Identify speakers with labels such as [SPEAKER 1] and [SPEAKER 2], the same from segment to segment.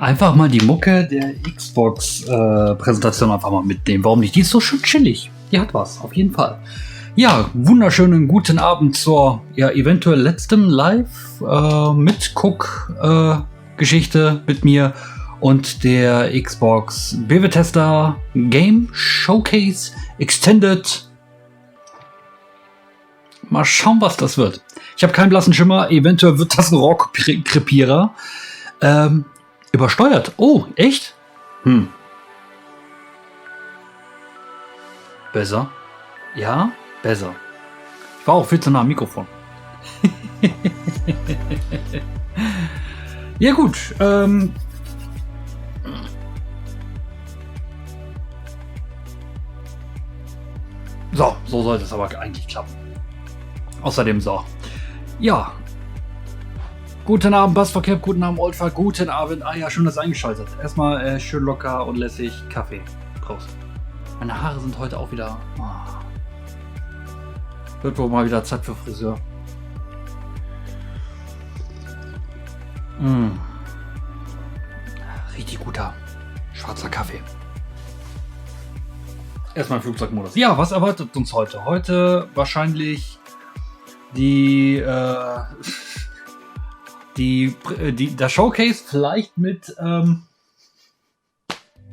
[SPEAKER 1] einfach mal die Mucke der Xbox-Präsentation einfach mal mitnehmen. Warum nicht? Die ist so schön chillig. Die hat was, auf jeden Fall. Ja, wunderschönen guten Abend zur eventuell letzten Live mit Geschichte mit mir und der Xbox Bethesda Games Showcase Extended. Mal schauen, was das wird. Ich habe keinen blassen Schimmer. Eventuell wird das ein Rohrkrepierer. Übersteuert. Oh, echt? Besser. Ja, besser. Ich war auch viel zu nah am Mikrofon. Ja gut. So sollte es aber eigentlich klappen. Außerdem so. Ja. Guten Abend, Bassverkehr, guten Abend, Oldfahrt, guten Abend. Ah ja, schön, dass ihr eingeschaltet. Erstmal schön locker und lässig Kaffee. Prost. Meine Haare sind heute auch wieder... Wird wohl mal wieder Zeit für Friseur. Richtig guter schwarzer Kaffee. Erstmal Flugzeugmodus. Ja, was erwartet uns heute? Heute wahrscheinlich der Showcase vielleicht mit keine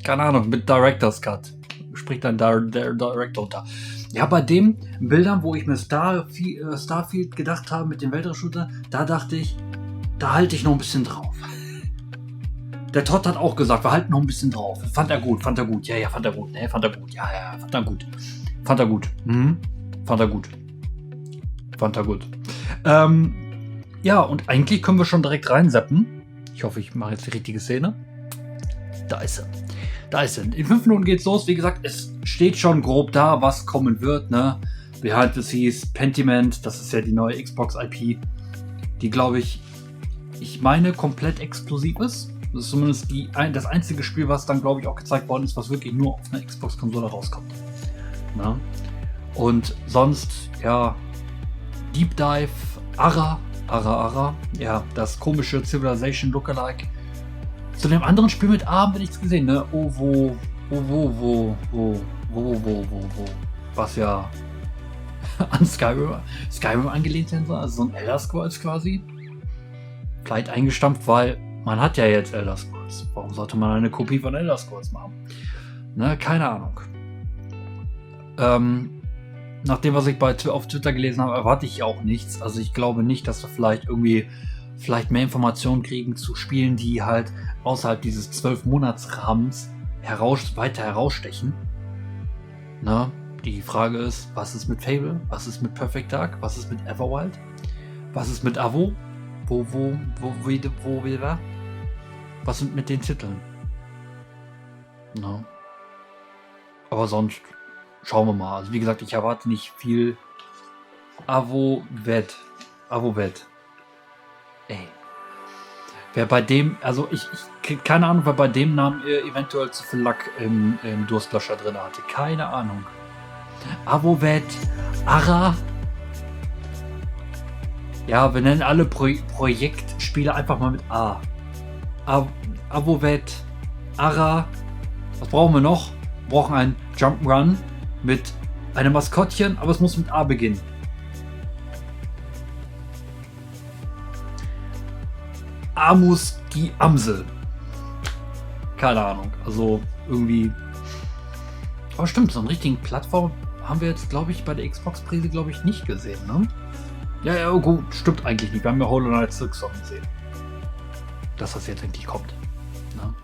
[SPEAKER 1] Ahnung, mit Director's Cut. Spricht dann der Director unter. Ja, bei den Bildern, wo ich mir Starfield gedacht habe mit dem Weltraumshooter, da dachte ich, da halte ich noch ein bisschen drauf. Der Todd hat auch gesagt, wir halten noch ein bisschen drauf. Fand er gut. Ja, fand er gut. Fand er gut. Ja, fand er gut. Fand er gut. Fand er gut. Ja, und eigentlich können wir schon direkt reinseppen. Ich hoffe, ich mache jetzt die richtige Szene. Da ist er. In 5 Minuten geht's los. Wie gesagt, es steht schon grob da, was kommen wird. Ne? Behind the Scenes, Pentiment, das ist ja die neue Xbox IP, die, glaube ich meine, komplett exklusiv ist. Das ist zumindest das einzige Spiel, was dann, glaube ich, auch gezeigt worden ist, was wirklich nur auf einer Xbox-Konsole rauskommt. Na? Und sonst, ja, Deep Dive, Ara, ja, das komische Civilization Lookalike. Zu dem anderen Spiel mit A haben wir nichts gesehen, ne? Was ja an Skyrim angelehnt sein soll, also so ein Elder Scrolls quasi. Vielleicht eingestampft, weil man hat ja jetzt Elder Scrolls. Warum sollte man eine Kopie von Elder Scrolls machen? Ne, keine Ahnung. Nach dem, was ich auf Twitter gelesen habe, erwarte ich auch nichts. Also ich glaube nicht, dass wir vielleicht mehr Informationen kriegen zu Spielen, die halt außerhalb dieses 12-Monats-Rahmens weiter herausstechen. Na, die Frage ist, was ist mit Fable? Was ist mit Perfect Dark? Was ist mit Everwild? Was ist mit Avo? Wo war? Was sind mit den Titeln? Na. Aber sonst schauen wir mal. Also wie gesagt, ich erwarte nicht viel. Avowed. Ey. Wer bei dem, also ich keine Ahnung, wer bei dem Namen eventuell zu viel Lack im Durstlöscher drin hatte. Keine Ahnung. Avowed, Ara. Ja, wir nennen alle Projektspiele einfach mal mit A. Avowed, Ara. Was brauchen wir noch? Wir brauchen ein Jump'n'Run mit einem Maskottchen, aber es muss mit A beginnen. Amus die Amsel. Keine Ahnung. Also irgendwie. Aber stimmt, so einen richtigen Plattform haben wir jetzt, glaube ich, bei der Xbox-Prise, glaube ich, nicht gesehen, ne? Ja, gut, stimmt eigentlich nicht. Wir haben ja Hollow Knight Silksong gesehen. Dass das jetzt endlich kommt. Ne?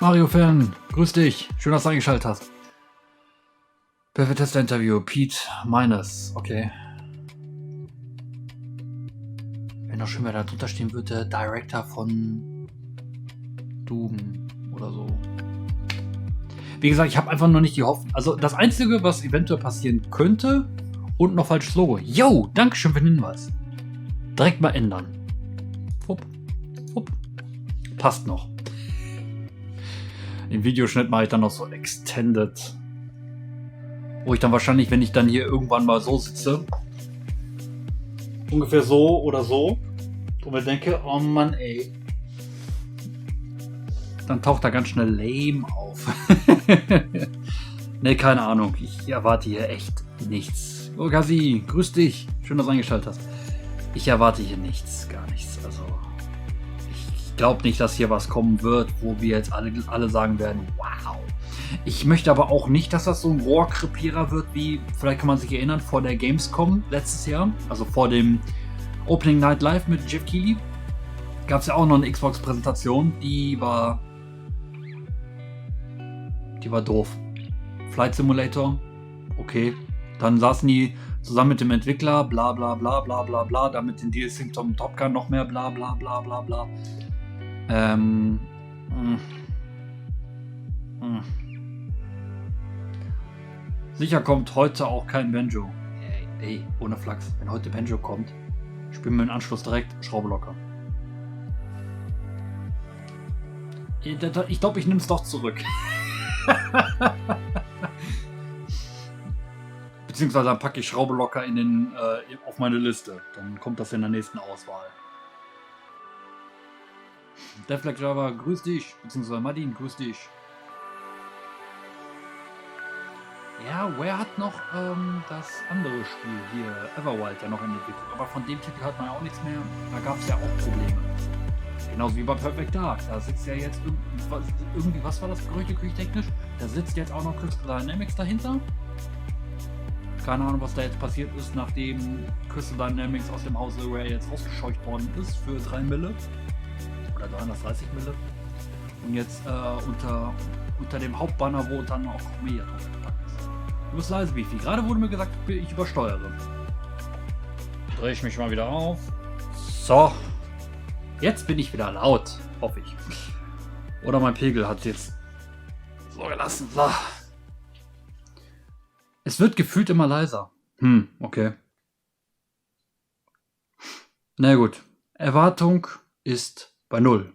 [SPEAKER 1] Mario-Fan, grüß dich. Schön, dass du eingeschaltet hast. Bethesda Interview, Pete Minus, okay. Wenn noch schön, wer da drunter stehen würde, Director von Doom oder so. Wie gesagt, ich habe einfach noch nicht die Hoffnung. Also das Einzige, was eventuell passieren könnte, und noch falsches Logo. Yo, Dankeschön für den Hinweis. Direkt mal ändern. Wupp. Passt noch. Im Videoschnitt mache ich dann noch so Extended. Wo ich dann wahrscheinlich, wenn ich dann hier irgendwann mal so sitze, ungefähr so oder so. Und ich denke, oh Mann, ey. Dann taucht er ganz schnell lame auf. Ne, keine Ahnung. Ich erwarte hier echt nichts. Oh, Kasi, grüß dich. Schön, dass du eingeschaltet hast. Ich erwarte hier nichts, gar nichts. Also, ich glaube nicht, dass hier was kommen wird, wo wir jetzt alle sagen werden, wow. Ich möchte aber auch nicht, dass das so ein Rohrkrepierer wird, wie, vielleicht kann man sich erinnern, vor der Gamescom letztes Jahr. Also vor dem Opening Night Live mit Jeff Keighley. Gab es ja auch noch eine Xbox-Präsentation, die war doof. Flight Simulator, okay. Dann saßen die zusammen mit dem Entwickler, bla bla bla bla bla bla, damit den DLC zum Top Gun noch mehr, bla bla bla bla bla. Sicher kommt heute auch kein Banjo. Ey, ohne Flachs. Wenn heute Banjo kommt, spielen wir im Anschluss direkt Schraube locker. Ich glaube, ich nehme es doch zurück. Beziehungsweise dann packe ich Schraube locker auf meine Liste. Dann kommt das in der nächsten Auswahl. Deflag Java, grüß dich. Beziehungsweise Martin, grüß dich. Ja, wer hat noch das andere Spiel hier, Everwild, ja noch entwickelt. Aber von dem Titel hat man ja auch nichts mehr. Da gab es ja auch Probleme. Genauso wie bei Perfect Dark. Da sitzt ja jetzt irgendwie, was war das Gerüchteküche technisch? Da sitzt jetzt auch noch Crystal Dynamics dahinter. Keine Ahnung, was da jetzt passiert ist, nachdem Crystal Dynamics aus dem Hause Rare jetzt rausgescheucht worden ist für 3 Mille. Oder 330 Mille. Und jetzt unter dem Hauptbanner, wo dann auch Media drauf gepackt ist. Du bist leise, Beefy. Gerade wurde mir gesagt, ich übersteuere. Drehe ich mich mal wieder auf. So. Jetzt bin ich wieder laut, hoffe ich. Oder mein Pegel hat jetzt so gelassen. So. Es wird gefühlt immer leiser. Okay. Na gut. Erwartung ist bei 0.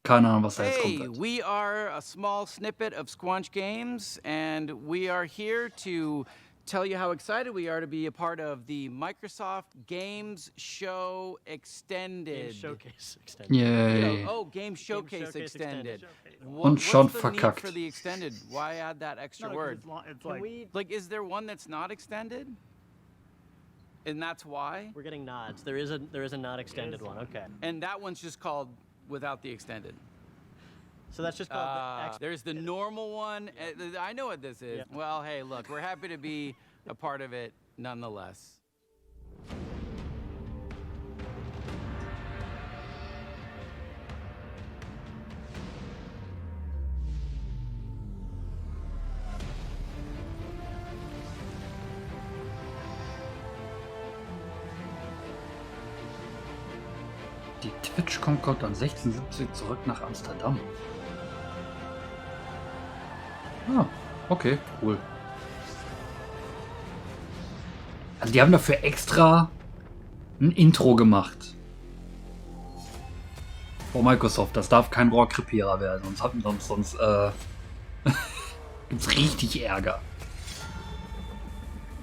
[SPEAKER 1] Keine Ahnung, was da jetzt kommt.
[SPEAKER 2] Hey, we are a small snippet of Squanch Games, and we are here to tell you how excited we are to be a part of the Microsoft Games Show Extended.
[SPEAKER 3] Game Showcase Extended.
[SPEAKER 1] Yay.
[SPEAKER 2] Game Showcase Extended.
[SPEAKER 1] Und schon
[SPEAKER 2] What's the need
[SPEAKER 1] verkackt.
[SPEAKER 2] for the extended? Why add that extra word?
[SPEAKER 3] It's
[SPEAKER 2] Can
[SPEAKER 3] like
[SPEAKER 2] is there one that's not extended? And that's why?
[SPEAKER 3] we're getting nods. There is a not extended one. Okay.
[SPEAKER 2] And that one's just called without the extended.
[SPEAKER 3] So that's just called the
[SPEAKER 2] There's the normal one. I know what this is.
[SPEAKER 3] Yeah.
[SPEAKER 2] Well, hey, look, we're happy to be a part of it nonetheless.
[SPEAKER 1] Die TwitchCon kommt am 16.70 zurück nach Amsterdam. Ah, okay, cool. Also die haben dafür extra ein Intro gemacht. Vor Microsoft, das darf kein Rohrkrepierer werden, sonst gibt's richtig Ärger.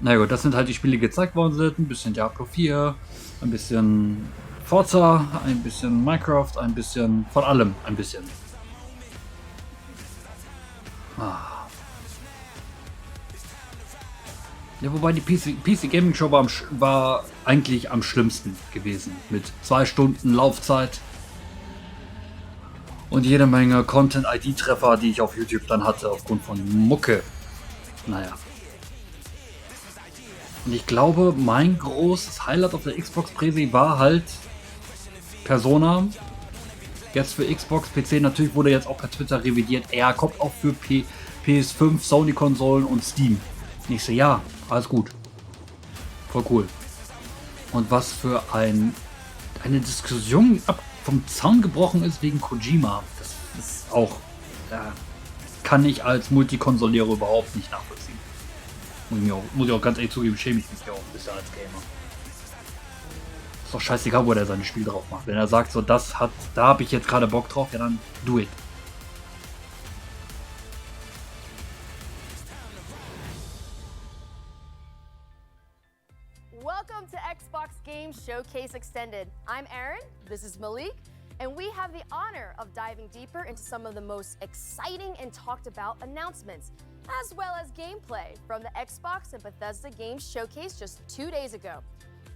[SPEAKER 1] Na gut, das sind halt die Spiele, die gezeigt worden sind. Ein bisschen Diablo 4, ein bisschen Forza, ein bisschen Minecraft, ein bisschen von allem, ein bisschen. Ja, wobei die PC Gaming Show war eigentlich am schlimmsten gewesen. Mit 2 Stunden Laufzeit und jede Menge Content-ID-Treffer, die ich auf YouTube dann hatte aufgrund von Mucke. Naja. Und ich glaube, mein großes Highlight auf der Xbox Präsi war halt Persona. Jetzt für Xbox, PC natürlich wurde jetzt auch per Twitter revidiert. Er kommt auch für PS5, Sony-Konsolen und Steam. Nächstes Jahr. Alles gut. Voll cool. Und was für eine Diskussion vom Zaun gebrochen ist wegen Kojima. Das ist auch, kann ich als Multikonsolierer überhaupt nicht nachvollziehen. Muss ich auch ganz ehrlich zugeben, schäme ich mich ja auch ein bisschen als Gamer. Ist doch scheißegal, wo der seine Spiele drauf macht. Wenn er sagt, so da habe ich jetzt gerade Bock drauf, ja dann do it.
[SPEAKER 4] Welcome to Xbox Games Showcase Extended. I'm Aaron, this is Malik, and we have the honor of diving deeper into some of the most exciting and talked about announcements, as well as gameplay from the Xbox and Bethesda Games Showcase just 2 days ago.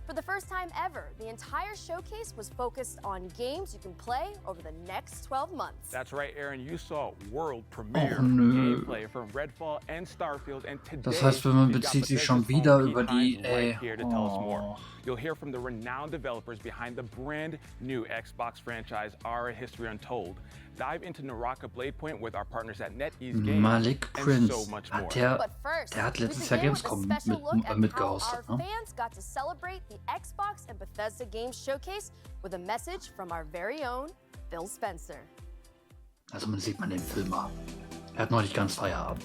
[SPEAKER 4] For the first time ever, the entire showcase was focused on games you can play over the next 12 months.
[SPEAKER 5] That's right, Aaron. You saw world premiere gameplay from Redfall and Starfield, and today
[SPEAKER 1] Das heißt, man bezieht sich schon wieder über die.
[SPEAKER 5] Here to tell us more. You'll hear from the renowned developers behind the brand new Xbox franchise, Our History Untold. Dive into Naraka Bladepoint with our partners at NetEase Games
[SPEAKER 1] Malik
[SPEAKER 5] and
[SPEAKER 1] Prince.
[SPEAKER 5] so much more.
[SPEAKER 1] Der hat letztes Jahr Gamescom mitgehostet, ne?
[SPEAKER 4] Fans got to celebrate the Xbox and Bethesda Games Showcase with a message from our very own Phil Spencer.
[SPEAKER 1] Also man sieht den Film ab. Er hat noch nicht ganz Feierabend.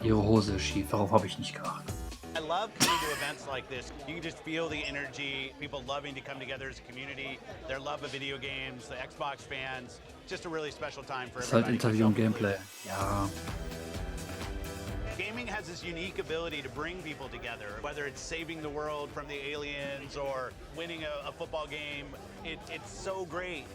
[SPEAKER 1] Ihre Hose ist schief, darauf habe ich nicht geachtet.
[SPEAKER 6] I love coming to events like this. You can just feel the energy, people loving to come together as a community, their love of video games, the Xbox fans. Just a really special time for
[SPEAKER 1] Ist halt
[SPEAKER 6] everybody.
[SPEAKER 1] Interview und Gameplay. Ja.
[SPEAKER 6] Gaming has this unique ability to bring people together, whether it's saving the world from the aliens or winning a football game. It's so great.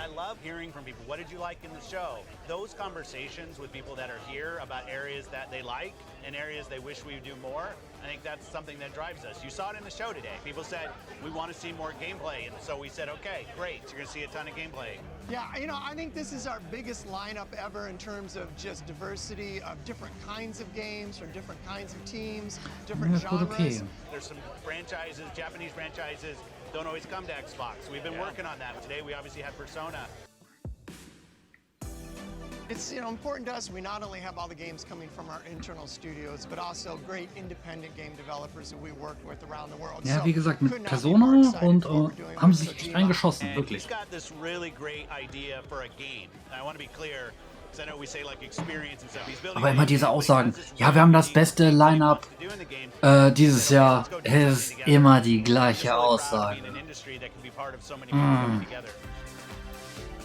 [SPEAKER 6] I love hearing from people. What did you like in the show? Those conversations with people that are here about areas that they like and areas they wish we would do more, I think that's something that drives us. You saw it in the show today. People said, we want to see more gameplay. And so we said, okay, great. You're going to see a ton of gameplay.
[SPEAKER 7] Yeah, you know, I think this is our biggest lineup ever in terms of just diversity of different kinds of games from different kinds of teams, different genres.
[SPEAKER 6] There's some franchises, Japanese franchises, don't always come to Xbox. We've been working on that. Today we obviously had Persona.
[SPEAKER 7] It's important to us. We not only have all the games coming from our internal studios, but also great independent game developers that we work with around the world.
[SPEAKER 1] Ja, wie gesagt, mit Persona und haben sie sich echt eingeschossen,
[SPEAKER 6] And
[SPEAKER 1] wirklich.
[SPEAKER 6] he's got this really great idea for a game. And I want to be clear, because I know we say like experience and stuff. He's building
[SPEAKER 1] Aber immer diese Aussagen, ja, wir haben das beste Line-Up dieses Jahr. Es ist immer die gleiche Aussage.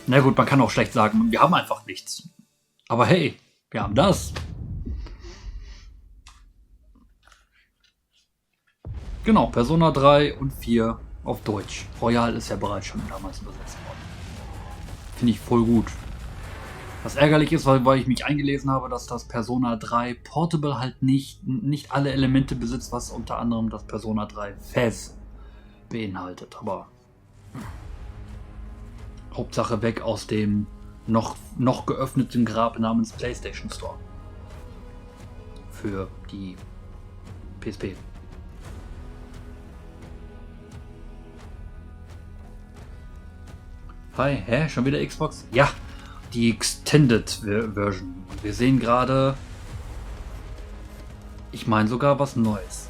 [SPEAKER 1] Na gut, man kann auch schlecht sagen, wir haben einfach nichts. Aber hey, wir haben das. Genau, Persona 3 und 4 auf Deutsch. Royal ist ja bereits schon damals übersetzt worden. Finde ich voll gut. Was ärgerlich ist, weil ich mich eingelesen habe, dass das Persona 3 Portable halt nicht alle Elemente besitzt, was unter anderem das Persona 3 FES beinhaltet. Aber Hauptsache weg aus dem noch geöffneten Grab namens PlayStation Store. Für die PSP. Hi, schon wieder Xbox? Ja, die Extended Version. Wir sehen gerade, ich meine sogar was Neues.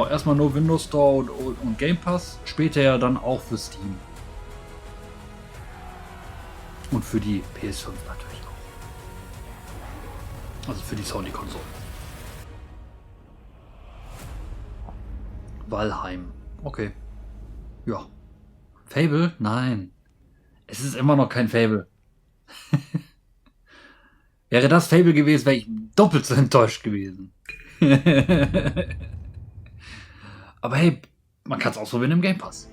[SPEAKER 1] Erstmal nur Windows Store und Game Pass, später ja dann auch für Steam. Und für die PS5 natürlich auch. Also für die Sony-Konsole. Valheim. Okay. Ja. Fable? Nein. Es ist immer noch kein Fable. Wäre das Fable gewesen, wäre ich doppelt so enttäuscht gewesen. Aber hey, man kann es ausprobieren im Game Pass.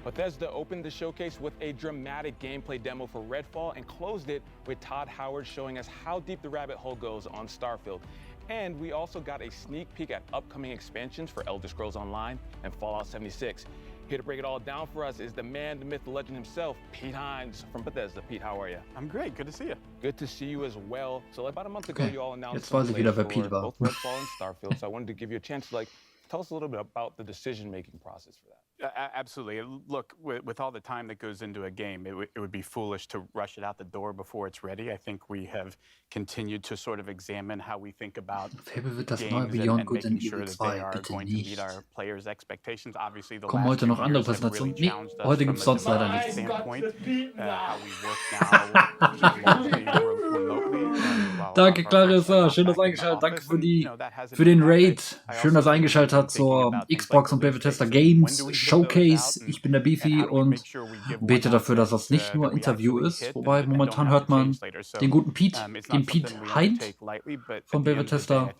[SPEAKER 5] Bethesda opened the showcase with a dramatic gameplay demo for Redfall and closed it with Todd Howard showing us how deep the rabbit hole goes on Starfield. And we also got a sneak peek at upcoming expansions for Elder Scrolls Online and Fallout 76. Here to break it all down for us is the man, the myth, the legend himself, Pete Hines from Bethesda. Pete, how are you?
[SPEAKER 8] I'm great. Good to see you.
[SPEAKER 5] Good to see you as well. So about a month ago, you all announced
[SPEAKER 1] Jetzt weiß ich wieder, wer Pete war.
[SPEAKER 5] both Redfall and Starfield. So I wanted to give you a chance to tell us a little bit about the decision-making process for that.
[SPEAKER 8] Absolutely. Look, with all the time that goes into a game, it would be foolish to rush it out the door before it's ready. I think we have continued to sort of examine how we think about
[SPEAKER 1] Fable wird das neue
[SPEAKER 8] games
[SPEAKER 1] Beyond
[SPEAKER 8] and
[SPEAKER 1] Good and
[SPEAKER 8] making sure
[SPEAKER 1] Evil
[SPEAKER 8] that they
[SPEAKER 1] 2,
[SPEAKER 8] are
[SPEAKER 1] bitte
[SPEAKER 8] going to meet
[SPEAKER 1] nicht.
[SPEAKER 8] our players' expectations. Obviously, the
[SPEAKER 1] Kommen
[SPEAKER 8] last
[SPEAKER 1] heute noch
[SPEAKER 8] 2
[SPEAKER 1] andere
[SPEAKER 8] years have really
[SPEAKER 1] Präsentationen? Nee,
[SPEAKER 8] challenged us
[SPEAKER 1] heute
[SPEAKER 8] from
[SPEAKER 1] gibt's
[SPEAKER 8] a
[SPEAKER 1] sonst leider
[SPEAKER 8] development
[SPEAKER 1] nichts.
[SPEAKER 8] standpoint. How we work now largely remotely while
[SPEAKER 1] Danke, Clarissa. Schön, dass du eingeschaltet hast. Danke für den Raid. Schön, dass du eingeschaltet hast zur Xbox und Bethesda Games Showcase. Ich bin der Beefy und bete dafür, dass das nicht nur Interview ist. Wobei momentan hört man den guten Pete, den Pete Hind von Bethesda,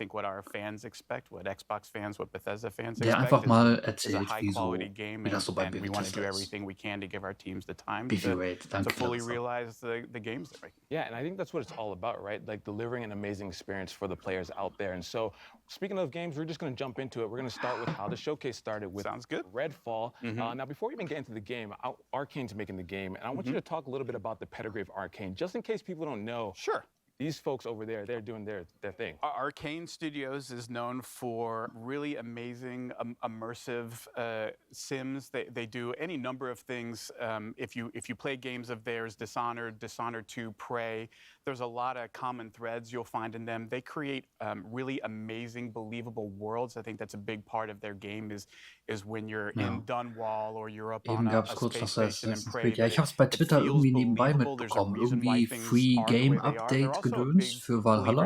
[SPEAKER 1] der einfach mal erzählt, wie das so bei Bethesda ist. Beefy Raid, danke, Clarissa.
[SPEAKER 5] Yeah, and I think that's what it's all about, right? Like delivering an amazing experience for the players out there. And so, speaking of games, we're just going to jump into it. We're going to start with how the showcase started with Redfall. Now, before we even get into the game, Arcane's making the game, and I want you to talk a little bit about the pedigree of Arcane, just in case people don't know.
[SPEAKER 8] Sure.
[SPEAKER 5] These folks over there, they're doing their thing.
[SPEAKER 8] Arcane Studios is known for really amazing, immersive sims. They do any number of things. If you play games of theirs, Dishonored 2, Prey, there's a lot of common threads you'll find in them. They create really amazing, believable worlds. I think that's a big part of their game is when you're in Dunwall or you're up on a space station in Prey.
[SPEAKER 1] Ja, ich habe es bei Twitter irgendwie nebenbei mitbekommen. Irgendwie Free Game Update Gedöns für Valhalla.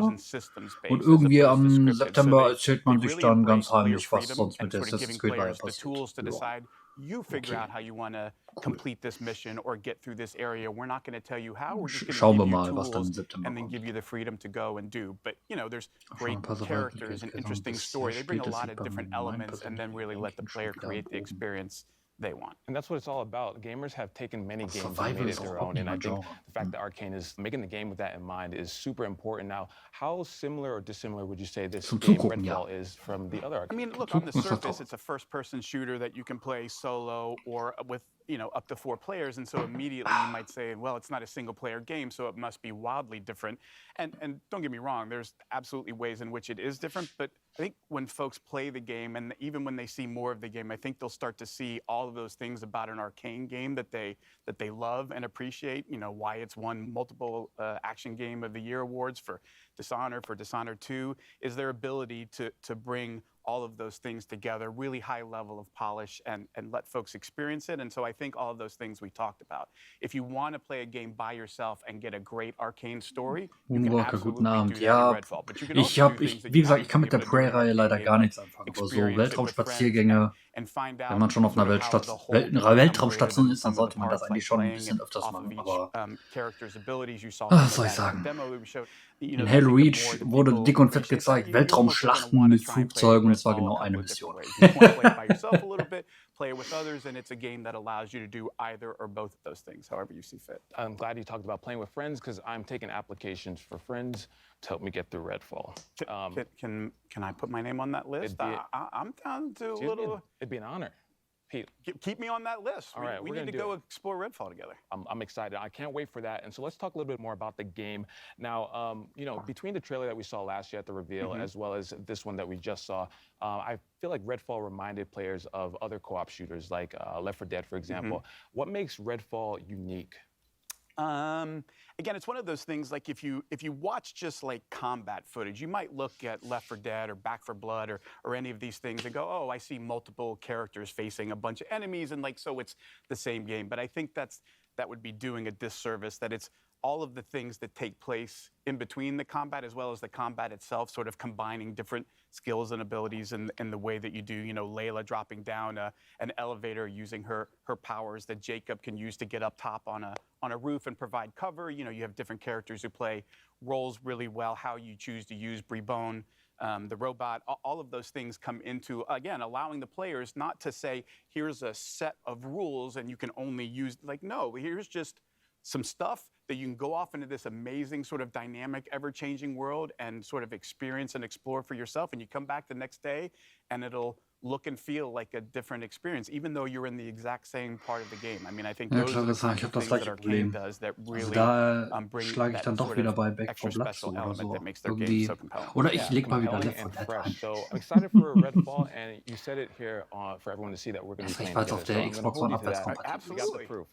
[SPEAKER 1] Und irgendwie am September erzählt man sich dann ganz heimlich, was sonst mit der Assassin's Creed Reihe passiert.
[SPEAKER 8] You figure out how you want to complete this mission or get through this area. We're not going to tell you how. We're just going to give you tools and then give you the freedom to go and do. But, you know, there's great characters and interesting story. They bring a lot of different elements and then really let the player create the experience they want.
[SPEAKER 5] And that's what it's all about. Gamers have taken many games and made it their own. And I think the fact that Arcane is making the game with that in mind is super important. Now, how similar or dissimilar would you say this game Redfall is from the other Arcane?
[SPEAKER 8] I mean, look, on the surface, it's a first-person shooter that you can play solo or with, you know, up to 4 players. And so immediately you might say, well, it's not a single-player game, so it must be wildly different. And don't get me wrong, there's absolutely ways in which it is different. But I think when folks play the game, and even when they see more of the game, I think they'll start to see all of those things about an Arcane game that they love and appreciate. You know, why it's won multiple Action Game of the Year awards for Dishonored 2, is their ability to bring all of those things together, really high level of polish, and let folks experience it. And so I think all of those things we talked about. If you want to play a game by yourself and get a great Arcane story, you can absolutely do that in Redfall. But you can also do things that
[SPEAKER 1] wie gesagt, ich kann mit der Prey-Reihe leider gar nichts anfangen. Aber so Weltraumspaziergänge, wenn man schon auf einer Weltraumstation ist, dann sollte man das eigentlich schon ein bisschen öfters machen. Aber was soll ich sagen? In Halo Reach wurde dick und fett gezeigt, Weltraumschlachten mit Flugzeugen, und es war genau eine Mission.
[SPEAKER 8] Play with others, and it's a game that allows you to do either or both of those things, however you see fit.
[SPEAKER 5] I'm glad you talked about playing with friends because I'm taking applications for friends to help me get through Redfall.
[SPEAKER 8] Can I put my name on that list? I'm down to a little.
[SPEAKER 5] It'd be an honor. Pete,
[SPEAKER 8] keep me on that list.
[SPEAKER 5] All right,
[SPEAKER 8] we need to go explore Redfall together.
[SPEAKER 5] I'm excited. I can't wait for that. And so let's talk a little bit more about the game. Now, you know, between the trailer that we saw last year at the reveal, as well as this one that we just saw, I feel like Redfall reminded players of other co-op shooters like Left 4 Dead, for example. What makes Redfall unique?
[SPEAKER 8] Again, it's one of those things, like if you watch just like combat footage, you might look at Left 4 Dead or Back 4 Blood or any of these things and go, oh, I see multiple characters facing a bunch of enemies, and like, so it's the same game. But I think that would be doing a disservice, that it's all of the things that take place in between the combat as well as the combat itself, sort of combining different skills and abilities in the way that you do, you know, Layla dropping down an elevator using her powers that Jacob can use to get up top on a roof and provide cover. You know, you have different characters who play roles really well, how you choose to use Brebone, the robot, all of those things come into, again, allowing the players not to say, here's a set of rules and you can only use, like, no, here's just some stuff that you can go off into this amazing sort of dynamic, ever-changing world and sort of experience and explore for yourself. And you come back the next day and it'll look and feel like a different experience, even though you're in the exact same part of the game. I mean, I think those are the kinds of things that Arcane does that really bring that sort of extra special element that makes their game so compelling.
[SPEAKER 1] Oder ich leg mal wieder Left 4 Dead
[SPEAKER 5] rein. So I'm excited for Redfall, and you said it here for everyone to see that we're going to be playing together.
[SPEAKER 1] Auf der Xbox One abwärtskompatibel.
[SPEAKER 8] Absolutely.
[SPEAKER 5] Proof.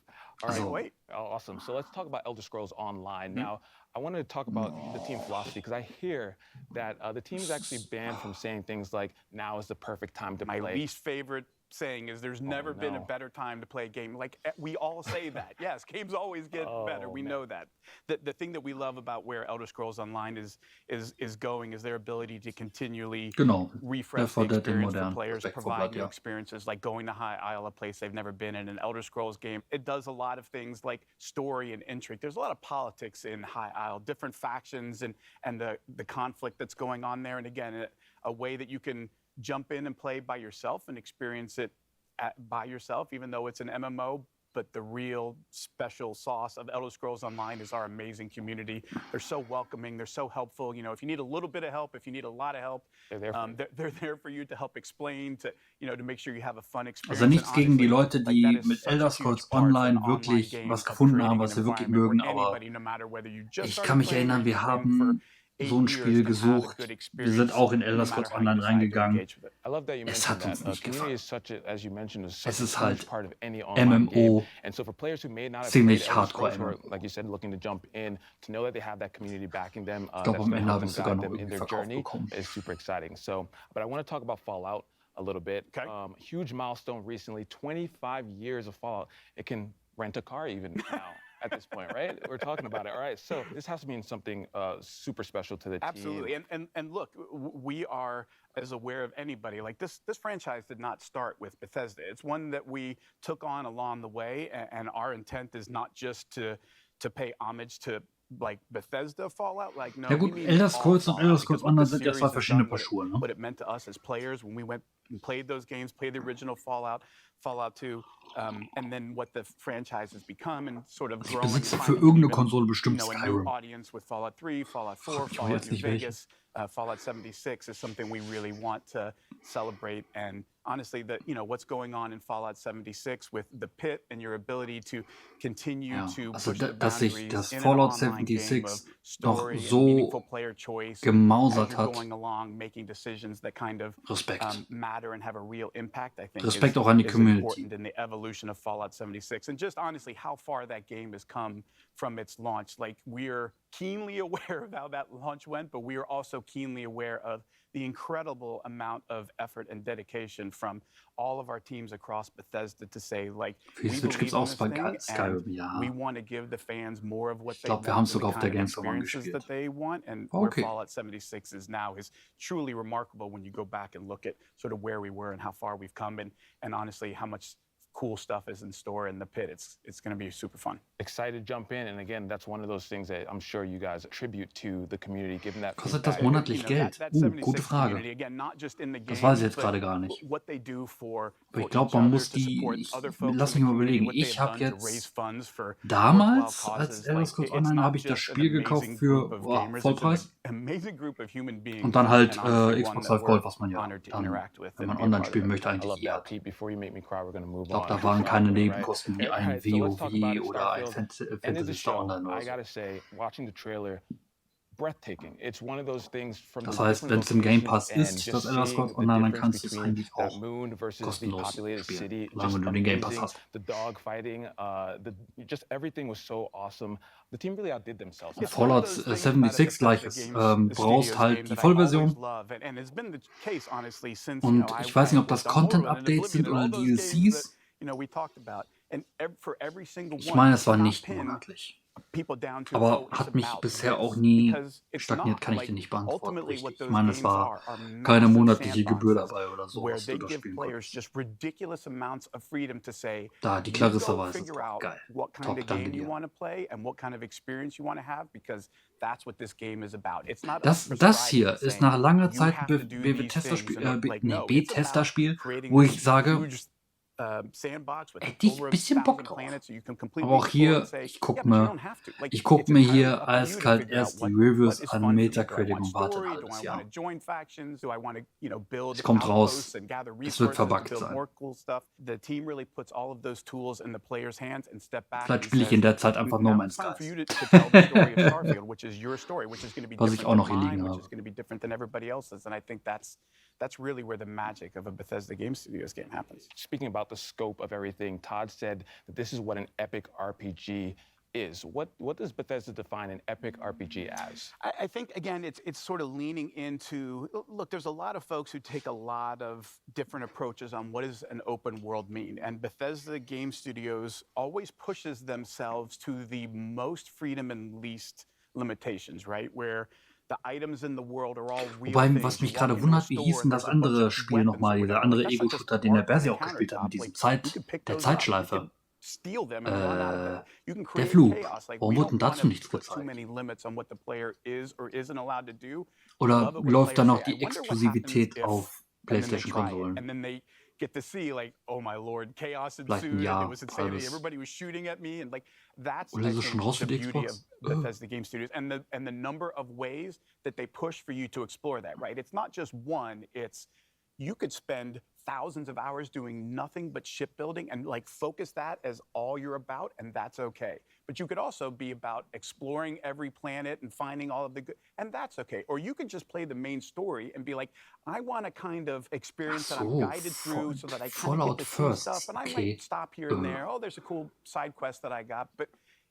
[SPEAKER 5] All right, wait. Awesome. So let's talk about Elder Scrolls Online. Now, I wanted to talk about the team philosophy because I hear that the team is actually banned from saying things like, now is the perfect time to play.
[SPEAKER 8] My least favorite saying is there's never been a better time to play a game. Like, we all say that. Yes, games always get better. We know that. The thing that we love about where Elder Scrolls Online is going is their ability to continually refresh the experience for players, provide new experiences, like going to High Isle, a place they've never been in an Elder Scrolls game. It does a lot of things like story and intrigue. There's a lot of politics in High Isle, different factions and the conflict that's going on there. And again, a way that you can jump in and play by yourself and experience it by yourself, even though it's an MMO. But the real special sauce of Elder Scrolls Online is our amazing community. They're so welcoming. They're so helpful. You know, if you need a little bit of help, if you need a lot of help, they're there for you to help explain, to make sure you have a fun experience.
[SPEAKER 1] Also nichts gegen die Leute, die mit Elder Scrolls Online wirklich was gefunden haben, was sie wirklich mögen, aber ich kann mich erinnern, wir haben so ein Spiel gesucht. Wir sind auch in Elder Scrolls Online reingegangen. Es hat uns nicht gefallen. Es ist halt MMO, ziemlich hardcore MMO. Ich glaube, am Ende habe ich sogar noch irgendwie verkauft bekommen.
[SPEAKER 5] A little bit. Huge milestone recently, 25 years of Fallout. It can rent a car even now. At this point, right? We're talking about it. All right, so this has to mean something super special to the team.
[SPEAKER 8] Absolutely, and look, we are as aware of anybody. Like this franchise did not start with Bethesda. It's one that we took on along the way, and our intent is not just to pay homage to like Bethesda Fallout. Like no,
[SPEAKER 1] ja gut, Elder Scrolls und Elder Scrolls Online sind ja zwei verschiedene Paar Schuhe, ne?
[SPEAKER 8] What it meant to us as players when we went and played those games, played the original Fallout 2, and then what the franchise has become and sort of grown.
[SPEAKER 1] Ich besitze für irgendeine Konsole bestimmt Skyrim.
[SPEAKER 8] Audience with Fallout 3, Fallout 4, Fallout New Vegas, Fallout 76 is something we really want to celebrate. And honestly, what's going on in Fallout 76 with the pit and your ability to continue to push the boundaries
[SPEAKER 1] dass Fallout 76 noch so gemausert hat. Respekt. Respekt auch an die Community.
[SPEAKER 8] In the evolution of Fallout 76 and just honestly how far that game has come from its launch. Like, we're keenly aware of how that launch went, but we are also keenly aware of the incredible amount of effort and dedication from all of our teams across Bethesda to say, like, we believe in this thing, and we want to give the fans more of what they want, the kind of experiences that they want, and where Fallout 76 is now is truly remarkable when you go back and look at sort of where we were and how far we've come, and honestly how much cool stuff is in store in the pit. It's going to be super fun.
[SPEAKER 5] Excited to jump in, and again, that's one of those things that I'm sure you guys attribute to the community, given that.
[SPEAKER 1] Kostet das monatlich Geld? Gute Frage. Das weiß ich jetzt gerade gar nicht. Aber ich glaube, man muss lass mich mal überlegen. Ich habe jetzt damals, als Elder Scrolls Online, habe ich das Spiel gekauft für Vollpreis. Und dann halt Xbox Live Gold, was man ja dann, wenn man online spielen möchte, eigentlich eher hat. Ich glaube, da waren keine Nebenkosten wie ein WoW oder ein Fantasy Star Online oder so. Das heißt, wenn es im Game Pass ist, das Elder Scrolls Online, dann kannst du es eigentlich auch kostenlos spielen, solange du den Game Pass hast. Fallout 76 gleiches. Brauchst halt die Vollversion. Und ich weiß nicht, ob das Content-Updates sind oder DLCs. Ich meine, es war nicht monatlich. Aber hat mich bisher auch nie stagniert, kann ich dir nicht beantworten. Richtig. Ich meine, es war keine monatliche Gebühr dabei oder so, was du da spielen konntest. Da, die Clarissa war es. Geil. Top, danke dir. Das hier ist nach langer Zeit ein Bethesda-Spiel, wo ich sage, hätte ich ein bisschen Bock drauf. Aber auch hier, ich guck mir hier eiskalt erst die Reviews an Metacritic und warte ein halbes Jahr. Es kommt raus, es wird verbuggt sein. Vielleicht spiele ich in der Zeit einfach No Man's Sky. Was ich auch noch hier liegen habe.
[SPEAKER 8] That's really where the magic of a Bethesda Game Studios game happens.
[SPEAKER 5] Speaking about the scope of everything, Todd said that this is what an epic RPG is. What does Bethesda define an epic RPG as?
[SPEAKER 8] I think, again, it's sort of leaning into, look, there's a lot of folks who take a lot of different approaches on what does an open world mean. And Bethesda Game Studios always pushes themselves to the most freedom and least limitations, right? Where the items in the world are all real
[SPEAKER 1] Wobei,
[SPEAKER 8] things.
[SPEAKER 1] was mich
[SPEAKER 8] You walk
[SPEAKER 1] gerade
[SPEAKER 8] into a
[SPEAKER 1] wundert, wie
[SPEAKER 8] store
[SPEAKER 1] hieß denn
[SPEAKER 8] and
[SPEAKER 1] das
[SPEAKER 8] there's a bunch
[SPEAKER 1] andere
[SPEAKER 8] of
[SPEAKER 1] Spiel
[SPEAKER 8] weapons
[SPEAKER 1] nochmal,
[SPEAKER 8] or
[SPEAKER 1] dieser
[SPEAKER 8] whatever.
[SPEAKER 1] andere
[SPEAKER 8] That's not just
[SPEAKER 1] Ego-Shooter, den der
[SPEAKER 8] art on
[SPEAKER 1] Bersi
[SPEAKER 8] the
[SPEAKER 1] auch gespielt hat, mit
[SPEAKER 8] countertop.
[SPEAKER 1] diesem
[SPEAKER 8] Like, you can pick
[SPEAKER 1] der
[SPEAKER 8] those up, you
[SPEAKER 1] Zeitschleife.
[SPEAKER 8] can steal them and run out of it. You can
[SPEAKER 1] Der
[SPEAKER 8] create
[SPEAKER 1] Flug.
[SPEAKER 8] chaos. Like,
[SPEAKER 1] Warum
[SPEAKER 8] we
[SPEAKER 1] wurde denn
[SPEAKER 8] don't
[SPEAKER 1] dazu
[SPEAKER 8] want
[SPEAKER 1] nichts
[SPEAKER 8] to put too
[SPEAKER 1] gezeigt?
[SPEAKER 8] many limits on what the player is or isn't allowed to do.
[SPEAKER 1] Oder
[SPEAKER 8] Love it when
[SPEAKER 1] läuft da
[SPEAKER 8] players
[SPEAKER 1] noch
[SPEAKER 8] say,
[SPEAKER 1] die
[SPEAKER 8] "I wonder what
[SPEAKER 1] Exklusivität
[SPEAKER 8] happens if,"
[SPEAKER 1] auf
[SPEAKER 8] and then they try it,
[SPEAKER 1] PlayStation-Konsolen?
[SPEAKER 8] and then they get to see, like, oh my lord, chaos
[SPEAKER 1] Vielleicht ein
[SPEAKER 8] ensued,
[SPEAKER 1] Jahr,
[SPEAKER 8] it was insanity,
[SPEAKER 1] halbes.
[SPEAKER 8] everybody was shooting at me, and like, that's,
[SPEAKER 1] Oder
[SPEAKER 8] I
[SPEAKER 1] ist es schon
[SPEAKER 8] think,
[SPEAKER 1] raus
[SPEAKER 8] the
[SPEAKER 1] für die
[SPEAKER 8] beauty of
[SPEAKER 1] Xbox?
[SPEAKER 8] Bethesda Game Studios, and the number of ways that they push for you to explore that, right? It's not just one, it's, you could spend thousands of hours doing nothing but shipbuilding and like focus that as all you're about, and that's okay. But you could also be about exploring every planet and finding all of the good, and that's okay. Or you could just play the main story and be like, I want a kind of experience that I'm
[SPEAKER 1] so,
[SPEAKER 8] guided through so that I kind of
[SPEAKER 1] Fallout
[SPEAKER 8] get to see
[SPEAKER 1] First,
[SPEAKER 8] stuff, and I
[SPEAKER 1] okay.
[SPEAKER 8] might stop here and there. Oh, there's a cool side quest that I got, but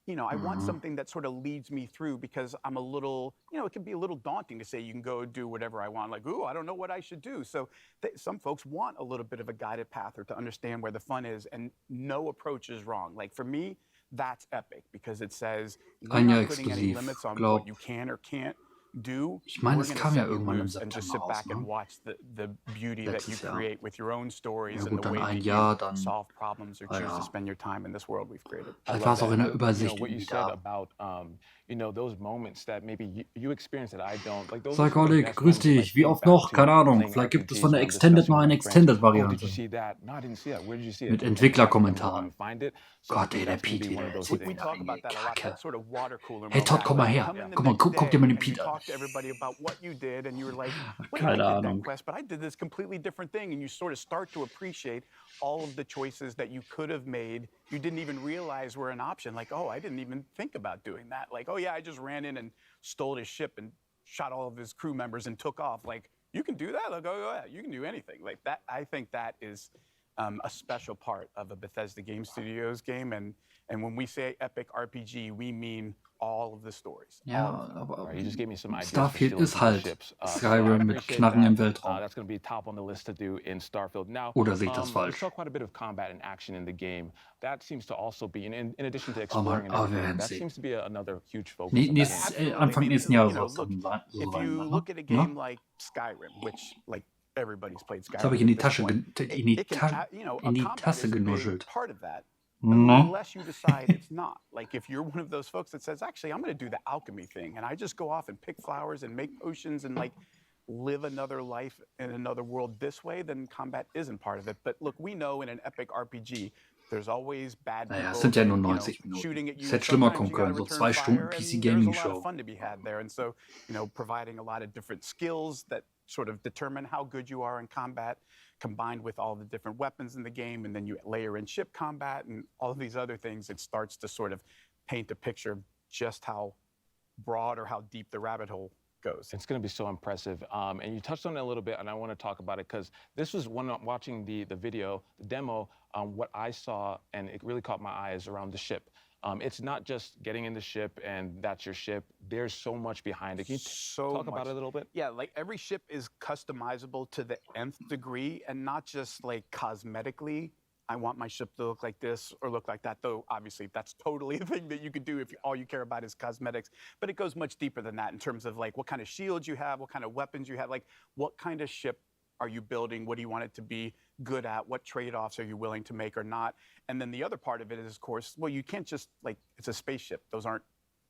[SPEAKER 8] you know, I want something that sort of leads me through because I'm a little, you know, it can be a little daunting to say you can go do whatever I want. Like, ooh, I don't know what I should do. So some folks want a little bit of a guided path or to understand where the fun is, and no approach is wrong. Like for me, that's epic because it says we're
[SPEAKER 1] Ein Jahr
[SPEAKER 8] not putting any
[SPEAKER 1] exklusiv.
[SPEAKER 8] limits on
[SPEAKER 1] Glaub,
[SPEAKER 8] what you can or can't do.
[SPEAKER 1] ich meine,
[SPEAKER 8] We're
[SPEAKER 1] es
[SPEAKER 8] gonna
[SPEAKER 1] kam ja
[SPEAKER 8] set you
[SPEAKER 1] irgendwann im
[SPEAKER 8] loose and just
[SPEAKER 1] September
[SPEAKER 8] sit
[SPEAKER 1] raus,
[SPEAKER 8] back and
[SPEAKER 1] ne?
[SPEAKER 8] watch the beauty that you
[SPEAKER 1] Letztes Jahr.
[SPEAKER 8] create with your own stories
[SPEAKER 1] Ja
[SPEAKER 8] and
[SPEAKER 1] gut,
[SPEAKER 8] the
[SPEAKER 1] dann
[SPEAKER 8] way
[SPEAKER 1] ein
[SPEAKER 8] that
[SPEAKER 1] Jahr,
[SPEAKER 8] you
[SPEAKER 1] dann
[SPEAKER 8] solve problems or
[SPEAKER 1] Ah,
[SPEAKER 8] choose
[SPEAKER 1] ja.
[SPEAKER 8] to spend your time in this world we've created.
[SPEAKER 1] Vielleicht war es auch in der Übersicht
[SPEAKER 5] You know, what you
[SPEAKER 1] irgendwie
[SPEAKER 5] said
[SPEAKER 1] da.
[SPEAKER 5] about, you know, those moments that maybe you experience that I don't. Like those
[SPEAKER 1] Sag
[SPEAKER 5] are some of the
[SPEAKER 1] Oleg,
[SPEAKER 5] best
[SPEAKER 1] grüß
[SPEAKER 5] moments that I
[SPEAKER 1] dich. Wie
[SPEAKER 5] think
[SPEAKER 1] oft
[SPEAKER 5] back
[SPEAKER 1] noch?
[SPEAKER 5] to
[SPEAKER 1] Keine Ahnung.
[SPEAKER 5] playing
[SPEAKER 1] Vielleicht gibt es
[SPEAKER 5] RPGs
[SPEAKER 1] von der
[SPEAKER 5] when
[SPEAKER 1] Extended
[SPEAKER 5] discussing
[SPEAKER 1] noch eine
[SPEAKER 5] with friends. Oh, did you
[SPEAKER 1] Extended-Variante.
[SPEAKER 5] see that? No, I didn't see that. Where did you see it?
[SPEAKER 1] Mit
[SPEAKER 5] And track them down
[SPEAKER 1] Entwicklerkommentaren.
[SPEAKER 5] and find it. So I
[SPEAKER 1] Gott,
[SPEAKER 5] think
[SPEAKER 1] ey, der
[SPEAKER 5] that's gonna
[SPEAKER 1] Pete
[SPEAKER 5] be one
[SPEAKER 1] wieder,
[SPEAKER 5] of
[SPEAKER 1] der
[SPEAKER 5] those
[SPEAKER 1] zieht
[SPEAKER 8] We
[SPEAKER 1] mich
[SPEAKER 5] hidden
[SPEAKER 1] nach
[SPEAKER 8] talk about
[SPEAKER 1] irgendwie.
[SPEAKER 8] that a lot,
[SPEAKER 1] Kacke.
[SPEAKER 8] that sort of water cooler
[SPEAKER 1] Hey Todd,
[SPEAKER 8] mentality.
[SPEAKER 1] komm mal her.
[SPEAKER 8] Come in the
[SPEAKER 1] Guck mal,
[SPEAKER 8] next
[SPEAKER 1] guck dir mal
[SPEAKER 8] day
[SPEAKER 1] den
[SPEAKER 8] and you
[SPEAKER 1] Pete an.
[SPEAKER 8] talk to everybody about what you did, and you were like, wait,
[SPEAKER 1] Keine
[SPEAKER 8] I did that
[SPEAKER 1] Ahnung.
[SPEAKER 8] quest, but I did this completely different thing, and you sort of start to appreciate all of the choices that you could have made. You didn't even realize were an option. Like, oh, I didn't even think about doing that. Like, oh yeah, I just ran in and stole his ship and shot all of his crew members and took off. Like, you can do that? Like, oh yeah, you can do anything. Like that, I think that is a special part of a Bethesda Game Studios game. And when we say epic RPG, we mean all of the stories.
[SPEAKER 1] Ja,
[SPEAKER 8] All of them.
[SPEAKER 1] aber
[SPEAKER 5] You just gave me some ideas for
[SPEAKER 1] Starfield
[SPEAKER 5] stealing
[SPEAKER 1] ist
[SPEAKER 5] people's
[SPEAKER 1] halt
[SPEAKER 5] ships. So I
[SPEAKER 1] Skyrim mit
[SPEAKER 5] appreciate
[SPEAKER 1] Knarren im
[SPEAKER 5] that.
[SPEAKER 1] Weltraum.
[SPEAKER 5] That's going to be top on the list to do in Starfield. Now,
[SPEAKER 1] Oder sehe ich das
[SPEAKER 5] we
[SPEAKER 1] falsch?
[SPEAKER 5] saw quite a bit of combat and action in the game. That seems to also be, in addition to
[SPEAKER 1] Oh
[SPEAKER 5] exploring
[SPEAKER 1] Mann,
[SPEAKER 5] and
[SPEAKER 1] wir
[SPEAKER 5] everything,
[SPEAKER 1] werden
[SPEAKER 5] that
[SPEAKER 1] sehen.
[SPEAKER 5] seems to be another huge focus.
[SPEAKER 1] Nee,
[SPEAKER 5] of the game.
[SPEAKER 8] Absolutely.
[SPEAKER 1] Anfang
[SPEAKER 8] I mean,
[SPEAKER 1] nächsten Jahres
[SPEAKER 8] you know,
[SPEAKER 1] soll es
[SPEAKER 8] look,
[SPEAKER 1] dann so
[SPEAKER 8] if
[SPEAKER 1] sein,
[SPEAKER 8] you
[SPEAKER 1] ne?
[SPEAKER 8] look at a
[SPEAKER 1] Ne?
[SPEAKER 8] game like Skyrim, which like everybody's played
[SPEAKER 1] Das habe
[SPEAKER 8] Skyrim
[SPEAKER 1] ich in die
[SPEAKER 8] at this
[SPEAKER 1] Tasche,
[SPEAKER 8] point,
[SPEAKER 1] in die,
[SPEAKER 8] it can,
[SPEAKER 1] Ta
[SPEAKER 8] you know,
[SPEAKER 1] in die
[SPEAKER 8] combat
[SPEAKER 1] Tasse
[SPEAKER 8] is a big
[SPEAKER 1] genuschelt.
[SPEAKER 8] part of that.
[SPEAKER 1] Ne?
[SPEAKER 8] Unless you decide it's not. Like if you're one of those folks that says, actually, I'm going to do the alchemy thing, and I just go off and pick flowers and make potions and like live another life in another world this way, then combat isn't part of it. But look, we know in an epic RPG, there's always bad
[SPEAKER 1] Naja,
[SPEAKER 8] people,
[SPEAKER 1] es sind ja nur
[SPEAKER 8] you know,
[SPEAKER 1] 90 Minuten.
[SPEAKER 8] shooting at you.
[SPEAKER 1] Es hätte schlimmer
[SPEAKER 8] Sometimes
[SPEAKER 1] kommen
[SPEAKER 8] you gotta
[SPEAKER 1] können, so
[SPEAKER 8] return
[SPEAKER 1] 2 Stunden
[SPEAKER 8] fire,
[SPEAKER 1] PC
[SPEAKER 8] and
[SPEAKER 1] Gaming
[SPEAKER 8] there's a lot
[SPEAKER 1] Show.
[SPEAKER 8] of fun to be had there. And so, you know, providing a lot of different skills that sort of determine how good you are in combat, combined with all the different weapons in the game, and then you layer in ship combat and all of these other things, it starts to sort of paint a picture of just how broad or how deep the rabbit hole goes.
[SPEAKER 5] It's going to be so impressive. And you touched on it a little bit, and I want to talk about it because this was when I'm watching the video, the demo, what I saw, and it really caught my eye is around the ship. It's not just getting in the ship and that's your ship. There's so much behind it. Can you talk about it a little bit?
[SPEAKER 8] Yeah, like every ship is customizable to the nth degree, and not just like cosmetically. I want my ship to look like this or look like that, though obviously that's totally a thing that you could do if all you care about is cosmetics. But it goes much deeper than that in terms of like what kind of shields you have, what kind of weapons you have, like what kind of ship are you building? What do you want it to be good at? What trade-offs are you willing to make or not? And then the other part of it is, of course, well, you can't just like, it's a spaceship. Those aren't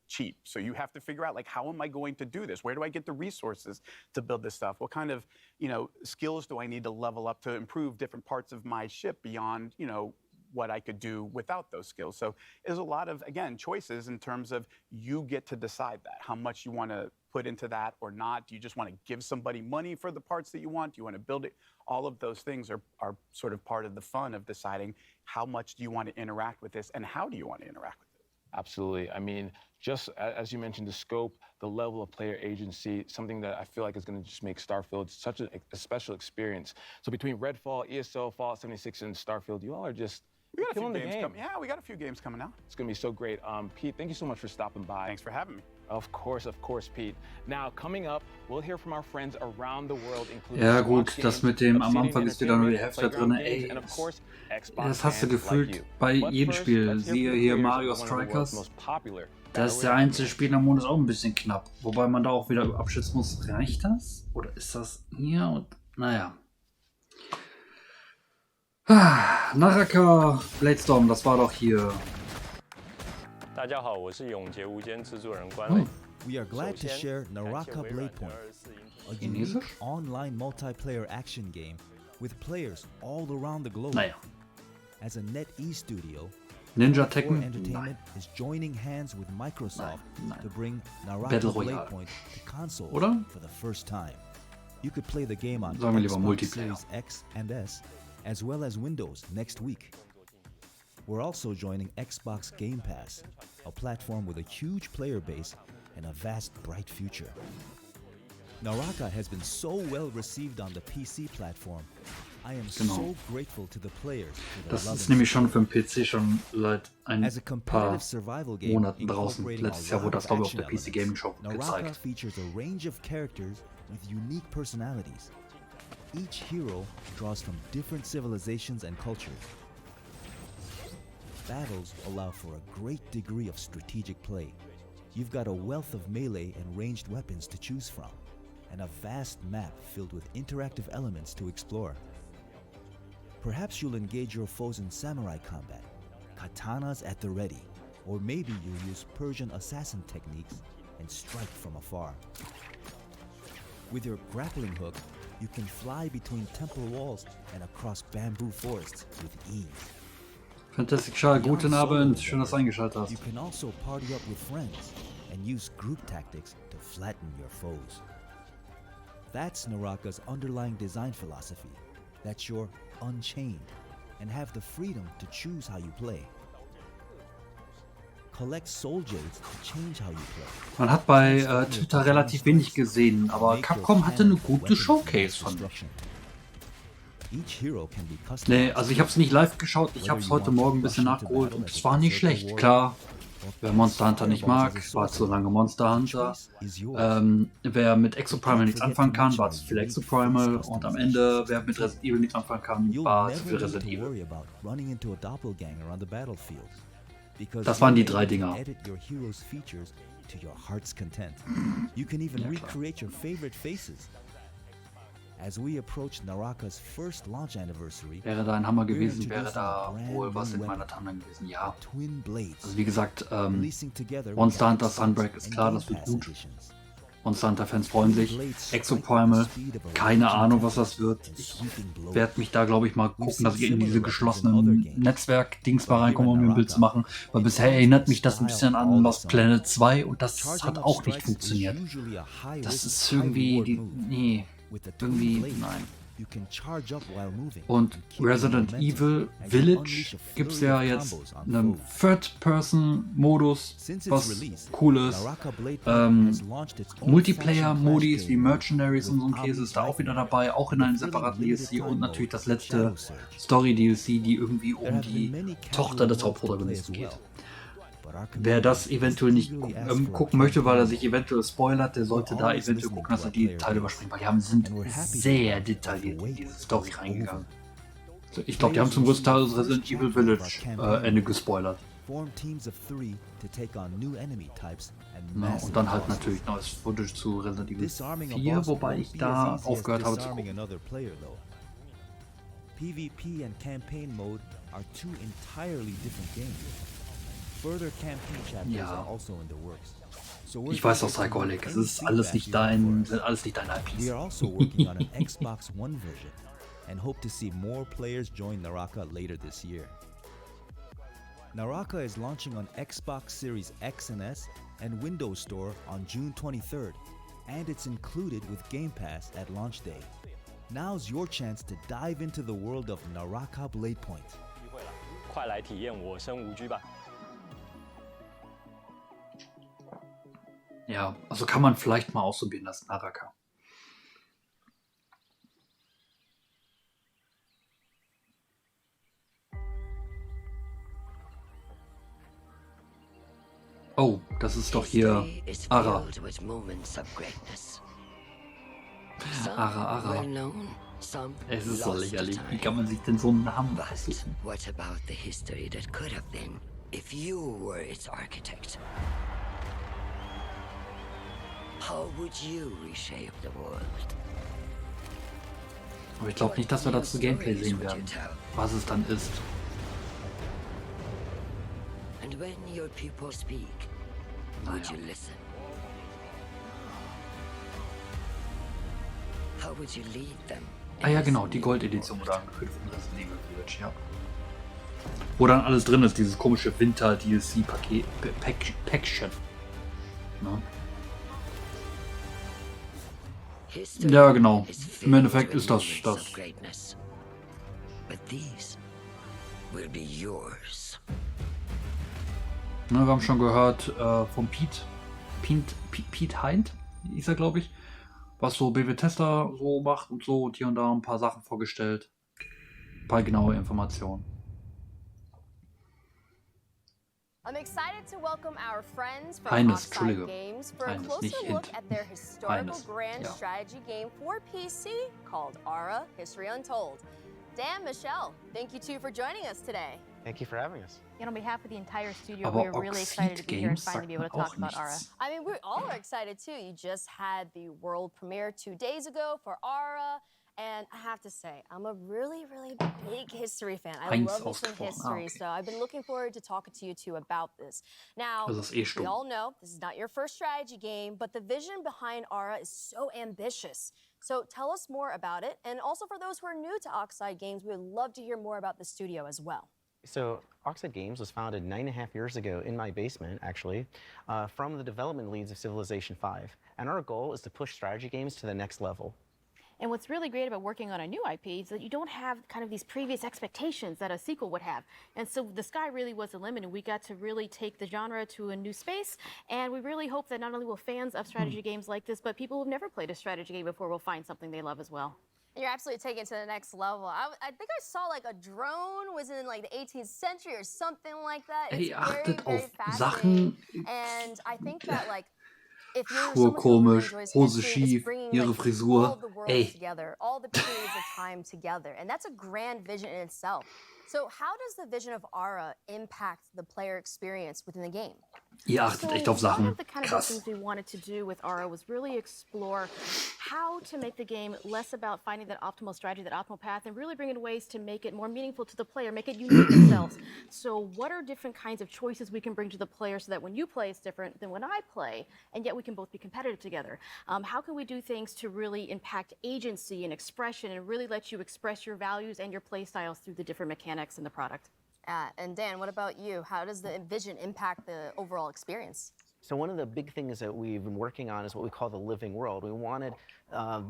[SPEAKER 8] cheap. So you have to figure out like, how am I going to do this? Where do I get the resources to build this stuff? What kind of, you know, skills do I need to level up to improve different parts of my ship beyond, you know, what I could do without those skills? So there's a lot of, again, choices in terms of you get to decide that, how much you want to put into that or not. Do you just want to give somebody money for the parts that you want? Do you want to build it? All of those things are sort of part of the fun of deciding how much do you want to interact with this and how do you want to interact with it?
[SPEAKER 5] Absolutely. I mean, just as you mentioned, the scope, the level of player agency, something that I feel like is going to just make Starfield such a special experience. So between Redfall, ESO, Fallout 76, and Starfield, you all are just
[SPEAKER 8] We got a few
[SPEAKER 5] Killing the
[SPEAKER 8] games
[SPEAKER 5] game.
[SPEAKER 8] coming. Yeah, we got a few games coming out.
[SPEAKER 5] It's gonna be so great. Pete, thank you so much for stopping by.
[SPEAKER 8] Thanks for having me.
[SPEAKER 5] Of course, Pete. Now, coming up, we'll hear from our friends around the world, including
[SPEAKER 1] Ja
[SPEAKER 5] Squanch
[SPEAKER 1] gut, das
[SPEAKER 5] Games,
[SPEAKER 1] mit dem am
[SPEAKER 5] Obsidian
[SPEAKER 1] Anfang ist wieder nur die
[SPEAKER 5] Entertainment,
[SPEAKER 1] Hälfte drin.
[SPEAKER 5] Playground
[SPEAKER 1] Ey,
[SPEAKER 5] Games, and of course, Xbox
[SPEAKER 1] das hast du
[SPEAKER 5] fans
[SPEAKER 1] gefühlt
[SPEAKER 5] like you.
[SPEAKER 1] bei
[SPEAKER 5] But
[SPEAKER 1] jedem
[SPEAKER 5] first,
[SPEAKER 1] Spiel.
[SPEAKER 5] let's hear
[SPEAKER 1] Siehe
[SPEAKER 5] from the
[SPEAKER 1] hier
[SPEAKER 5] creators
[SPEAKER 1] Mario
[SPEAKER 5] of one of the world's
[SPEAKER 1] Strikers.
[SPEAKER 5] most popular
[SPEAKER 1] Das ist der
[SPEAKER 5] Battle
[SPEAKER 1] einzige Spielermodus auch ein bisschen knapp. Wobei man da auch wieder abschätzen muss, reicht das? Oder ist das hier? Und naja. Naraka Bladestorm, das war doch hier.
[SPEAKER 9] 大家好，我是永劫无间制作人关
[SPEAKER 1] Oh,
[SPEAKER 9] 磊。
[SPEAKER 10] We are glad to share Naraka Blade Point, a unique
[SPEAKER 1] Chinesisch?
[SPEAKER 10] online multiplayer action game with players all around the globe.
[SPEAKER 1] Naja.
[SPEAKER 10] As a NetEase studio,
[SPEAKER 1] Ninja
[SPEAKER 10] Core
[SPEAKER 1] Tekken? Nein.
[SPEAKER 10] Entertainment is joining hands with Microsoft
[SPEAKER 1] Nein.
[SPEAKER 10] to bring Naraka
[SPEAKER 1] Battle
[SPEAKER 10] Blade
[SPEAKER 1] Royale.
[SPEAKER 10] Point to consoles
[SPEAKER 1] Oder?
[SPEAKER 10] for the first time. You could play the game on
[SPEAKER 1] Sagen wir lieber
[SPEAKER 10] Xbox
[SPEAKER 1] Multiplayer.
[SPEAKER 10] Series X and S, as well as Windows next week. We're also joining Xbox Game Pass, a platform with a huge player base and a vast, bright future. Naraka has been so well received on the PC platform. I am
[SPEAKER 1] Genau.
[SPEAKER 10] so grateful to the players for their
[SPEAKER 1] Das
[SPEAKER 10] love
[SPEAKER 1] ist
[SPEAKER 10] and
[SPEAKER 1] nämlich schon
[SPEAKER 10] support.
[SPEAKER 1] für den PC schon seit ein
[SPEAKER 10] As a
[SPEAKER 1] paar
[SPEAKER 10] competitive survival game
[SPEAKER 1] Monaten draußen.
[SPEAKER 10] incorporating
[SPEAKER 1] Letztes
[SPEAKER 10] a
[SPEAKER 1] Jahr wurde
[SPEAKER 10] lot
[SPEAKER 1] das,
[SPEAKER 10] of
[SPEAKER 1] glaube ich, auf der
[SPEAKER 10] action
[SPEAKER 1] PC Gaming Show
[SPEAKER 10] elements, Naraka
[SPEAKER 1] gezeigt.
[SPEAKER 10] features a range of characters with unique personalities. Each hero draws from different civilizations and cultures. Battles allow for a great degree of strategic play. You've got a wealth of melee and ranged weapons to choose from, and a vast map filled with interactive elements to explore. Perhaps you'll engage your foes in samurai combat, katanas at the ready, or maybe you'll use Persian assassin techniques and strike from afar. With your grappling hook, you can fly between temple walls and across bamboo forests with ease.
[SPEAKER 1] Fantastic Schal, guten Abend, schön, dass du eingeschaltet hast.
[SPEAKER 10] You can also party up with friends and use group tactics to flatten your foes. That's Naraka's underlying design philosophy, that you're unchained and have the freedom to choose how you play. Collect soul jades to change how you play.
[SPEAKER 1] Man hat bei Twitter relativ wenig gesehen, aber Capcom hatte eine gute Showcase von mir. Nee, also ich habe es nicht live geschaut, ich habe es heute Morgen ein bisschen nachgeholt und es war nicht schlecht. Klar, wer Monster Hunter nicht mag, war zu lange Monster Hunter. Wer mit Exoprimal nichts anfangen kann, war zu viel Exoprimal. Und am Ende, wer mit Resident Evil nichts anfangen kann, war zu viel Resident Evil. Das waren die drei Dinger.
[SPEAKER 10] As we approach Naraka's first launch anniversary,
[SPEAKER 1] wäre da ein Hammer gewesen, wäre da wohl was in meiner Timeline gewesen, ja. Also wie gesagt, Monster Hunter Sunbreak ist klar, das wird gut. Monster Hunter Fans freuen sich. Exoprimal, keine Ahnung, was das wird. Ich werde mich da, glaube ich, mal gucken, dass ich in diese geschlossenen Netzwerk-Dings mal reinkomme, um mir ein Bild zu machen. Weil bisher erinnert mich das ein bisschen an Lost Planet 2 und das hat auch nicht funktioniert. Das ist irgendwie, nee. Irgendwie, nein. Und Resident Evil Village gibt es ja jetzt einen Third-Person-Modus, was cool ist. Multiplayer-Modis wie Mercenaries und so ein Käse ist da auch wieder dabei, auch in einem separaten DLC und natürlich das letzte Story-DLC, die irgendwie um die Tochter des Hauptprotagonisten geht. Wer das eventuell nicht gucken möchte, weil er sich eventuell spoilert, der sollte da eventuell gucken, dass er die Teile überspringt, weil die sind sehr detailliert in diese Story reingegangen. Also ich glaube, die haben zum größten Teil das Resident Evil Village Ende gespoilert. Na, und dann halt natürlich neues Footage zu Resident Evil 4, wobei ich da aufgehört habe zu gucken.
[SPEAKER 10] PvP and campaign mode are two entirely different games. Further campaign chapters are also in the works.
[SPEAKER 1] Ich weiß doch, Psycholic, es ist alles nicht dein IPs.
[SPEAKER 10] We are also working on an Xbox One version and hope to see more players join Naraka later this year. Naraka is launching on Xbox Series X and S and Windows Store on June 23rd, and it's included with Game Pass at launch day. Now's your chance to dive into the world of Naraka Blade Point.
[SPEAKER 9] 快来体验我生无拘吧。
[SPEAKER 1] Ja, also kann man vielleicht mal ausprobieren, das Naraka. Oh, das ist doch hier Ara. Ara. Es ist so lächerlich. Wie kann man sich denn so einen Namen aussuchen?
[SPEAKER 11] What about the history that could have been if you were its architect? How would you reshape the world?
[SPEAKER 1] Aber ich glaube nicht, dass wir dazu Gameplay sehen werden, was es dann ist.
[SPEAKER 11] And when your people speak, would you listen? How would you lead them?
[SPEAKER 1] Ah ja, genau, die Gold-Edition wurde angeführt von Resident Evil Village, ja. Wo dann alles drin ist, dieses komische Winter-DLC-Päckchen. Ne? Ja, genau. Im Endeffekt ist das. Ne, wir haben schon gehört von Pete Hind, ist er, glaube ich, was so Bethesda so macht und so, und hier und da ein paar Sachen vorgestellt. Ein paar genaue Informationen.
[SPEAKER 4] I'm excited to welcome our friends from Offside Games for a closer look at their historical grand strategy game for PC called Ara: History Untold. Dan, Michelle, thank you two for joining us today.
[SPEAKER 12] Thank you for having us.
[SPEAKER 13] And on behalf of the entire studio, we are really excited to be here and finally be able to talk about Ara.
[SPEAKER 4] I mean, we all are excited too. You just had the world premiere 2 days ago for Ara. And I have to say, I'm a really big history fan. I love me some history, so I've been looking forward to talking to you two about this. Now, we all know this is not your first strategy game, but the vision behind Ara is so ambitious. So tell us more about it. And also for those who are new to Oxide Games, we would love to hear more about the studio as well.
[SPEAKER 12] So Oxide Games was founded 9.5 years ago in my basement, actually, from the development leads of Civilization V. And our goal is to push strategy games to the next level.
[SPEAKER 13] And what's really great about working on a new IP is that you don't have kind of these previous expectations that a sequel would have. And so the sky really was the limit, and we got to really take the genre to a new space. And we really hope that not only will fans of strategy games like this, but people who've never played a strategy game before will find something they love as well.
[SPEAKER 4] You're absolutely taking it to the next level. I think I saw like a drone was in like the 18th century or something like that. It's very fascinating. And I think that like
[SPEAKER 1] Schuhe komisch, Hose schief, ihre Frisur. Ey.
[SPEAKER 4] All the periods of time together. And that's a grand vision in itself. So how does the vision of Ara impact the player experience within the game?
[SPEAKER 1] Ihr achtet echt auf Sachen.
[SPEAKER 13] One of the kind of things we wanted to do with Ara was really explore how to make the game less about finding that optimal strategy, that optimal path, and really bring in ways to make it more meaningful to the player, make it unique themselves. So what are different kinds of choices we can bring to the player so that when you play it's different than when I play, and yet we can both be competitive together? How can we do things to really impact agency and expression and really let you express your values and your play styles through the different mechanics in the product?
[SPEAKER 4] And Dan, what about you? How does the vision impact the overall experience?
[SPEAKER 12] So one of the big things that we've been working on is what we call the living world. We wanted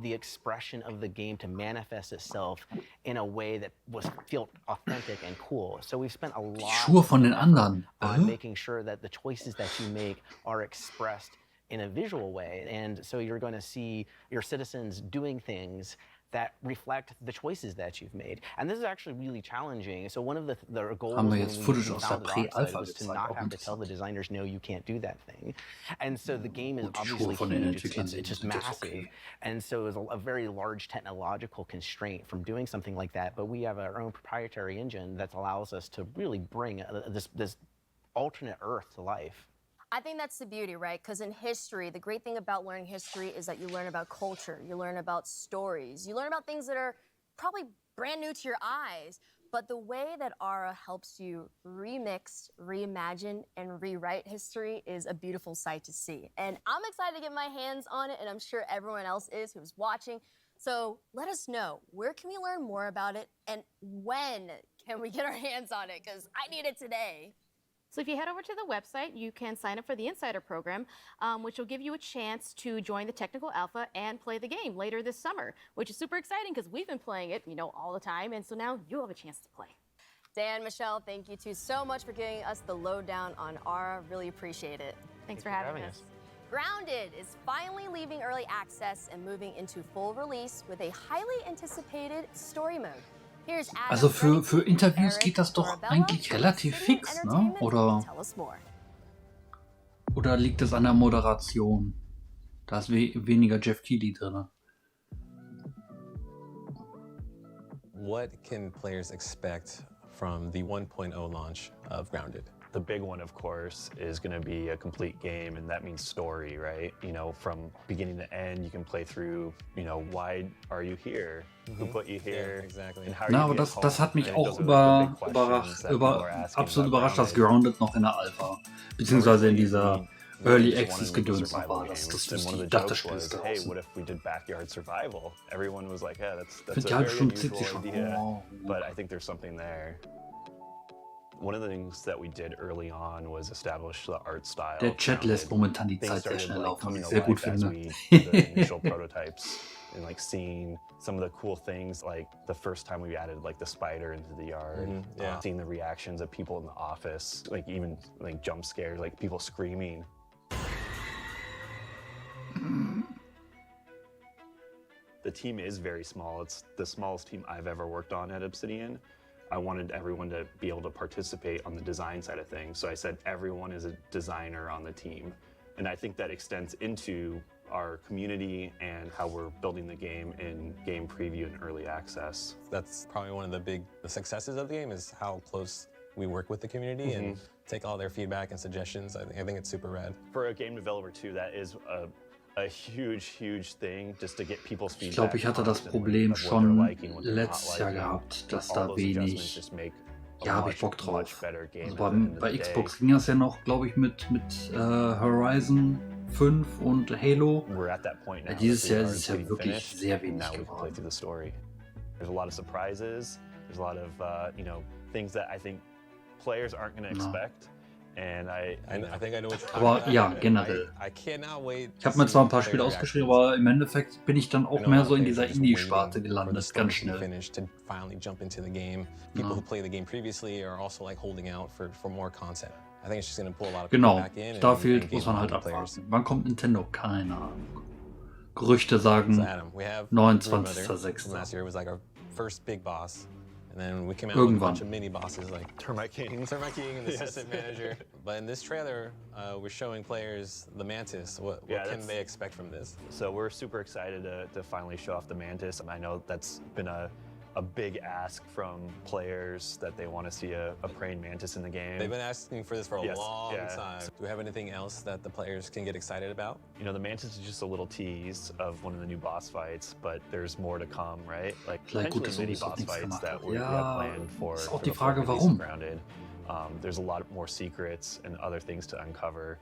[SPEAKER 12] the expression of the game to manifest itself in a way that felt authentic and cool. So we've spent a lot of time on making sure that the choices that you make are expressed in a visual way. And so you're going to see your citizens doing things that reflect the choices that you've made. And this is actually really challenging. So one of the goals when we founded Oxide was to not have to tell the designers, no, you can't do that thing. And so the game is obviously huge. It's just massive. And so it's a very large technological constraint from doing something like that. But we have our own proprietary engine that allows us to really bring this alternate Earth to life.
[SPEAKER 4] I think that's the beauty, right? Because in history, the great thing about learning history is that you learn about culture, you learn about stories, you learn about things that are probably brand new to your eyes. But the way that Ara helps you remix, reimagine, and rewrite history is a beautiful sight to see. And I'm excited to get my hands on it, and I'm sure everyone else is who's watching. So let us know, where can we learn more about it, and when can we get our hands on it? Because I need it today.
[SPEAKER 13] So if you head over to the website, you can sign up for the Insider program, which will give you a chance to join the technical alpha and play the game later this summer, which is super exciting because we've been playing it, all the time, and so now you'll have a chance to play.
[SPEAKER 4] Dan, Michelle, thank you two so much for giving us the lowdown on Ara. Really appreciate it.
[SPEAKER 13] Thanks for having us.
[SPEAKER 4] Grounded is finally leaving early access and moving into full release with a highly anticipated story mode.
[SPEAKER 1] Also für Interviews geht das doch eigentlich relativ fix, ne? Oder? Oder liegt es an der Moderation? Da ist weniger Jeff Keighley drin.
[SPEAKER 14] What can players expect from the 1.0 launch of Grounded?
[SPEAKER 15] The big one, of course, is going to be a complete game, and that means story, right? You know, from beginning to end, you can play through, you know, why are you here? Who put you here?
[SPEAKER 14] Yeah, exactly.
[SPEAKER 15] And how
[SPEAKER 1] Na,
[SPEAKER 15] you
[SPEAKER 1] aber
[SPEAKER 15] get
[SPEAKER 1] das hat
[SPEAKER 15] home.
[SPEAKER 1] mich
[SPEAKER 15] I think
[SPEAKER 1] auch
[SPEAKER 15] those are the big questions that people are asking
[SPEAKER 1] absolut
[SPEAKER 15] about
[SPEAKER 1] überrascht, dass
[SPEAKER 15] Grounded.
[SPEAKER 1] Grounded noch in der Alpha, beziehungsweise in dieser Early Access Gedöns noch war. Das
[SPEAKER 15] And one of the
[SPEAKER 1] ich dachte,
[SPEAKER 15] jokes
[SPEAKER 1] Spiel
[SPEAKER 15] was,
[SPEAKER 1] ist
[SPEAKER 15] hey,
[SPEAKER 1] draußen.
[SPEAKER 15] what if we did backyard survival? Everyone was like, yeah, that's
[SPEAKER 1] Für
[SPEAKER 15] a
[SPEAKER 1] die halbe
[SPEAKER 15] very
[SPEAKER 1] Stunde zieht
[SPEAKER 15] unusual
[SPEAKER 1] sich schon.
[SPEAKER 15] idea.
[SPEAKER 1] Oh.
[SPEAKER 15] But I think there's something there. One of the things that we did early on was establish the art style.
[SPEAKER 1] Der Chat lässt momentan die
[SPEAKER 15] Things
[SPEAKER 1] Zeit sehr
[SPEAKER 15] started,
[SPEAKER 1] schnell
[SPEAKER 15] like,
[SPEAKER 1] laufen, was
[SPEAKER 15] coming
[SPEAKER 1] ich
[SPEAKER 15] to
[SPEAKER 1] sehr gut
[SPEAKER 15] life as
[SPEAKER 1] finde.
[SPEAKER 15] we did the initial prototypes and like seeing some of the cool things, like the first time we added like the spider into the yard,
[SPEAKER 14] yeah.
[SPEAKER 15] seeing the reactions of people in the office, like even like jump scares, like people screaming. The team is very small. It's the smallest team I've ever worked on at Obsidian. I wanted everyone to be able to participate on the design side of things. So I said everyone is a designer on the team. And I think that extends into our community and how we're building the game in game preview and early access.
[SPEAKER 14] That's probably one of the big successes of the game is how close we work with the community and take all their feedback and suggestions. I think it's super rad.
[SPEAKER 15] For a game developer too, that is a huge thing just to get people's feedback.
[SPEAKER 1] Ich glaube, ich hatte das Problem schon letztes Jahr gehabt, dass da wenig. Ja, habe ich Bock drauf. Also bei Xbox ging das ja noch, glaube ich, mit Horizon 5 und Halo. Ja, dieses Jahr ist es ja wirklich sehr wenig geworden.
[SPEAKER 15] There's a lot of surprises. There's a lot of you know, things that I think players aren't going to expect. And I
[SPEAKER 14] think I know what you're
[SPEAKER 1] aber ja, generell. Ich habe mir zwar ein paar Spiele ausgeschrieben, aber im Endeffekt bin ich dann auch mehr so in dieser Indie-Sparte gelandet, ganz schnell. Genau, Starfield muss man halt abwarten. Wann kommt Nintendo? Keine Ahnung. Gerüchte sagen 29.06.
[SPEAKER 14] And then we came out with a bunch of mini bosses like Termite King and the assistant manager. But in this trailer, we're showing players the Mantis. What can they expect from this?
[SPEAKER 15] So we're super excited to finally show off the Mantis. I know that's been a big ask from players that they want to see a praying mantis in the game.
[SPEAKER 14] They've been asking for this for a long time. Do we have anything else that the players can get excited about?
[SPEAKER 15] You know, the mantis is just a little tease of one of the new boss fights, but there's more to come, right? Like potentially many boss fights that we have planned for
[SPEAKER 1] die Frage, warum?
[SPEAKER 15] Grounded. There's a lot more secrets and other things to uncover.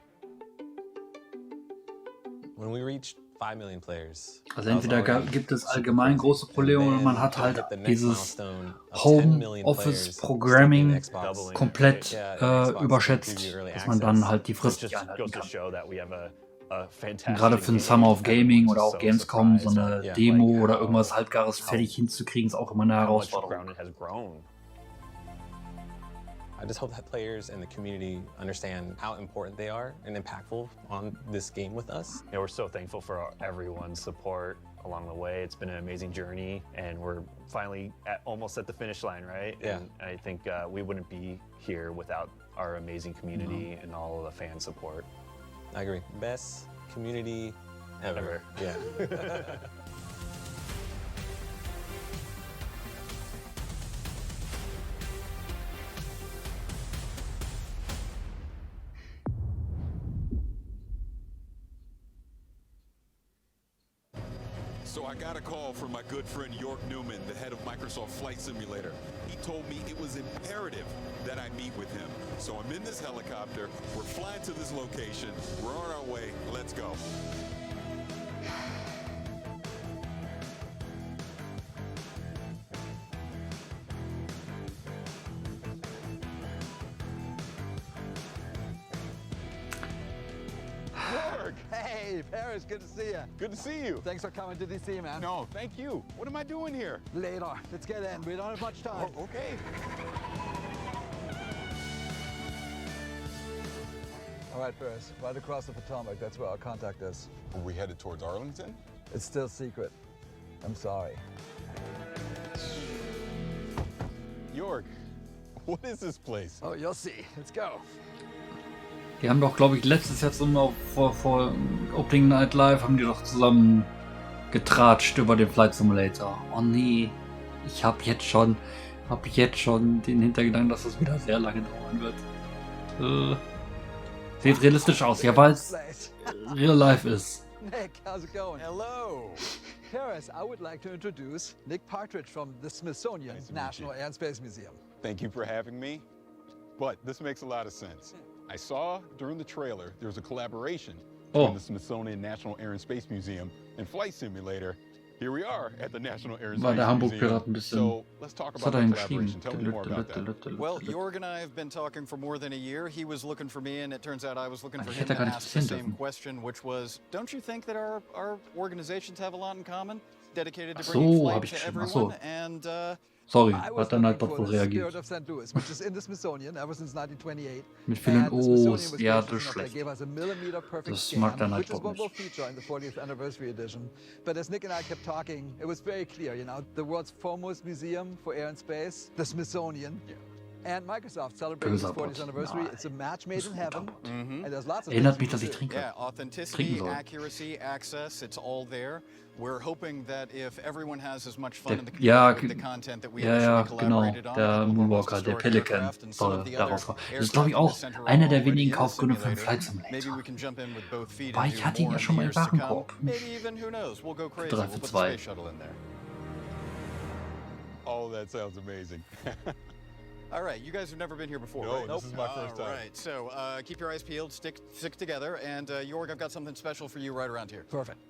[SPEAKER 14] When we reached 5 million players.
[SPEAKER 1] Also entweder gibt es allgemein große Probleme oder man hat halt dieses Home-Office-Programming komplett überschätzt, dass man dann halt die Frist nicht einhalten kann. Und gerade für den Summer of Gaming oder auch Gamescom so eine Demo oder irgendwas Halbgares fertig hinzukriegen, ist auch immer eine Herausforderung.
[SPEAKER 14] I just hope that players and the community understand how important they are and impactful on this game with us.
[SPEAKER 15] You know, we're so thankful for everyone's support along the way. It's been an amazing journey, and we're finally almost at the finish line, right?
[SPEAKER 14] Yeah.
[SPEAKER 15] And I think we wouldn't be here without our amazing community and all of the fan support.
[SPEAKER 14] I agree. Best community ever. Yeah.
[SPEAKER 16] So I got a call from my good friend York Newman, the head of Microsoft Flight Simulator. He told me it was imperative that I meet with him. So I'm in this helicopter, we're flying to this location, we're on our way, let's go.
[SPEAKER 17] Hey, Paris, good to see you.
[SPEAKER 16] Good to see you.
[SPEAKER 17] Thanks for coming to DC, man.
[SPEAKER 16] No, thank you. What am I doing here?
[SPEAKER 17] Later. Let's get in. We don't have much time.
[SPEAKER 16] Oh, okay.
[SPEAKER 17] All right, Paris. Right across the Potomac. That's where our contact is.
[SPEAKER 16] Are we headed towards Arlington?
[SPEAKER 17] It's still secret. I'm sorry.
[SPEAKER 16] York, what is this place?
[SPEAKER 17] Oh, you'll see. Let's go.
[SPEAKER 1] Die haben doch, glaube ich, letztes Jahr vor Opening Night Live haben die doch zusammen getratscht über den Flight Simulator. Oh nee, ich habe jetzt schon den Hintergedanken, dass das wieder sehr lange dauern wird. Sieht realistisch aus, ja, weil es real life ist.
[SPEAKER 17] Nick, how's it going? Hello. Paris, I would like to introduce Nick Partridge from the Smithsonian National Air and Space Museum.
[SPEAKER 16] Thank you for having me. But this makes a lot of sense. I saw during the trailer there was a collaboration between the Smithsonian National Air and Space Museum and Flight Simulator. Here we are at the National Air and
[SPEAKER 1] War
[SPEAKER 16] Space
[SPEAKER 1] der
[SPEAKER 16] Museum.
[SPEAKER 1] Hamburg-Pirat ein bisschen.
[SPEAKER 16] So let's talk
[SPEAKER 1] Was
[SPEAKER 16] about
[SPEAKER 1] hat er
[SPEAKER 16] the
[SPEAKER 1] denn geschrieben?
[SPEAKER 16] collaboration. Tell me more about that.
[SPEAKER 18] Well, Jorg and I have been talking for more than a year. He was looking for me, and it turns out I was looking for him to ask the same question, which was, don't you think that our organizations have a lot in common? Dedicated to bringing flight to everyone, and
[SPEAKER 1] sorry, hat dann halt doch wohl reagiert.
[SPEAKER 17] Of St. Louis, which is in the Smithsonian ever since 1928.
[SPEAKER 1] Mit vielen O's, ja, das ist schlecht. Das mag dann halt
[SPEAKER 17] which is
[SPEAKER 1] doch
[SPEAKER 17] what we'll
[SPEAKER 1] nicht.
[SPEAKER 17] feature in the 40th anniversary edition. But as Nick and I kept talking, it was very clear, you know, the world's foremost museum for air and space, the Smithsonian. And Microsoft celebrating its 40th anniversary. It's a match made in heaven. And there's lots of
[SPEAKER 1] Erinnert
[SPEAKER 17] things
[SPEAKER 1] mich, dass
[SPEAKER 17] you
[SPEAKER 1] ich
[SPEAKER 17] can do.
[SPEAKER 1] trinke.
[SPEAKER 18] yeah, authenticity,
[SPEAKER 1] Trinken soll.
[SPEAKER 18] accuracy, access, it's all there. We're hoping that if everyone has as much fun in the
[SPEAKER 1] Ja,
[SPEAKER 18] community with the content that we
[SPEAKER 1] ja,
[SPEAKER 18] initially
[SPEAKER 1] genau.
[SPEAKER 18] collaborated on,
[SPEAKER 1] Der Moonwalker, der Pelican soll daraus kommen. Das ist, glaube ich, auch einer der wenigen Kaufgründe für den Flight Simulator. Wobei, ich hatte ihn ja schon mal im Warenkorb.
[SPEAKER 18] Maybe even, who knows, we'll go crazy.
[SPEAKER 1] Drei
[SPEAKER 18] We'll
[SPEAKER 1] für
[SPEAKER 18] put the
[SPEAKER 1] zwei.
[SPEAKER 18] space shuttle in there.
[SPEAKER 16] Oh, that sounds amazing.
[SPEAKER 18] All right, you guys have never been here before,
[SPEAKER 16] No,
[SPEAKER 18] right?
[SPEAKER 16] this is my first time.
[SPEAKER 18] All right, so keep your eyes peeled, stick together, and Jorg, I've got something special for you right around here.
[SPEAKER 17] Perfect.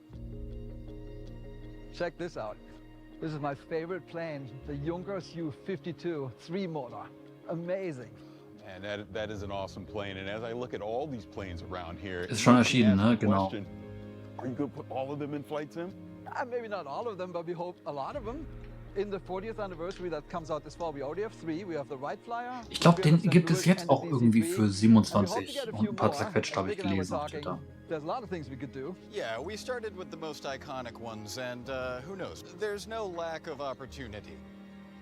[SPEAKER 17] Check this out. This is my favorite plane, the Junkers Ju-52 3-motor. Amazing.
[SPEAKER 16] Man, that is an awesome plane. And as I look at all these planes around here,
[SPEAKER 1] Ist schon erschienen, ne?
[SPEAKER 16] the
[SPEAKER 1] Genau.
[SPEAKER 16] question, are you going to put all of them in Flight Sim?
[SPEAKER 17] Maybe not all of them, but we hope a lot of them. In the 40th anniversary that comes out this fall, we already have 3. We have the Wright Flyer.
[SPEAKER 1] Ich glaube, den gibt es jetzt auch irgendwie für 27 und ein paar zerquetscht, habe ich gelesen auf Twitter.
[SPEAKER 17] There's a lot of things we could do.
[SPEAKER 18] Yeah, we started with the most iconic ones, and who knows? There's no lack of opportunity.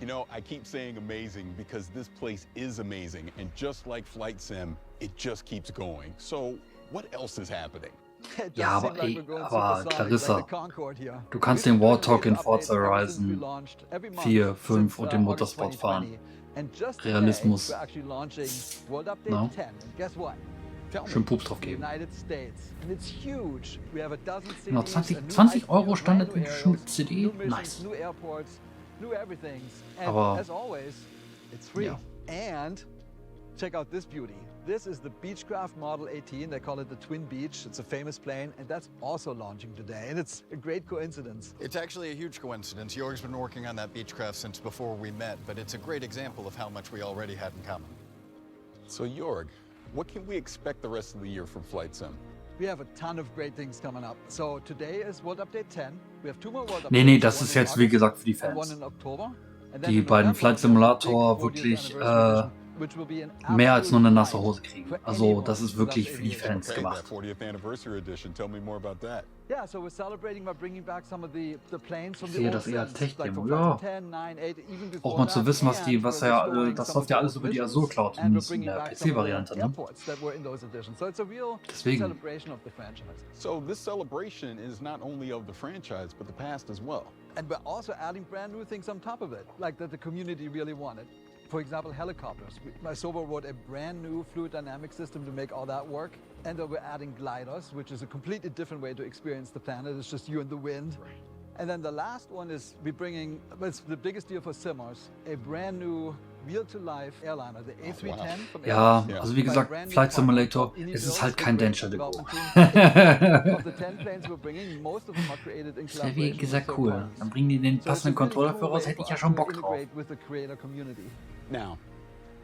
[SPEAKER 16] You know, I keep saying amazing because this place is amazing. And just like Flight Sim, it just keeps going. So what else is happening?
[SPEAKER 1] Ja, aber ey, Clarissa, du kannst den Warthog in Forza Horizon 4, 5 und den Motorsport fahren. Realismus. No? Schön Pups drauf geben. Genau, 20 Euro Standard mit CD? Nice. Aber, ja.
[SPEAKER 17] And check out this beauty. This is the Beechcraft Model 18. They call it the Twin Beach. It's a famous plane, and that's also launching today. And it's a great coincidence.
[SPEAKER 18] It's actually a huge coincidence. Jorg's been working on that Beechcraft since before we met, but it's a great example of how much we already had in common.
[SPEAKER 16] So Jorg, what can we expect the rest of the year from Flight Sim?
[SPEAKER 17] We have a ton of great things coming up. So today is World Update 10. We have 2 more World Updates.
[SPEAKER 1] Nee, das ist jetzt, wie gesagt, für die
[SPEAKER 17] One
[SPEAKER 1] Fans.
[SPEAKER 17] in October.
[SPEAKER 1] Die beiden Flight Simulator wirklich mehr als nur eine nasse Hose kriegen. Also das ist wirklich für die Fans gemacht.
[SPEAKER 16] 40th anniversary edition. Tell me more about that.
[SPEAKER 17] Yeah, so we're celebrating by bringing back some of the planes from
[SPEAKER 1] Ich
[SPEAKER 17] the
[SPEAKER 1] sehe
[SPEAKER 17] old
[SPEAKER 1] das eher als
[SPEAKER 17] sets, like
[SPEAKER 1] Tech-Demo,
[SPEAKER 17] from
[SPEAKER 1] ja.
[SPEAKER 17] 10, 9, 8, even before
[SPEAKER 1] Auch mal zu
[SPEAKER 17] that,
[SPEAKER 1] wissen, was die,
[SPEAKER 17] and
[SPEAKER 1] was
[SPEAKER 17] we're
[SPEAKER 1] ja,
[SPEAKER 17] restoring
[SPEAKER 1] das
[SPEAKER 17] some
[SPEAKER 1] läuft ja
[SPEAKER 17] of the
[SPEAKER 1] alles über die Azure Cloud,
[SPEAKER 17] and we're
[SPEAKER 1] zumindest in
[SPEAKER 17] bringing
[SPEAKER 1] der
[SPEAKER 17] back some of the
[SPEAKER 1] PC-Variante, ne?
[SPEAKER 17] airports that were in those editions. So it's a real
[SPEAKER 1] Deswegen.
[SPEAKER 17] celebration of the franchise.
[SPEAKER 16] So this celebration is not only of the franchise, but the past as well.
[SPEAKER 17] And we're also adding brand new things on top of it, like that the community really wanted. For example, helicopters. Mysoba wrote a brand new fluid dynamic system to make all that work. And then we're adding gliders, which is a completely different way to experience the planet. It's just you and the wind. Right. And then the last one is we're bringing, it's the biggest deal for simmers, a brand new real-to-life airliner, the A310 from
[SPEAKER 1] Ja,
[SPEAKER 17] Airbus.
[SPEAKER 1] also wie gesagt, Flight Simulator, es ist halt kein Danger to Go.
[SPEAKER 17] Das
[SPEAKER 1] wäre wie gesagt cool. Dann bringen die den passenden Controller für raus, hätte ich ja schon Bock drauf.
[SPEAKER 16] Now,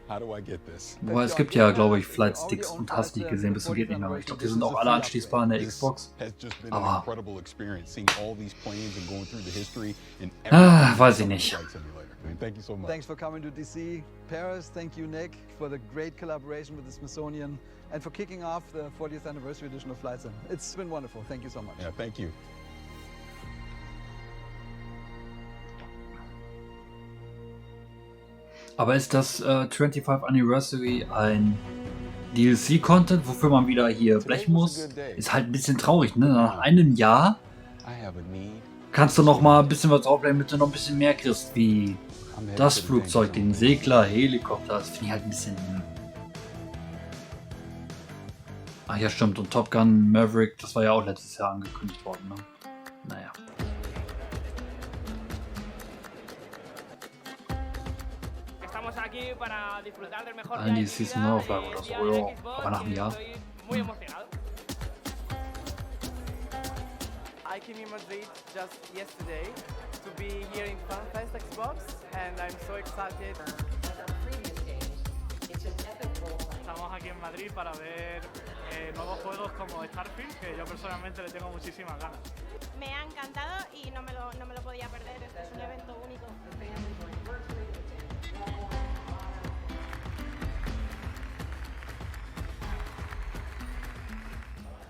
[SPEAKER 16] how do I get this?
[SPEAKER 1] Wobei es gibt ja, glaube ich, Flight Sticks und hast die gesehen, bis zum geht nicht mehr. Ich glaube, die sind auch alle anschließbar an der Xbox. Aber weiß ich nicht.
[SPEAKER 16] Thank you so much.
[SPEAKER 17] Thanks for coming to DC. Paris, thank you, Nick, for the great collaboration with the Smithsonian and for kicking off the 40th anniversary edition of Flight Sim. It's been wonderful. Thank you so much.
[SPEAKER 16] Yeah, thank you.
[SPEAKER 1] Aber ist das 25th Anniversary ein DLC-Content, wofür man wieder hier blechen muss, ist halt ein bisschen traurig, ne? Nach einem Jahr kannst du noch mal ein bisschen was drauflegen, damit du noch ein bisschen mehr kriegst, wie das Flugzeug, den Segler, Helikopter. Das finde ich halt ein bisschen... Ach ja, stimmt. Und Top Gun Maverick, das war ja auch letztes Jahr angekündigt worden, ne? Naja. Allen die Season-Neuauflagen oder so, ja. Aber nach einem Jahr.
[SPEAKER 19] I came in Madrid just yesterday to be here in FanFest Xbox, and I'm so excited.
[SPEAKER 20] Estamos aquí en Madrid para ver nuevos juegos como Starfield, que yo personalmente le tengo muchísimas ganas.
[SPEAKER 13] Me ha encantado y no me lo podía perder. Este es un evento único.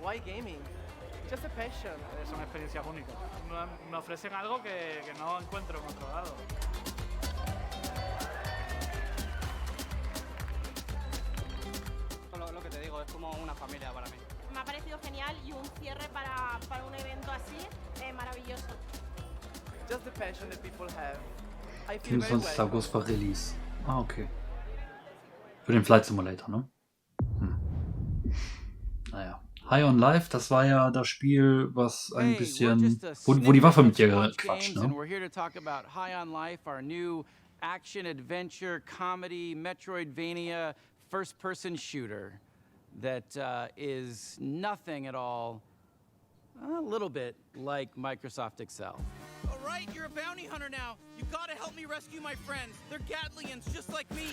[SPEAKER 19] Why gaming? Just a passion.
[SPEAKER 20] Son experiencias únicas. Me ofrecen algo que no encuentro en otro lado.
[SPEAKER 19] Lo que te digo, es como una familia para mí.
[SPEAKER 13] Me ha parecido genial y un cierre para un evento así maravilloso.
[SPEAKER 19] Just the passion that people have. I feel very
[SPEAKER 1] 27. August war Release. Ah, okay. Für den Flight Simulator, ne? Naja. High on Life, das war ja das Spiel, was ein bisschen, wo die Waffe mit dir quatscht, ne?
[SPEAKER 2] And we're here to talk about High on Life, our new action, adventure, comedy, Metroidvania, first-person shooter that is nothing at all, a little bit like Microsoft Excel.
[SPEAKER 21] All right, you're a bounty hunter now. You gotta help me rescue my friends. They're Gatlians, just like me.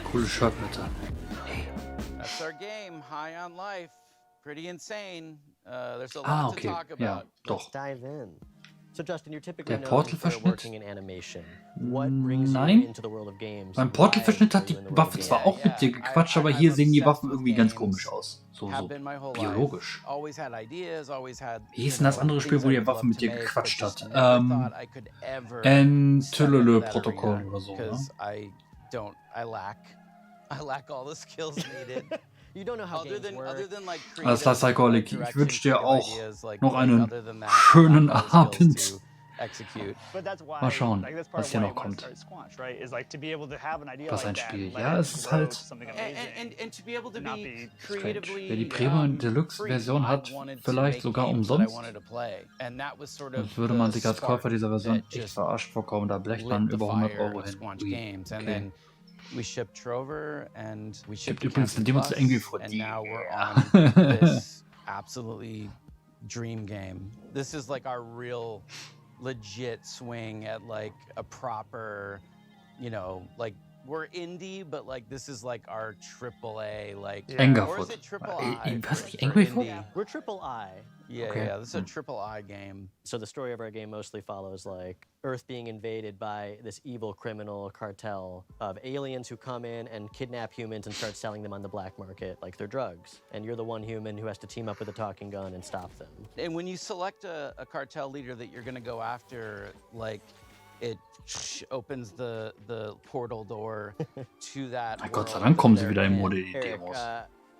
[SPEAKER 1] Coole Shotmeter. Hey.
[SPEAKER 2] That's our game, High on Life. Pretty insane. There's a lot to talk about.
[SPEAKER 1] Ja, doch.
[SPEAKER 3] Let's dive in. So Justin, you're typically
[SPEAKER 1] Der
[SPEAKER 3] known for
[SPEAKER 1] Portal-Verschnitt?
[SPEAKER 3] working in animation. What brings you
[SPEAKER 1] Nein.
[SPEAKER 3] into the world of games?
[SPEAKER 1] Beim Portal-Verschnitt hat die Waffe zwar auch mit dir gequatscht, aber hier sehen die Waffen irgendwie ganz komisch aus. So biologisch. Wie hieß denn das andere Spiel, wo die Waffe mit dir gequatscht hat? Entwickler-Protokoll oder so, ne?
[SPEAKER 2] I lack all the skills needed.
[SPEAKER 3] You don't know how games work.
[SPEAKER 1] Alles klar, Psycholik. Ich wünsche dir auch noch einen schönen Abend. Mal schauen, was hier noch kommt. Was ein Spiel. Ja, es ist halt strange. Wer die Premium Deluxe Version hat, vielleicht sogar umsonst. Sonst würde man sich als Käufer dieser Version echt verarscht vorkommen. Da blecht man über 100 € hin. Okay.
[SPEAKER 2] We shipped Trover and we shipped
[SPEAKER 1] übrigens eine Demo zu Angry Foot.
[SPEAKER 2] And now we're on this absolutely dream game. This is like our real legit swing at like a proper, you know, like we're indie, but like this is like our AAA, like or is it triple I?
[SPEAKER 1] Angry Foot?
[SPEAKER 3] We're triple I.
[SPEAKER 2] Yeah,
[SPEAKER 1] Okay.
[SPEAKER 2] yeah, this is a triple I game.
[SPEAKER 3] So the story of our game mostly follows like Earth being invaded by this evil criminal cartel of aliens who come in and kidnap humans and start selling them on the black market like they're drugs. And you're the one human who has to team up with a talking gun and stop them.
[SPEAKER 2] And when you select a cartel leader that you're gonna go after, like it opens the portal door to that.
[SPEAKER 1] Gott sei Dank kommen sie wieder in Mode, die
[SPEAKER 3] Eric,
[SPEAKER 1] Demos.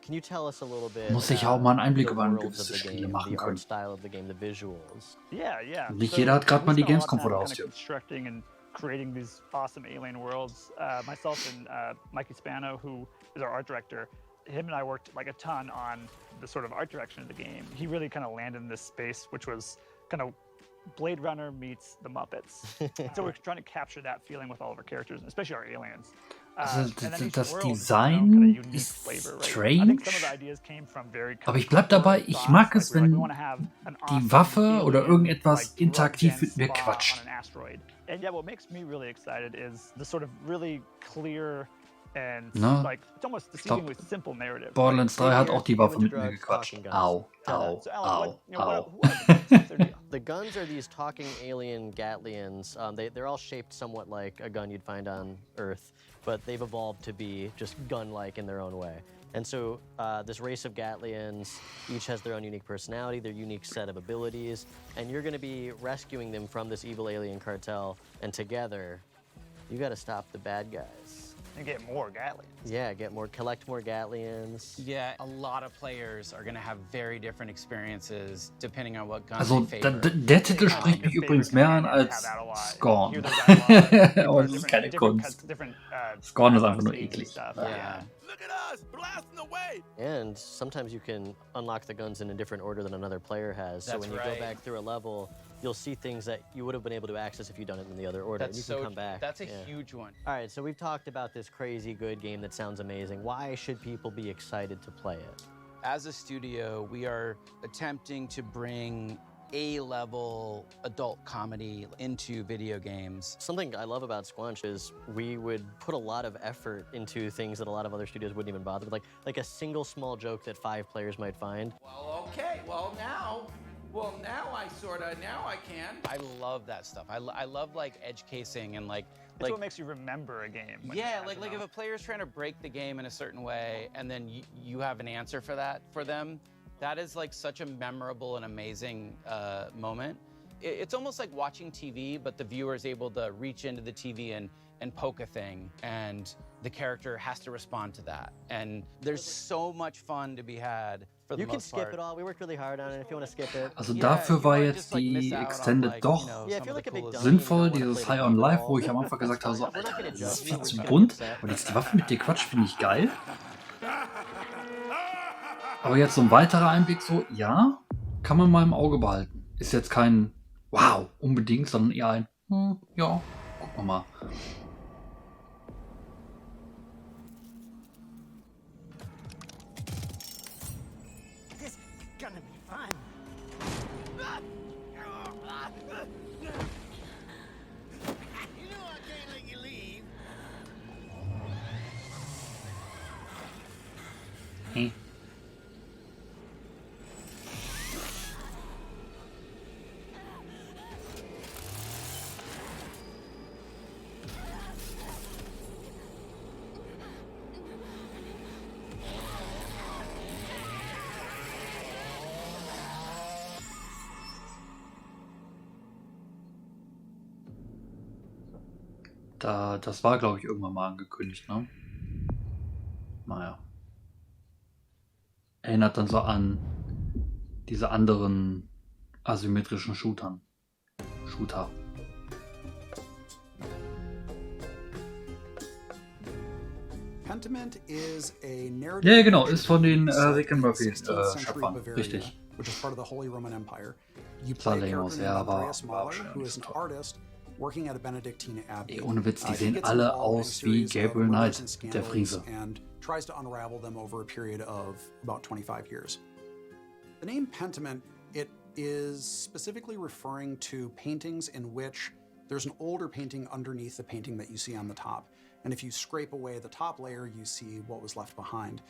[SPEAKER 3] can you tell us a little bit
[SPEAKER 1] Muss ich auch mal einen Einblick
[SPEAKER 3] the
[SPEAKER 1] über
[SPEAKER 3] worlds of
[SPEAKER 1] gewisse
[SPEAKER 3] the
[SPEAKER 1] Spiele
[SPEAKER 3] game,
[SPEAKER 1] machen
[SPEAKER 3] the art
[SPEAKER 1] können.
[SPEAKER 3] style of the game, the visuals?
[SPEAKER 22] Yeah.
[SPEAKER 1] Nicht jeder hat gerade mal die Gamescom vor der
[SPEAKER 22] Kind
[SPEAKER 1] Haustür.
[SPEAKER 22] of constructing and creating these awesome alien worlds. Myself and Mikey Spano, who is our art director, him and I worked like a ton on the sort of art direction of the game. He really kind of landed in this space, which was kind of Blade Runner meets the Muppets. So we're trying to capture that feeling with all of our characters, especially our aliens.
[SPEAKER 1] Also das Design ist strange, aber ich bleib dabei, ich mag es, wenn die Waffe oder irgendetwas interaktiv mit mir quatscht.
[SPEAKER 22] And yeah, what makes me really excited is the sort of really clear and
[SPEAKER 1] Ne?
[SPEAKER 22] like it's almost
[SPEAKER 1] Ich glaub,
[SPEAKER 22] deceivingly simple narrative.
[SPEAKER 1] Borderlands 3 hat auch die Waffe mit mir gequatscht. Au, au, au, au.
[SPEAKER 3] The guns are these talking alien Gatlians. They're all shaped somewhat like a gun you'd find on Earth, but they've evolved to be just gun-like in their own way. And so this race of Gatlians each has their own unique personality, their unique set of abilities, and you're going to be rescuing them from this evil alien cartel, and together You gotta stop the bad guys.
[SPEAKER 22] And get more Gatlians.
[SPEAKER 3] Yeah, collect more Gatlians.
[SPEAKER 2] Yeah, a lot of players are gonna have very different experiences depending on what gun
[SPEAKER 1] Also,
[SPEAKER 2] they favor.
[SPEAKER 1] der Titel spricht mich übrigens mehr an als Scorn. Aber das ist keine Kunst. Scorn ist einfach nur eklig.
[SPEAKER 2] Yeah.
[SPEAKER 21] Look at us, blasting away!
[SPEAKER 3] And sometimes you can unlock the guns in a different order than another player has. So
[SPEAKER 2] That's
[SPEAKER 3] when you
[SPEAKER 2] right.
[SPEAKER 3] go back through a level, you'll see things that you would have been able to access if you'd done it in the other order.
[SPEAKER 2] That's
[SPEAKER 3] and you can come back.
[SPEAKER 2] That's a huge one.
[SPEAKER 3] All right, so we've talked about this crazy good game that sounds amazing. Why should people be excited to play it?
[SPEAKER 2] As a studio, we are attempting to bring A-level adult comedy into video games.
[SPEAKER 3] Something I love about Squanch is we would put a lot of effort into things that a lot of other studios wouldn't even bother with, like a single small joke that 5 players might find.
[SPEAKER 21] Well, okay, now I can.
[SPEAKER 2] I love that stuff. I love like edge casing and like
[SPEAKER 22] That's what makes you remember a game.
[SPEAKER 2] Yeah, like if a player's trying to break the game in a certain way and then you have an answer for that for them, that is like such a memorable and amazing moment. It's almost like watching TV, but the viewer is able to reach into the TV and poke a thing, and the character has to respond to that. And there's so much fun to be had.
[SPEAKER 3] You can skip it all. We worked really hard on it if you want to skip it.
[SPEAKER 1] Also dafür war jetzt die Extended doch sinnvoll, dieses High on Life, wo ich am Anfang gesagt habe, so, Alter, das ist viel zu bunt. Und jetzt die Waffe mit dir Quatsch finde ich geil. Aber jetzt so ein weiterer Einblick, so, ja, kann man mal im Auge behalten. Ist jetzt kein Wow unbedingt, sondern eher ein, ja, gucken wir mal.
[SPEAKER 21] This is gonna be fun. You know I can't let you leave.
[SPEAKER 1] Hey. Das war, glaube ich, irgendwann mal angekündigt, ne? Naja. Erinnert dann so an diese anderen asymmetrischen Shooter. Ja, genau, ist von den Rick and Murphy Schöpfern, richtig. Salemos, ja, war Ey, ohne Witz, die sehen alle aus wie Gabriel Knight, der Friese.
[SPEAKER 6] Tries to unravel them over a period of about 25 years. The name Pentiment, it is specifically referring to paintings in which there's an older painting underneath the painting that you see on the top. And if you scrape away the top layer, you see what was left behind.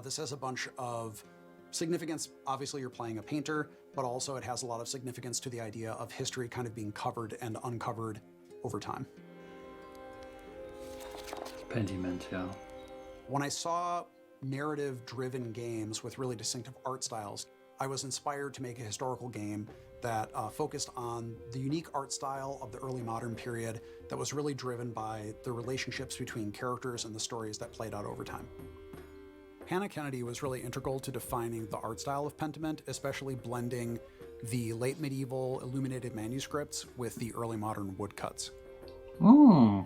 [SPEAKER 6] This has a bunch of significance. Obviously, you're playing a painter, but also it has a lot of significance to the idea of history kind of being covered and uncovered over time.
[SPEAKER 1] Pentiment, yeah.
[SPEAKER 6] When I saw narrative-driven games with really distinctive art styles, I was inspired to make a historical game that focused on the unique art style of the early modern period that was really driven by the relationships between characters and the stories that played out over time. Hannah Kennedy was really integral to defining the art style of Pentiment, especially blending the late medieval illuminated manuscripts with the early modern woodcuts.
[SPEAKER 1] Oh.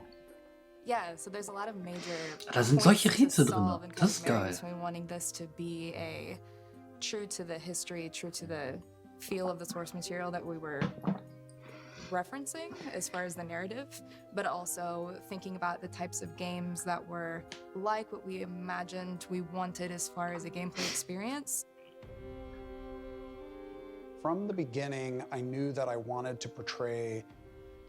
[SPEAKER 7] Yeah, so there's a lot of major
[SPEAKER 1] Da sind solche Rätsel drin. Das ist geil.
[SPEAKER 7] we're wanting this to be true to the history, true to the feel of the source material that we were referencing as far as the narrative, but also thinking about the types of games that were like what we imagined we wanted as far as a gameplay experience.
[SPEAKER 6] From the beginning, I knew that I wanted to portray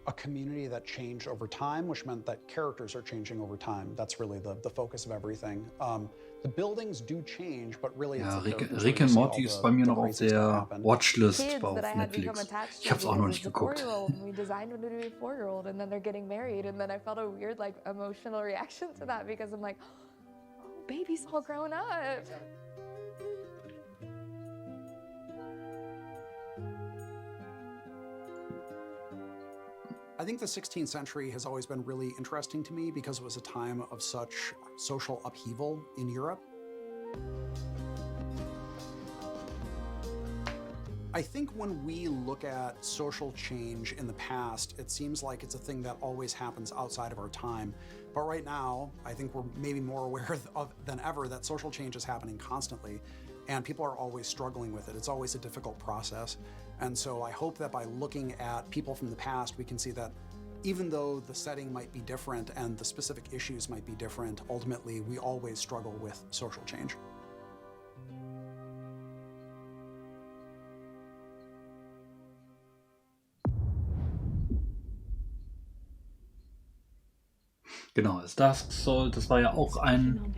[SPEAKER 6] a community that changed over time, which meant that characters are changing over time. That's really the focus of everything. The buildings do change, but really
[SPEAKER 1] Ja, Rick and Morty ist bei mir noch auf der Watchlist auf Netflix. Ich hab's auch noch nicht geguckt.
[SPEAKER 23] We designed them to be a 4-year-old, and then they're getting married, and then I felt a weird, like, emotional reaction to that because I'm like, oh, baby's all grown up.
[SPEAKER 6] I think the 16th century has always been really interesting to me because it was a time of such social upheaval in Europe. I think when we look at social change in the past, it seems like it's a thing that always happens outside of our time. But right now, I think we're maybe more aware than ever that social change is happening constantly, and people are always struggling with it. It's always a difficult process. And so I hope that by looking at people from the past, we can see that even though the setting might be different and the specific issues might be different, ultimately we always struggle with social change.
[SPEAKER 1] Genau, das war ja auch ein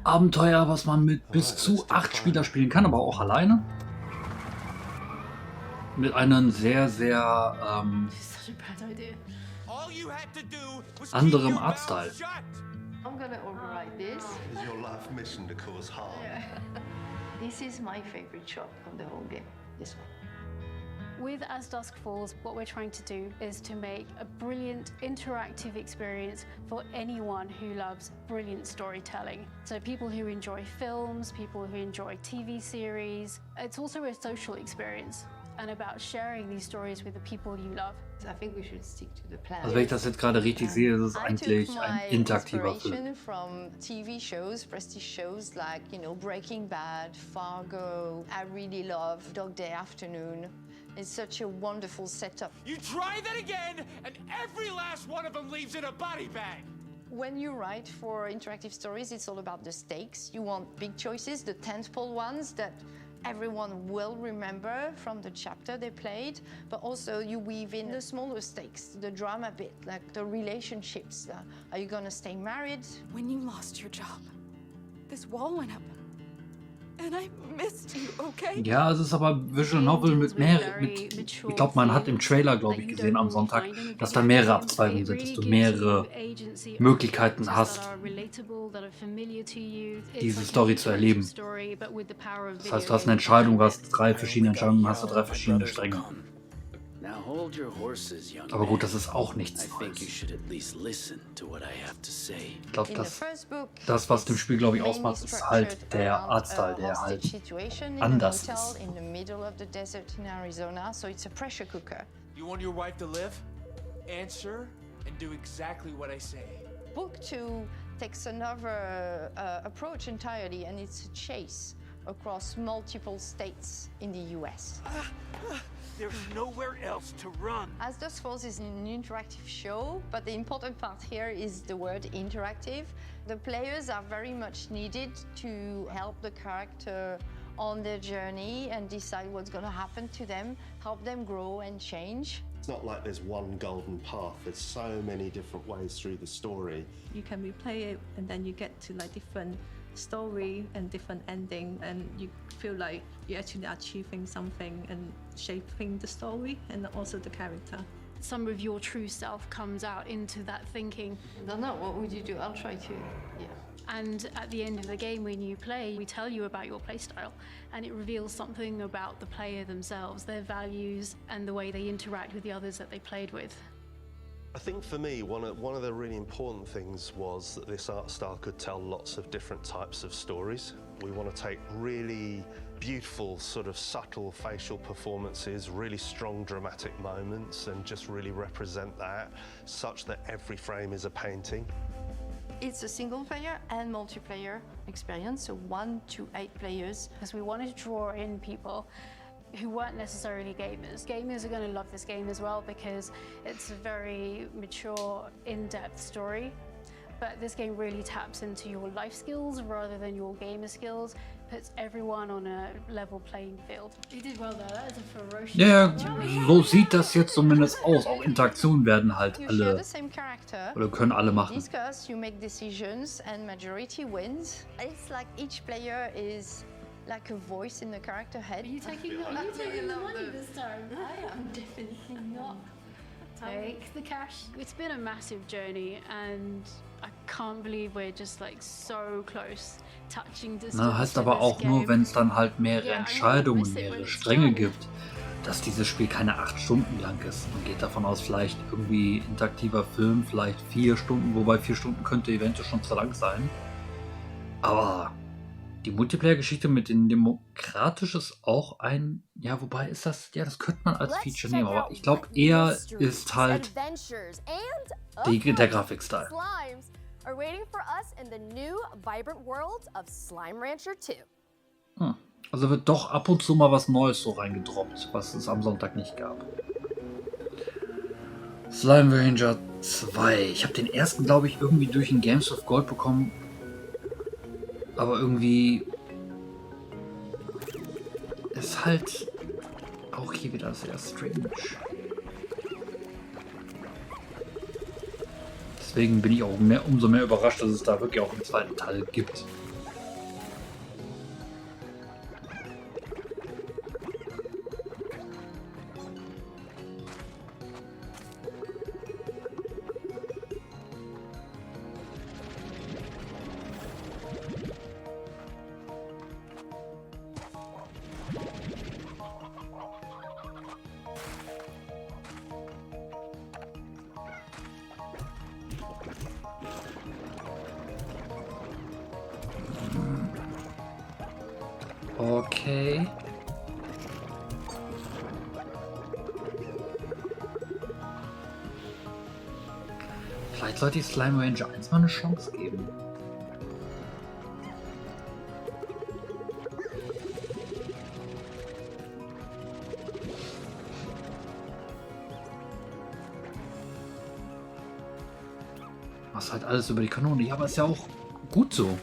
[SPEAKER 1] Abenteuer, was man mit bis zu 8 Spieler spielen kann, aber auch alleine. Mit einem sehr, sehr anderem Artstyle.
[SPEAKER 5] I'm gonna override this.
[SPEAKER 8] Is your life mission to cause harm?
[SPEAKER 5] Yeah. This is my favorite shot of the whole game. This one.
[SPEAKER 10] With As Dusk Falls, what we're trying to do is to make a brilliant interactive experience for anyone who loves brilliant storytelling. So people who enjoy films, people who enjoy TV series. It's also a social experience and about sharing these stories with the people you love.
[SPEAKER 5] I think we should stick to the plan.
[SPEAKER 1] Also wenn ich das jetzt gerade richtig sehe, ist es eigentlich ein interaktiver Film.
[SPEAKER 5] From TV shows, prestige shows like, you know, Breaking Bad, Fargo. I really love Dog Day Afternoon. It's such a wonderful setup.
[SPEAKER 21] You try that again, and every last one of them leaves in a body bag.
[SPEAKER 5] When you write for interactive stories, it's all about the stakes. You want big choices, the tentpole ones that everyone will remember from the chapter they played, but also you weave in the smaller stakes, the drama bit, like the relationships. Are you gonna stay married?
[SPEAKER 24] When you lost your job, this wall went up. And I missed you, okay?
[SPEAKER 1] Ja, es ist aber Visual Novel mit ich glaube, man hat im Trailer, glaube ich, gesehen am Sonntag, dass da mehrere Abzweigungen sind, dass du mehrere Möglichkeiten hast, diese Story zu erleben. Das heißt, du hast eine Entscheidung, du hast 3 verschiedene Entscheidungen, hast du 3 verschiedene Stränge. Aber gut, das ist auch nichts Neues. Ich glaube, das, was dem Spiel, glaube ich, ausmacht, ist halt der Artstyle, der halt anders ist.
[SPEAKER 21] You want your wife to live? Answer and do exactly what I say.
[SPEAKER 5] Book 2 takes another approach entirely, and it's a chase across multiple states in the US.
[SPEAKER 21] There's nowhere else to run.
[SPEAKER 5] As Dusk Falls is an interactive show, but the important part here is the word interactive. The players are very much needed to help the character on their journey and decide what's going to happen to them, help them grow and change.
[SPEAKER 8] It's not like there's one golden path. There's so many different ways through the story.
[SPEAKER 25] You can replay it and then you get to like different story and different ending, and you feel like you're actually achieving something and shaping the story and also the character.
[SPEAKER 10] Some of your true self comes out into that thinking.
[SPEAKER 5] I don't know, what would you do? I'll try to, yeah.
[SPEAKER 10] And at the end of the game, when you play, we tell you about your playstyle, and it reveals something about the player themselves, their values, and the way they interact with the others that they played with.
[SPEAKER 8] I think for me, one of the really important things was that this art style could tell lots of different types of stories. We want to take really beautiful, sort of subtle facial performances, really strong dramatic moments, and just really represent that such that every frame is a painting.
[SPEAKER 5] It's a single player and multiplayer experience, so 1 to 8 players.
[SPEAKER 10] Because we wanted to draw in people who weren't necessarily gamers. Gamers are going to love this game as well because it's a very mature, in-depth story. But this game really taps into your life skills rather than your gamer skills, puts everyone on a level playing field. You did well there, that is a ferocious...
[SPEAKER 1] Ja, so sieht das jetzt zumindest aus. Auch Interaktionen werden halt alle, oder können alle machen.
[SPEAKER 5] Discuss, you make decisions and majority wins. It's like each player is like a voice in the character head.
[SPEAKER 10] Are you taking the money this time? I am definitely not. Take the cash. It's been a massive journey and I can't believe we're just like so close, touching distance.
[SPEAKER 1] Na, heißt aber auch nur, wenn es dann halt mehrere Entscheidungen, mehrere Stränge gibt, dass dieses Spiel keine 8 Stunden lang ist. Man geht davon aus, vielleicht irgendwie interaktiver Film, vielleicht 4 Stunden, wobei 4 Stunden könnte eventuell schon zu lang sein. Aber die Multiplayer-Geschichte mit den Demokratisch ist auch ein, ja, wobei ist das, ja, das könnte man als Feature nehmen, aber ich glaube eher ist halt der Grafikstil.
[SPEAKER 4] Are waiting for us in the new vibrant world of Slime Rancher 2.
[SPEAKER 1] Also wird doch ab und zu mal was Neues so reingedroppt, was es am Sonntag nicht gab. Slime Rancher 2. Ich habe den ersten, glaube ich, irgendwie durch ein Games of Gold bekommen. Aber irgendwie ist halt auch hier wieder sehr strange. Deswegen bin ich auch umso mehr überrascht, dass es da wirklich auch einen zweiten Teil gibt. Okay. Vielleicht sollte ich Slime Rancher 1 mal eine Chance geben. Was halt alles über die Kanone. Ja, aber ist ja auch gut so.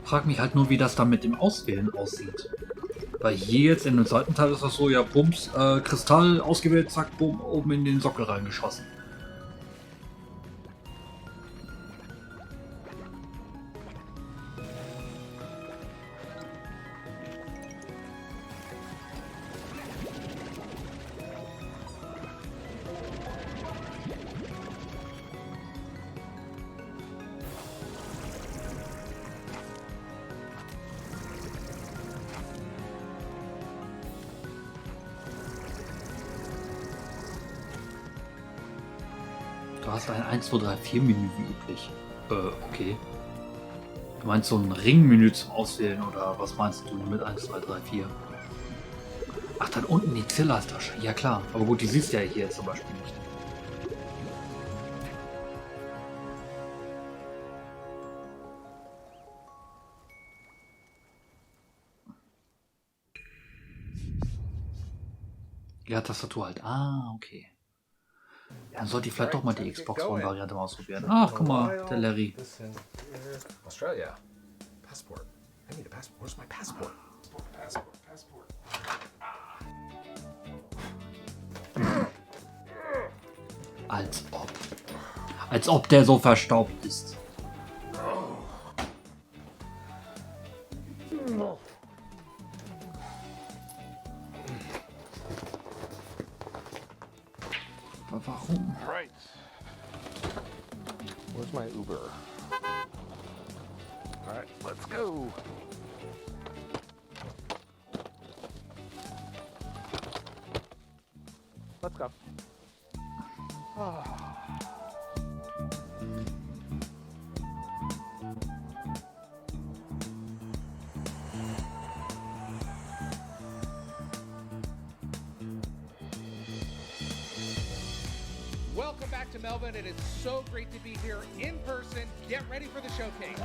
[SPEAKER 1] Frag mich halt nur, wie das dann mit dem Auswählen aussieht. Weil hier jetzt in dem zweiten Teil ist das so, ja, Bums, Kristall ausgewählt, zack, bumm, oben in den Sockel reingeschossen. Du hast ein 1, 2, 3, 4 Menü üblich. Okay. Du meinst so ein Ringmenü zum Auswählen oder was meinst du mit 1, 2, 3, 4? Ach, dann unten die Zillertasche. Ja klar. Aber gut, die siehst du ja hier zum Beispiel nicht. Ja, Tastatur halt. Ah, okay. Ja, dann sollte ich vielleicht doch mal die Xbox One-Variante mal ausprobieren. Ach, guck mal, der Larry.
[SPEAKER 9] Australia. Passport. I need a passport. Where's my passport? Passport.
[SPEAKER 1] Als ob der so verstaubt ist. Warum?
[SPEAKER 9] Right. Where's my Uber? All right, let's go. Let's go. Oh.
[SPEAKER 11] Welcome back to Melbourne. It is so great to be here in person. Get ready for the showcase.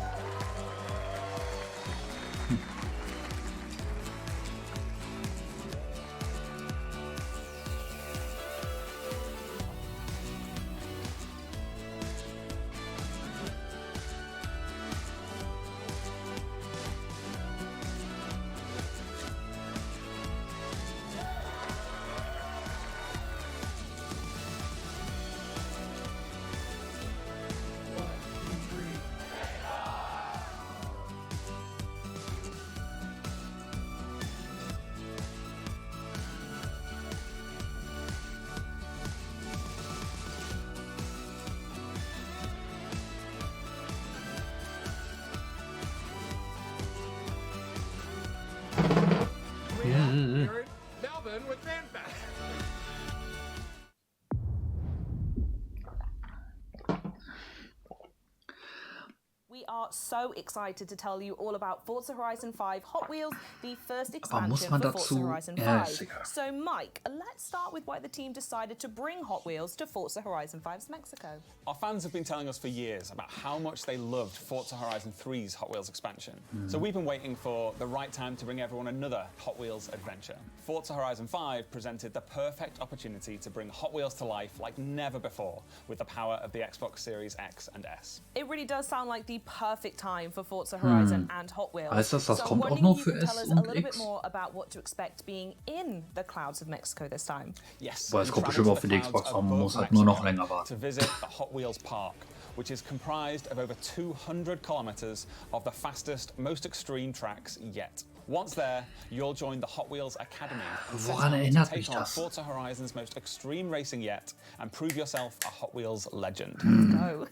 [SPEAKER 12] We are so excited to tell you all about Forza Horizon 5 Hot Wheels, the first
[SPEAKER 1] Aber muss
[SPEAKER 12] expansion
[SPEAKER 1] man
[SPEAKER 12] for Forza
[SPEAKER 1] dazu...
[SPEAKER 12] Horizon
[SPEAKER 1] Ja,
[SPEAKER 12] 5.
[SPEAKER 1] ist egal.
[SPEAKER 12] So Mike, let's start with why the team decided to bring Hot Wheels to Forza Horizon 5's Mexico.
[SPEAKER 14] Our fans have been telling us for years about how much they loved Forza Horizon 3's Hot Wheels expansion. So we've been waiting for the right time to bring everyone another Hot Wheels adventure. Forza Horizon 5 presented the perfect opportunity to bring Hot Wheels to life like never before with the power of the Xbox Series X and S.
[SPEAKER 12] It really does sound like the perfect time for Forza Horizon and Hot Wheels.
[SPEAKER 1] Heißt das, das
[SPEAKER 12] so
[SPEAKER 1] kommt
[SPEAKER 12] I'm
[SPEAKER 1] auch
[SPEAKER 12] wondering
[SPEAKER 1] nur
[SPEAKER 12] if you
[SPEAKER 1] für
[SPEAKER 12] can tell
[SPEAKER 1] S
[SPEAKER 12] us a
[SPEAKER 1] und
[SPEAKER 12] little bit
[SPEAKER 1] X?
[SPEAKER 12] more about what to expect being in the clouds of Mexico this time.
[SPEAKER 14] Yes.
[SPEAKER 1] Boah, es kommt bestimmt auch für die Xbox, aber man muss halt nur noch länger warten.
[SPEAKER 14] To visit the Hot Wheels Park, which is comprised of over 200 kilometers of the fastest, most extreme tracks yet. Once there, you'll join the Hot Wheels Academy
[SPEAKER 1] Woran erinnert
[SPEAKER 14] to
[SPEAKER 1] mich
[SPEAKER 14] take on
[SPEAKER 1] das?
[SPEAKER 14] Forza Horizon's most extreme racing yet and prove yourself a Hot Wheels legend.
[SPEAKER 12] Go.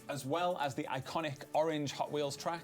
[SPEAKER 14] As well as the iconic orange Hot Wheels track,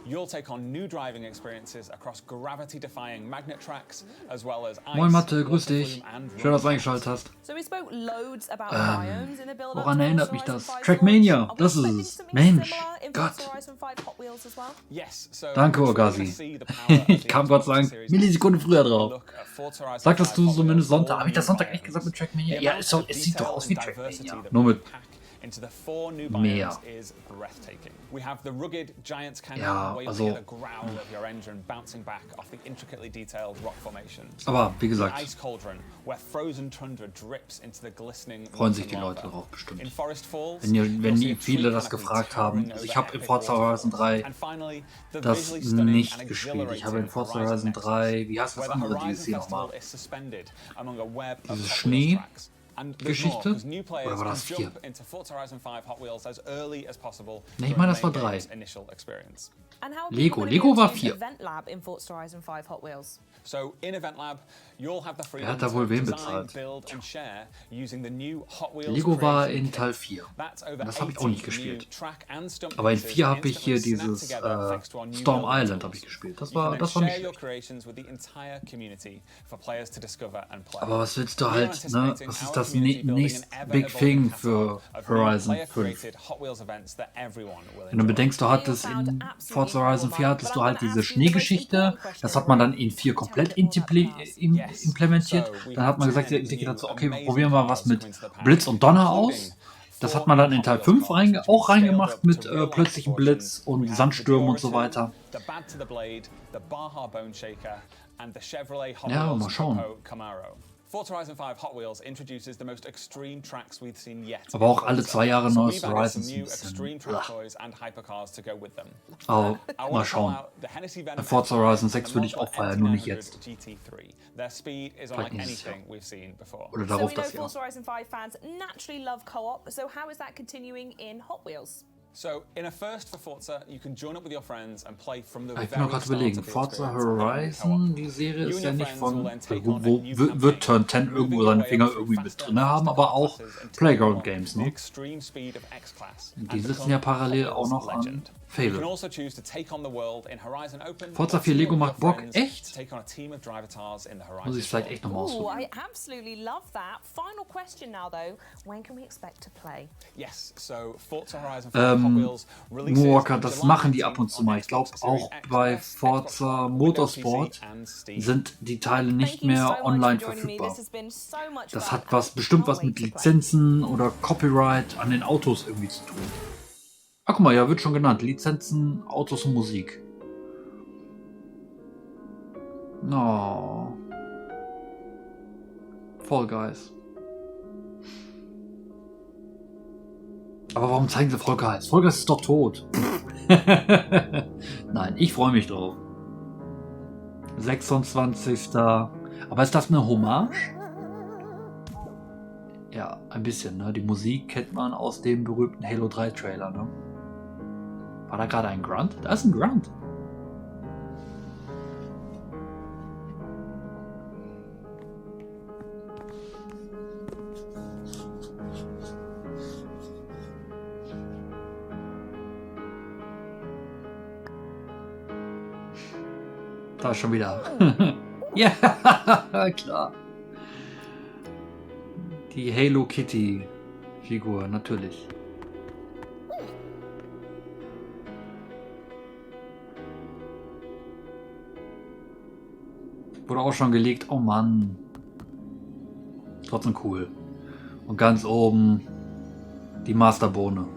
[SPEAKER 14] you'll take on new driving experiences across gravity-defying magnet tracks, as well as ice,
[SPEAKER 1] Moin Mathe, grüß
[SPEAKER 14] water
[SPEAKER 1] dich.
[SPEAKER 14] flume and
[SPEAKER 1] Schön, dass du
[SPEAKER 14] road
[SPEAKER 1] eingeschaltet hast.
[SPEAKER 12] So we spoke loads about biomes in the build-up
[SPEAKER 1] Woran
[SPEAKER 12] to
[SPEAKER 1] erinnert
[SPEAKER 12] Forza
[SPEAKER 1] mich das?
[SPEAKER 12] Horizon 5's
[SPEAKER 1] Trackmania,
[SPEAKER 12] launch. Are we
[SPEAKER 1] das ist
[SPEAKER 12] expecting
[SPEAKER 1] es.
[SPEAKER 12] something
[SPEAKER 1] Mensch,
[SPEAKER 12] similar in
[SPEAKER 1] Gott.
[SPEAKER 12] Forza Horizon 5 Hot Wheels as well?
[SPEAKER 14] Yes, so
[SPEAKER 1] Danke,
[SPEAKER 14] we're gonna
[SPEAKER 1] Ogasi.
[SPEAKER 14] see the power of
[SPEAKER 1] Ich
[SPEAKER 14] the
[SPEAKER 1] kam Gott sei Dank
[SPEAKER 14] Series
[SPEAKER 1] Millisekunden früher drauf.
[SPEAKER 14] look at Forza Horizon
[SPEAKER 1] Sagtest
[SPEAKER 14] 5
[SPEAKER 1] du
[SPEAKER 14] Hot
[SPEAKER 1] zumindest
[SPEAKER 14] Wheels
[SPEAKER 1] Sonntag? Habe ich das
[SPEAKER 14] all new
[SPEAKER 1] Sonntag echt gesagt mit Trackmania?
[SPEAKER 14] The
[SPEAKER 1] Ja,
[SPEAKER 14] amount
[SPEAKER 1] es
[SPEAKER 14] of
[SPEAKER 1] sieht doch
[SPEAKER 14] detail
[SPEAKER 1] aus wie
[SPEAKER 14] and
[SPEAKER 1] Trackmania.
[SPEAKER 14] diversity
[SPEAKER 1] Nur mit
[SPEAKER 14] packed into the 4 new
[SPEAKER 1] mehr.
[SPEAKER 14] biomes is breathtaking. We have the rugged Giants Canyon,
[SPEAKER 1] Ja,
[SPEAKER 14] where you'll
[SPEAKER 1] also-
[SPEAKER 14] hear the growl of your engine bouncing back off the intricately detailed rock formations.
[SPEAKER 1] Aber wie gesagt,
[SPEAKER 14] The Ice Cauldron, where frozen tundra drips into the glistening
[SPEAKER 1] freuen sich die
[SPEAKER 14] molten
[SPEAKER 1] Leute
[SPEAKER 14] lava.
[SPEAKER 1] drauf bestimmt.
[SPEAKER 14] In Forest Falls,
[SPEAKER 1] Wenn
[SPEAKER 14] you'll see a
[SPEAKER 1] viele
[SPEAKER 14] tree
[SPEAKER 1] das
[SPEAKER 14] canopy
[SPEAKER 1] gefragt haben.
[SPEAKER 14] towering
[SPEAKER 1] Also ich
[SPEAKER 14] over
[SPEAKER 1] habe in
[SPEAKER 14] epic
[SPEAKER 1] Forza Horizon
[SPEAKER 14] waterfalls.
[SPEAKER 1] 3
[SPEAKER 14] And finally, the
[SPEAKER 1] das
[SPEAKER 14] visually stunning
[SPEAKER 1] nicht
[SPEAKER 14] and
[SPEAKER 1] gespielt. Ich habe in
[SPEAKER 14] exhilarating
[SPEAKER 1] Forza
[SPEAKER 14] Horizon
[SPEAKER 1] Horizon
[SPEAKER 14] Next
[SPEAKER 1] 3, wie heißt das
[SPEAKER 14] where the
[SPEAKER 1] andere
[SPEAKER 14] Horizon
[SPEAKER 1] dieses hier
[SPEAKER 14] Festival
[SPEAKER 1] nochmal?
[SPEAKER 14] is suspended among a web of Hot Wheels
[SPEAKER 1] Schnee?
[SPEAKER 14] tracks. And there's more,
[SPEAKER 1] Geschichte?
[SPEAKER 14] 'cause new players
[SPEAKER 1] Oder war
[SPEAKER 14] can
[SPEAKER 1] das 4?
[SPEAKER 14] jump into Forza Horizon 5 Hot Wheels as early as possible
[SPEAKER 1] Nee, ich
[SPEAKER 14] during
[SPEAKER 1] meine,
[SPEAKER 14] the
[SPEAKER 1] das war
[SPEAKER 14] main
[SPEAKER 1] 3.
[SPEAKER 14] game's initial experience.
[SPEAKER 12] And how are
[SPEAKER 1] Lego.
[SPEAKER 12] people
[SPEAKER 1] Lego
[SPEAKER 12] going
[SPEAKER 1] war
[SPEAKER 12] to
[SPEAKER 1] 4.
[SPEAKER 12] Event Lab in Forza Horizon 5 Hot Wheels?
[SPEAKER 14] So in Event Lab, you'll have the freedom
[SPEAKER 1] hat da wohl
[SPEAKER 14] to
[SPEAKER 1] wen
[SPEAKER 14] design,
[SPEAKER 1] bezahlt?
[SPEAKER 14] build and share using the new Hot Wheels
[SPEAKER 1] Lego war
[SPEAKER 14] Creation
[SPEAKER 1] in
[SPEAKER 14] Kit.
[SPEAKER 1] Teil 4.
[SPEAKER 14] That's over
[SPEAKER 1] Und das habe ich auch
[SPEAKER 14] 80
[SPEAKER 1] nicht gespielt.
[SPEAKER 14] new track and stunt
[SPEAKER 1] Aber in
[SPEAKER 14] pieces
[SPEAKER 1] 4 habe ich hier
[SPEAKER 14] instantly snapped
[SPEAKER 1] dieses
[SPEAKER 14] together thanks to our new
[SPEAKER 1] Storm
[SPEAKER 14] building
[SPEAKER 1] Island
[SPEAKER 14] tools.
[SPEAKER 1] habe ich gespielt. Das
[SPEAKER 14] You can
[SPEAKER 1] war
[SPEAKER 14] then
[SPEAKER 1] nicht
[SPEAKER 14] share your
[SPEAKER 1] schlecht.
[SPEAKER 14] creations with the entire community for players to discover and play.
[SPEAKER 1] Aber was willst du
[SPEAKER 14] We are
[SPEAKER 1] halt, ne?
[SPEAKER 14] anticipating
[SPEAKER 1] Was ist
[SPEAKER 14] our
[SPEAKER 1] das
[SPEAKER 14] community building
[SPEAKER 1] nächste
[SPEAKER 14] an
[SPEAKER 1] Big
[SPEAKER 14] ever-evolving
[SPEAKER 1] Thing
[SPEAKER 14] catalog
[SPEAKER 1] für
[SPEAKER 14] of new
[SPEAKER 1] Horizon 5?
[SPEAKER 14] player-created Hot Wheels events that everyone will
[SPEAKER 1] Wenn du bedenkst, du hattest in Forza Horizon 4 hattest du halt diese Schneegeschichte, das hat man dann in 4 komplett implementiert. Dann hat man gesagt, sich gedacht so, okay, probieren wir was mit Blitz und Donner aus. Das hat man dann in Teil 5 auch reingemacht mit plötzlichem Blitz und Sandstürmen und so weiter.
[SPEAKER 14] The Bad to the Blade, the Baja Bone Shaker, and the Chevrolet Hot
[SPEAKER 1] Ja,
[SPEAKER 14] Wheels
[SPEAKER 1] mal schauen.
[SPEAKER 14] Camaro. Forza Horizon 5 Hot Wheels introduces the most extreme tracks we've seen yet.
[SPEAKER 1] Aber auch alle 2 Jahre
[SPEAKER 14] So
[SPEAKER 1] neues
[SPEAKER 14] we've added
[SPEAKER 1] Horizon
[SPEAKER 14] some
[SPEAKER 1] ist ein
[SPEAKER 14] new
[SPEAKER 1] bisschen.
[SPEAKER 14] extreme track toys and hypercars to go with them.
[SPEAKER 1] Aber
[SPEAKER 14] I
[SPEAKER 1] mal
[SPEAKER 14] wanna
[SPEAKER 1] schauen.
[SPEAKER 14] call out the Hennessy Venom
[SPEAKER 1] Bei Forza Horizon 6
[SPEAKER 14] and
[SPEAKER 1] würde ich
[SPEAKER 14] the
[SPEAKER 1] auch feiern, nur nicht jetzt.
[SPEAKER 14] GT3. Their speed is
[SPEAKER 1] Vielleicht
[SPEAKER 14] unlike
[SPEAKER 1] nächstes Jahr.
[SPEAKER 14] anything we've seen before.
[SPEAKER 1] Oder
[SPEAKER 12] So
[SPEAKER 1] darauf
[SPEAKER 12] we know
[SPEAKER 1] das Jahr.
[SPEAKER 12] Forza Horizon 5 fans naturally love co-op, so how is that continuing in Hot Wheels?
[SPEAKER 14] So, in a first for Forza, you can join up with your friends and play from the
[SPEAKER 1] Ich bin
[SPEAKER 14] very
[SPEAKER 1] noch gerade
[SPEAKER 14] start
[SPEAKER 1] überlegen,
[SPEAKER 14] of the
[SPEAKER 1] Forza
[SPEAKER 14] experience.
[SPEAKER 1] Horizon, die Serie
[SPEAKER 14] You
[SPEAKER 1] ist
[SPEAKER 14] and
[SPEAKER 1] ja
[SPEAKER 14] your
[SPEAKER 1] nicht
[SPEAKER 14] friends
[SPEAKER 1] von,
[SPEAKER 14] will then take
[SPEAKER 1] wo,
[SPEAKER 14] on a
[SPEAKER 1] wo
[SPEAKER 14] new
[SPEAKER 1] wird
[SPEAKER 14] campaign,
[SPEAKER 1] Turn 10 irgendwo
[SPEAKER 14] moving
[SPEAKER 1] seine
[SPEAKER 14] your way
[SPEAKER 1] Finger
[SPEAKER 14] up
[SPEAKER 1] irgendwie
[SPEAKER 14] through
[SPEAKER 1] mit
[SPEAKER 14] faster
[SPEAKER 1] drin
[SPEAKER 14] and
[SPEAKER 1] haben,
[SPEAKER 14] faster
[SPEAKER 1] aber auch
[SPEAKER 14] classes until
[SPEAKER 1] Playground
[SPEAKER 14] you
[SPEAKER 1] Games,
[SPEAKER 14] unlock the
[SPEAKER 1] ne?
[SPEAKER 14] extreme speed of X-Class
[SPEAKER 1] Die
[SPEAKER 14] and
[SPEAKER 1] sitzen
[SPEAKER 14] become
[SPEAKER 1] ja
[SPEAKER 14] a
[SPEAKER 1] parallel
[SPEAKER 14] Hot
[SPEAKER 1] auch
[SPEAKER 14] Wheels
[SPEAKER 1] noch an
[SPEAKER 14] legend. You can
[SPEAKER 1] Fable.
[SPEAKER 14] also choose to take on the world in Horizon Open.
[SPEAKER 1] Forza
[SPEAKER 14] or
[SPEAKER 1] 4
[SPEAKER 14] team
[SPEAKER 1] Lego
[SPEAKER 14] up with
[SPEAKER 1] macht
[SPEAKER 14] your
[SPEAKER 1] Bock,
[SPEAKER 14] friends
[SPEAKER 1] echt?
[SPEAKER 14] to take on a team of drivatars in the Horizon
[SPEAKER 1] Muss ich vielleicht
[SPEAKER 14] Storm.
[SPEAKER 1] echt nochmal
[SPEAKER 12] Ooh,
[SPEAKER 1] ausprobieren.
[SPEAKER 12] I absolutely love that. Final question now though, when can we expect to play?
[SPEAKER 14] Yes, so Forza Horizon 5 Hot Wheels releases
[SPEAKER 1] Moonwalker,
[SPEAKER 14] on
[SPEAKER 1] das
[SPEAKER 14] July
[SPEAKER 1] machen die
[SPEAKER 14] 19th
[SPEAKER 1] ab und zu
[SPEAKER 14] on
[SPEAKER 1] mal. Ich glaube
[SPEAKER 14] Xbox Series
[SPEAKER 1] auch
[SPEAKER 14] X,
[SPEAKER 1] bei
[SPEAKER 14] S,
[SPEAKER 1] Forza
[SPEAKER 14] Xbox One,
[SPEAKER 1] Motorsport
[SPEAKER 14] Windows PC and Steam.
[SPEAKER 1] sind die Teile
[SPEAKER 12] Thank
[SPEAKER 1] nicht
[SPEAKER 12] you so
[SPEAKER 1] mehr
[SPEAKER 12] much
[SPEAKER 1] online
[SPEAKER 12] for joining me.
[SPEAKER 1] verfügbar.
[SPEAKER 12] This has been so much
[SPEAKER 1] Das
[SPEAKER 12] fun
[SPEAKER 1] hat
[SPEAKER 12] and
[SPEAKER 1] was
[SPEAKER 12] I
[SPEAKER 1] bestimmt
[SPEAKER 12] can't
[SPEAKER 1] was
[SPEAKER 12] wait
[SPEAKER 1] mit
[SPEAKER 12] to play.
[SPEAKER 1] Lizenzen oder Copyright an den Autos irgendwie zu tun. Ah, guck mal, ja, wird schon genannt. Lizenzen, Autos und Musik. No. Fall Guys. Aber warum zeigen sie Fall Guys? Fall Guys ist doch tot. Nein, ich freue mich drauf. 26. Aber ist das eine Hommage? Ja, ein bisschen, ne? Die Musik kennt man aus dem berühmten Halo 3 Trailer, ne? War da gerade ein Grunt? Da ist ein Grunt. Da ist schon wieder. Ja, klar. Die Halo Kitty Figur, natürlich. Wurde auch schon gelegt. Oh Mann. Trotzdem cool. Und ganz oben die Masterbohne.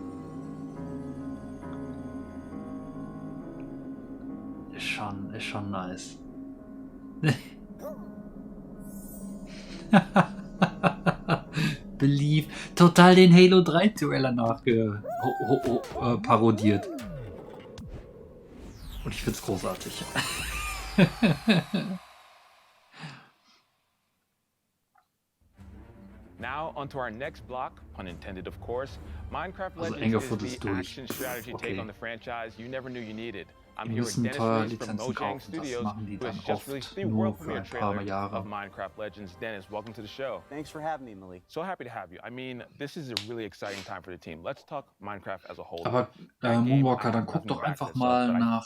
[SPEAKER 1] Ist schon nice. Believe. Total den Halo 3 Trailer parodiert. Und ich find's großartig.
[SPEAKER 15] Now onto our next block, pun intended of course. Minecraft
[SPEAKER 1] Also
[SPEAKER 15] Legends is the action strategy take on the franchise you never knew you needed. I'm here with Dennis Reese from Mojang Studios, who has just released the world premiere trailer of Minecraft Legends. Dennis, welcome to the show.
[SPEAKER 16] Thanks for having me, Malik.
[SPEAKER 15] So happy to have you. I mean, this is a really exciting time for the team. Let's talk Minecraft as a whole.
[SPEAKER 1] Aber Moonwalker, dann guck doch einfach mal nach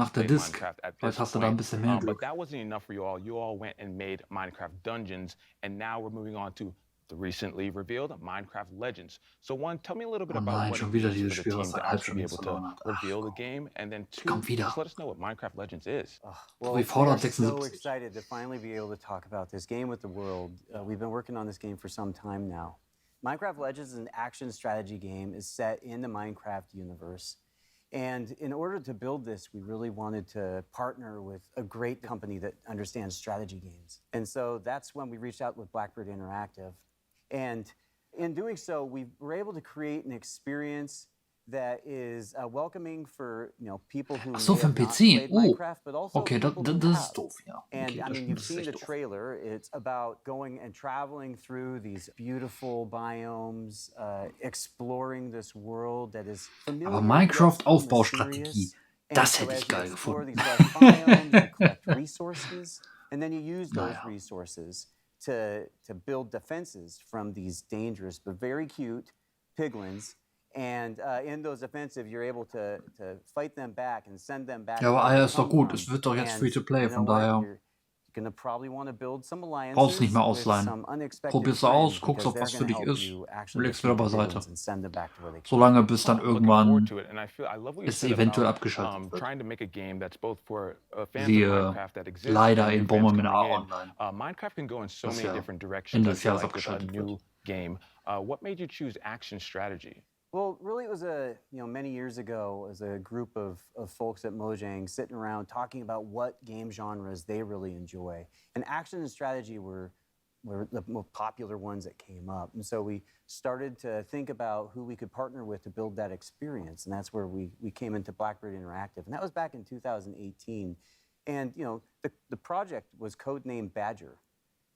[SPEAKER 1] der Disk. Vielleicht hast du da ein bisschen mehr Glück.
[SPEAKER 15] But that wasn't enough for you all. You all went and made Minecraft Dungeons, and now we're moving on to the recently revealed Minecraft Legends. So one, tell me a little bit about what it means for the team to actually be able to reveal the game, and then two, just let us know what Minecraft Legends is.
[SPEAKER 16] Well, we're so excited to finally be able to talk about this game with the world. We've been working on this game for some time now. Minecraft Legends is an action strategy game is set in the Minecraft universe. And in order to build this, we really wanted to partner with a great company that understands strategy games. And so that's when we reached out with Blackbird Interactive. And in doing so, we were able to create an experience that is welcoming for people who
[SPEAKER 1] so, für den PC.
[SPEAKER 16] Minecraft, but also
[SPEAKER 1] okay, das ist doof, ja.
[SPEAKER 16] And
[SPEAKER 1] okay,
[SPEAKER 16] I mean, you've seen the trailer. It's about going and traveling through these beautiful biomes, exploring this world that is familiar.
[SPEAKER 1] Aber Minecraft Aufbaustrategie, das hätte ich geil gefunden.
[SPEAKER 16] Resources, and then you use those resources to build defenses from these dangerous but very cute piglins. And in those offensive, you're able to fight them back and send them back.
[SPEAKER 1] Ja, aber Eier ist doch gut. Es wird doch jetzt Free-to-Play, von daher brauchst nicht mehr ausleihen. Probier's aus, guckst, ob was für dich ist und legst wieder beiseite. Solange bis dann irgendwann es eventuell abgeschaltet wird. Siehe leider in Bomberman Online, was ja Ende des Jahres abgeschaltet wird.
[SPEAKER 15] What made you choose action strategy?
[SPEAKER 16] Well, really, it was many years ago, as a group of folks at Mojang sitting around talking about what game genres they really enjoy. And action and strategy were the most popular ones that came up. And so we started to think about who we could partner with to build that experience. And that's where we came into Blackbird Interactive. And that was back in 2018. And, the project was codenamed Badger.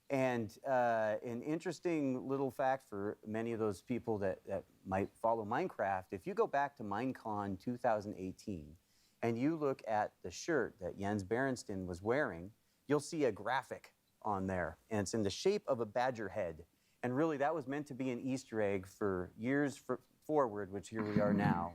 [SPEAKER 16] And an interesting little fact for many of those people that might follow Minecraft, if you go back to Minecon 2018 and you look at the shirt that Jens Berenstain was wearing, you'll see a graphic on there, and it's in the shape of a badger head. And really, that was meant to be an Easter egg for years forward, which here we are now.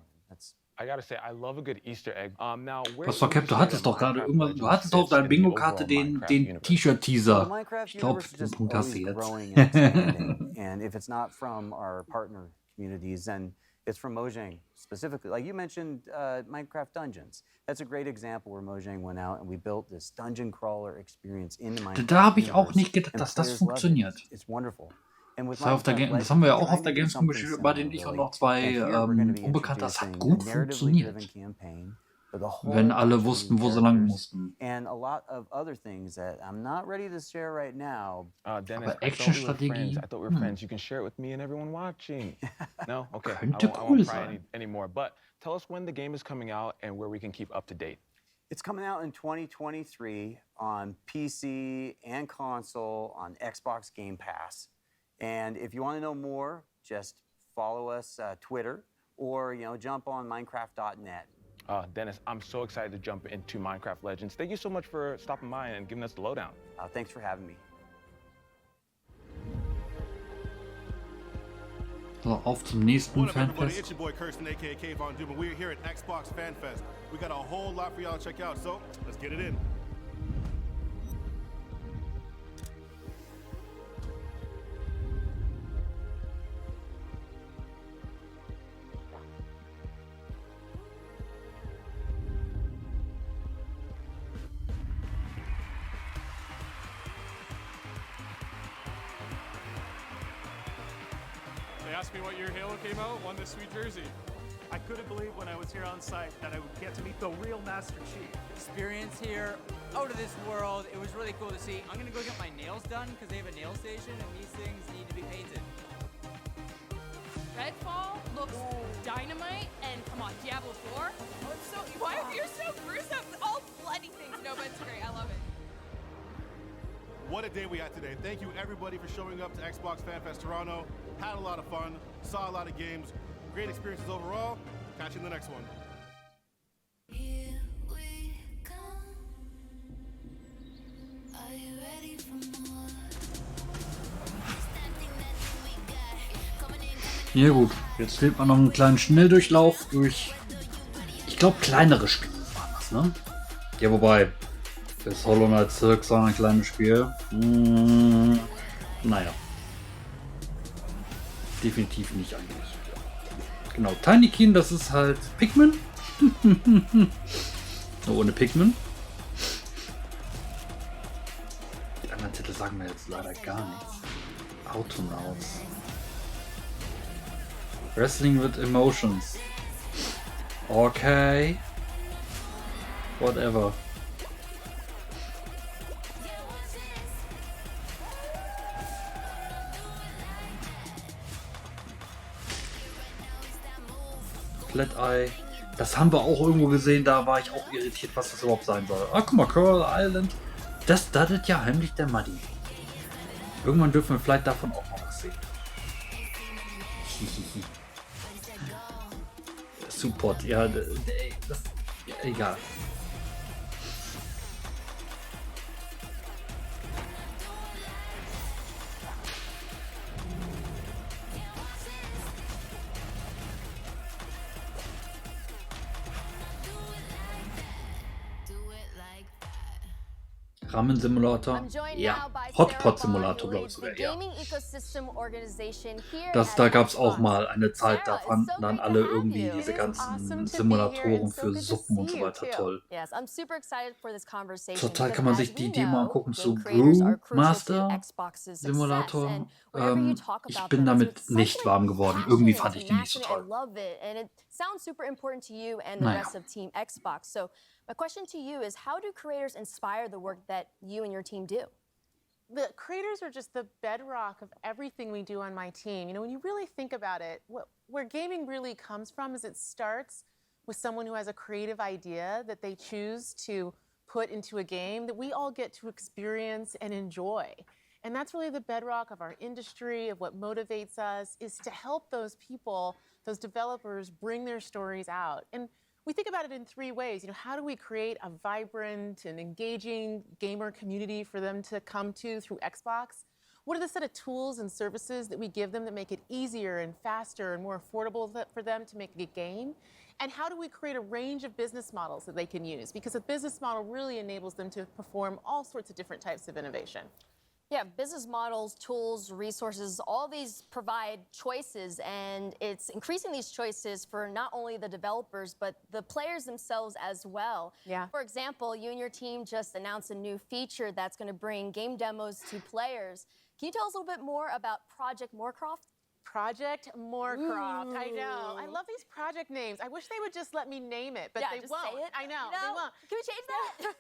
[SPEAKER 15] I gotta say, I love a good Easter egg. Now,
[SPEAKER 1] Was war Cap? Du hattest doch gerade irgendwas. Du hattest doch auf deiner Bingo-Karte den T-Shirt-Teaser. Ich glaube, den Punkt hast du jetzt.
[SPEAKER 16] And if it's not from our partner communities, then it's from Mojang specifically. Like you mentioned, Minecraft Dungeons. That's a great example where Mojang went out and we built this dungeon crawler experience in the Minecraft.
[SPEAKER 1] Da habe ich auch nicht gedacht, dass das funktioniert.
[SPEAKER 16] It's wonderful.
[SPEAKER 1] Das haben wir ja auch auf der Gamescom gespielt, bei denen ich und noch zwei Unbekannte. Das hat gut funktioniert. Wenn alle wussten, wo sie lang mussten. Aber Action-Strategie? Könnte cool sein.
[SPEAKER 15] Tell us when the game is coming out and where we can keep up to date.
[SPEAKER 16] It's coming out in 2023 on PC and console on Xbox Game Pass. And if you want to know more, just follow us Twitter or jump on Minecraft.net.
[SPEAKER 15] Dennis, I'm so excited to jump into Minecraft Legends. Thank you so much for stopping by and giving us the lowdown.
[SPEAKER 16] Thanks for having me.
[SPEAKER 1] So, auf zum nächsten Fanfest.
[SPEAKER 17] It's your boy Kirsten, aka K Von Doom, and we're here at Xbox FanFest. We got a whole lot for y'all to check out, so let's get it in.
[SPEAKER 13] ask me what year Halo came out, won this sweet jersey.
[SPEAKER 18] I couldn't believe when I was here on site that I would get to meet the real Master Chief.
[SPEAKER 21] Experience here, out of this world. It was really cool to see. I'm gonna go get my nails done because they have a nail station and these things need to be painted.
[SPEAKER 24] Redfall looks dynamite, and come on, Diablo 4. Oh, it's so. Why are you so gruesome? All bloody things. No, but it's great. I love it.
[SPEAKER 17] What a day we had today. Thank you everybody for showing up to Xbox Fan Fest Toronto. Had a lot of fun, saw a lot of games. Great experiences overall. Catch you in the next one.
[SPEAKER 19] Here we come. Are you ready for more?
[SPEAKER 1] Ja gut, jetzt fehlt man noch einen kleinen Schnelldurchlauf durch, ich glaube, kleinere Spiele waren das, ne? Ja, wobei, das Hollow Knight Silk war ein kleines Spiel. Naja. Definitiv nicht eigentlich. Genau, Tiny Kin, das ist halt Pikmin. Nur ohne Pikmin. Die anderen Titel sagen mir jetzt leider gar nichts. Autonauts. Wrestling with Emotions. Okay. Whatever. Flat Eye. Das haben wir auch irgendwo gesehen, da war ich auch irritiert, was das überhaupt sein soll. Ah, guck mal, Coral Island. Das startet ja heimlich der Muddy. Irgendwann dürfen wir vielleicht davon auch noch was sehen. Support, ja, das, ja, egal. Ramen Simulator, ja, Hotpot Simulator, glaube ich sogar, ja. Da gab es auch mal eine Zeit, da fanden dann alle irgendwie diese ganzen Simulatoren für Suppen und so weiter toll. Zurzeit kann man sich die Demo angucken zu Brewmaster Simulator. Ich bin damit nicht warm geworden. Irgendwie fand ich die nicht so toll.
[SPEAKER 4] Sounds super important to you and the rest of Team Xbox. So my question to you is, how do creators inspire the work that you and your team do?
[SPEAKER 20] The creators are just the bedrock of everything we do on my team. You know, when you really think about it, where gaming really comes from is it starts with someone who has a creative idea that they choose to put into a game that we all get to experience and enjoy. And that's really the bedrock of our industry, of what motivates us, is to help those people, those developers, bring their stories out. And we think about it in three ways. You know, how do we create a vibrant and engaging gamer community for them to come to through Xbox? What are the set of tools and services that we give them that make it easier and faster and more affordable for them to make a game? And how do we create a range of business models that they can use? Because a business model really enables them to perform all sorts of different types of innovation.
[SPEAKER 4] Yeah, business models, tools, resources, all these provide choices, and it's increasing these choices for not only the developers, but the players themselves as well.
[SPEAKER 20] Yeah.
[SPEAKER 4] For example, you and your team just announced a new feature that's going to bring game demos to players. Can you tell us a little bit more about Project Moorcroft?
[SPEAKER 20] Project Moorcroft. I know. I love these project names. I wish they would just let me name it, but
[SPEAKER 4] Yeah,
[SPEAKER 20] they
[SPEAKER 4] just
[SPEAKER 20] won't.
[SPEAKER 4] say it.
[SPEAKER 20] I know.
[SPEAKER 4] You
[SPEAKER 20] They
[SPEAKER 4] know?
[SPEAKER 20] won't.
[SPEAKER 4] Can we change that?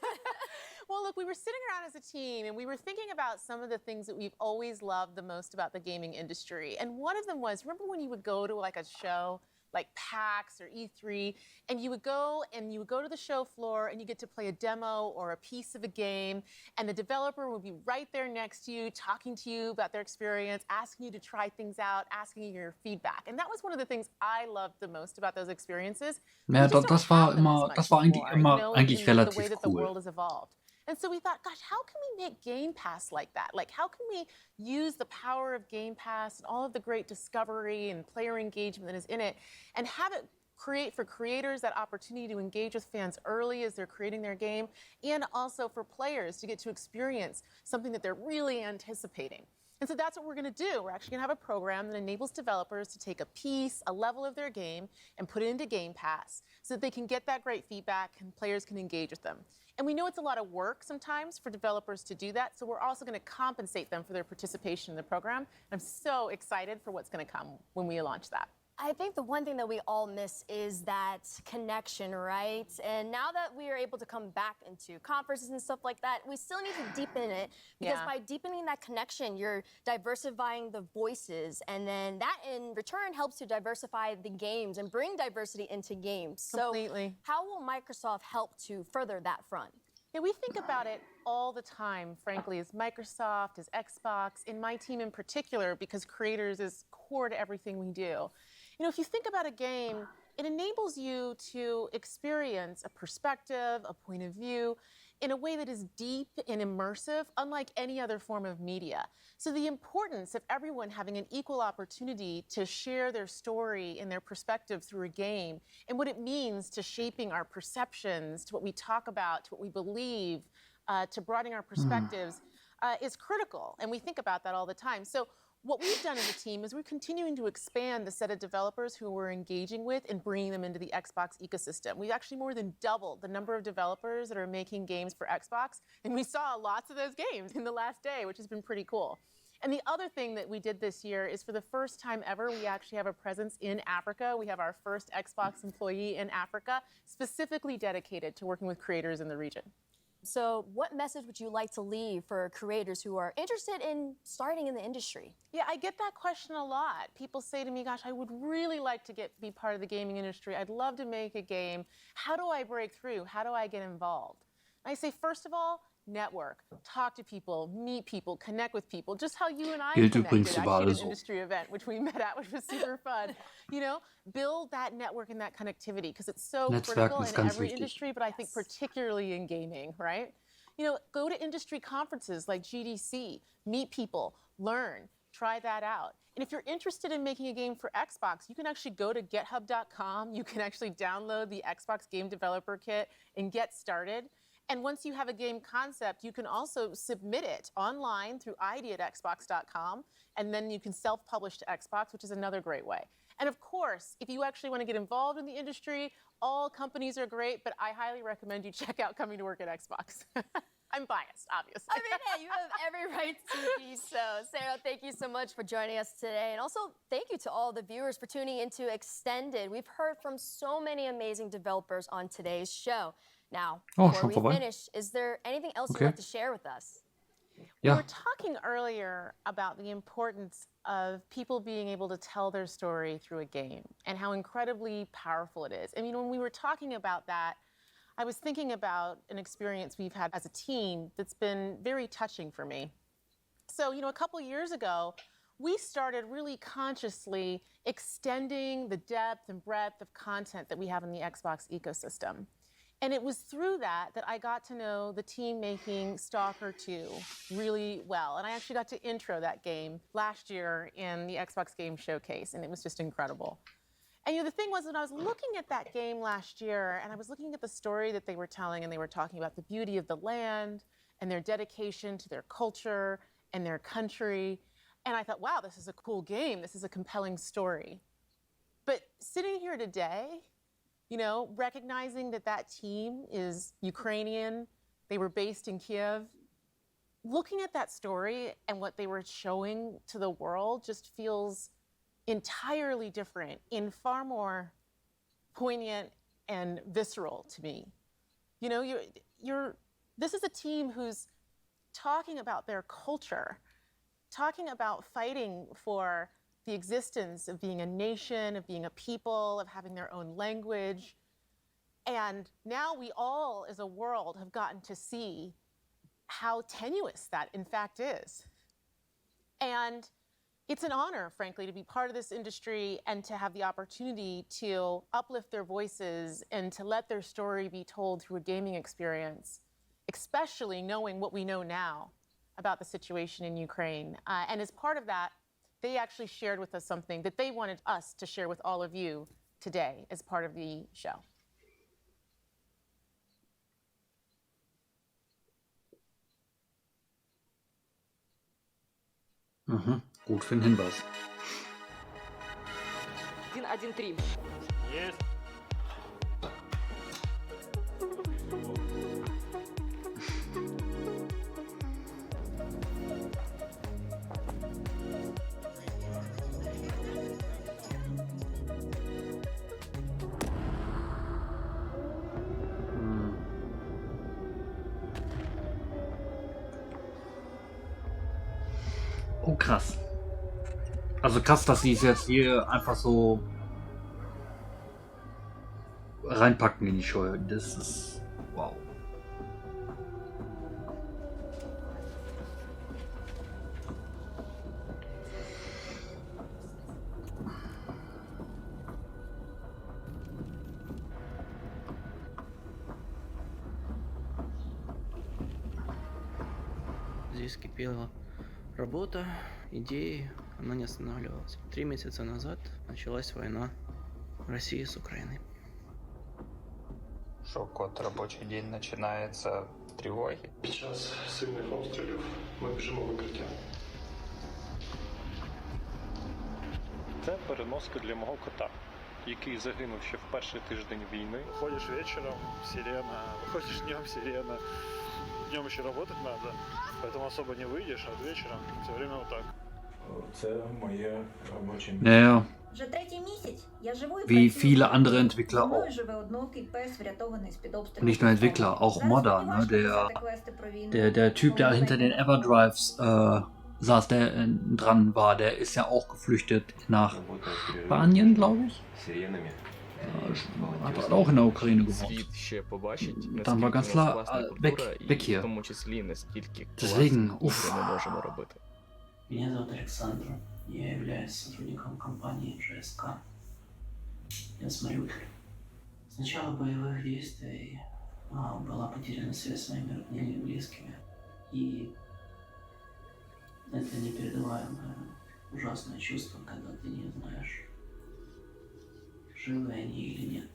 [SPEAKER 20] Well, look, we were sitting around as a team and we were thinking about some of the things that we've always loved the most about the gaming industry. And one of them was, remember when you would go to like a show like PAX or E3, and you would go to the show floor and you get to play a demo or a piece of a game, and the developer would be right there next to you, talking to you about their experience, asking you to try things out, asking you your feedback. And that was one of the things I loved the most about those experiences.
[SPEAKER 1] Ja, das war eigentlich
[SPEAKER 20] The way
[SPEAKER 1] relativ
[SPEAKER 20] that the
[SPEAKER 1] cool.
[SPEAKER 20] world has evolved. And so we thought, gosh, how can we make Game Pass like that? Like, how can we use the power of Game Pass and all of the great discovery and player engagement that is in it and have it create for creators that opportunity to engage with fans early as they're creating their game, and also for players to get to experience something that they're really anticipating. And so that's what we're going to do. We're actually going to have a program that enables developers to take a piece, a level of their game, and put it into Game Pass so that they can get that great feedback and players can engage with them. And we know it's a lot of work sometimes for developers to do that, so we're also going to compensate them for their participation in the program. I'm so excited for what's going to come when we launch that.
[SPEAKER 4] I think the one thing that we all miss is that connection, right? And now that we are able to come back into conferences and stuff like that, we still need to deepen it, because by deepening that connection, you're diversifying the voices, and then that in return helps to diversify the games and bring diversity into games.
[SPEAKER 20] Completely.
[SPEAKER 4] So how will Microsoft help to further that front?
[SPEAKER 20] Yeah, we think about it all the time, frankly, as Microsoft, as Xbox, in my team in particular, because creators is core to everything we do. You know, if you think about a game, it enables you to experience a perspective, a point of view, in a way that is deep and immersive, unlike any other form of media. So the importance of everyone having an equal opportunity to share their story and their perspective through a game, and what it means to shaping our perceptions, to what we talk about, to what we believe, to broadening our perspectives, is critical. And we think about that all the time. So what we've done as a team is we're continuing to expand the set of developers who we're engaging with and bringing them into the Xbox ecosystem. We've actually more than doubled the number of developers that are making games for Xbox, and we saw lots of those games in the last day, which has been pretty cool. And the other thing that we did this year is, for the first time ever, we actually have a presence in Africa. We have our first Xbox employee in Africa, specifically dedicated to working with creators in the region.
[SPEAKER 4] So what message would you like to leave for creators who are interested in starting in the industry?
[SPEAKER 20] Yeah, I get that question a lot. People say to me, gosh, I would really like to be part of the gaming industry. I'd love to make a game. How do I break through? How do I get involved? I say, first of all, network, talk to people, meet people, connect with people, just how you and I connected actually at an industry event, which we met at, which was super fun. You know, build that network and that connectivity, because it's so critical in every industry, but I think particularly in gaming, right? You know, go to industry conferences like GDC, meet people, learn, try that out. And if you're interested in making a game for Xbox, you can actually go to github.com, you can actually download the Xbox Game Developer Kit and get started. And once you have a game concept, you can also submit it online through id@xbox.com, and then you can self-publish to Xbox, which is another great way. And of course, if you actually want to get involved in the industry, all companies are great, but I highly recommend you check out coming to work at Xbox. I'm biased, obviously.
[SPEAKER 4] I mean, hey, you have every right to be so. Sarah, thank you so much for joining us today. And also, thank you to all the viewers for tuning into Extended. We've heard from so many amazing developers on today's show. Now, before we finish, is there anything else you'd like to share with us?
[SPEAKER 20] We were talking earlier about the importance of people being able to tell their story through a game and how incredibly powerful it is. I mean, when we were talking about that, I was thinking about an experience we've had as a team that's been very touching for me. So, you know, a couple years ago, we started really consciously extending the depth and breadth of content that we have in the Xbox ecosystem. And it was through that I got to know the team making Stalker 2 really well. And I actually got to intro that game last year in the Xbox Games Showcase, and it was just incredible. And you know, the thing was, when I was looking at that game last year, and I was looking at the story that they were telling, and they were talking about the beauty of the land and their dedication to their culture and their country, and I thought, wow, this is a cool game. This is a compelling story. But sitting here today, you know, recognizing that that team is Ukrainian, they were based in Kiev, looking at that story and what they were showing to the world just feels entirely different and far more poignant and visceral to me. You know, this is a team who's talking about their culture, talking about fighting for the existence of being a nation, of being a people, of having their own language. And now we all, as a world, have gotten to see how tenuous that, in fact, is. And it's an honor, frankly, to be part of this industry and to have the opportunity to uplift their voices and to let their story be told through a gaming experience, especially knowing what we know now about the situation in Ukraine. And as part of that, they actually shared with us something that they wanted us to share with all of you today as part of the show.
[SPEAKER 1] Mhm. Gut für den Hinweis.
[SPEAKER 2] 1-1-3.
[SPEAKER 18] Yes.
[SPEAKER 1] Oh, krass. Also krass, dass sie es jetzt hier einfach so reinpacken in die Show. Das ist wow.
[SPEAKER 3] Здесь кипела работа, идеи, она не останавливалась. 3 месяца назад началась война России с Украиной.
[SPEAKER 7] Що код робочий день починається тривоги.
[SPEAKER 22] Під час сильних обстрілів ми біжимо в укриття.
[SPEAKER 23] Це переноска для мого кота, який загинув ще в перший тиждень війни.
[SPEAKER 22] Выходишь вечером, сирена, выходишь днем, сирена. Днем еще работать надо, поэтому особо не выйдешь, а вечером все время вот так.
[SPEAKER 23] Це моє робоче
[SPEAKER 1] Ja, ja.
[SPEAKER 26] Вже третій місяць я живу і
[SPEAKER 1] Wie
[SPEAKER 26] працюю.
[SPEAKER 1] viele andere Entwickler
[SPEAKER 26] Зі мною
[SPEAKER 1] auch.
[SPEAKER 26] живе одноокий пес, врятований з-під обстрілу.
[SPEAKER 1] Nicht nur Entwickler, auch Modder, ne? Der Typ, der hinter den Everdrives saß, der dran war, der ist ja auch geflüchtet nach Spanien, glaube ich. Hat auch in der Ukraine gewohnt. Dann war ganz klar, weg hier. Deswegen, uff.
[SPEAKER 3] Меня зовут Александр. Я являюсь сотрудником компании ЖСК. Я с Мариуполя. С начала боевых действий была потеряна связь с моими родными и близкими. И это непередаваемое, ужасное чувство, когда ты не знаешь, живы они или нет.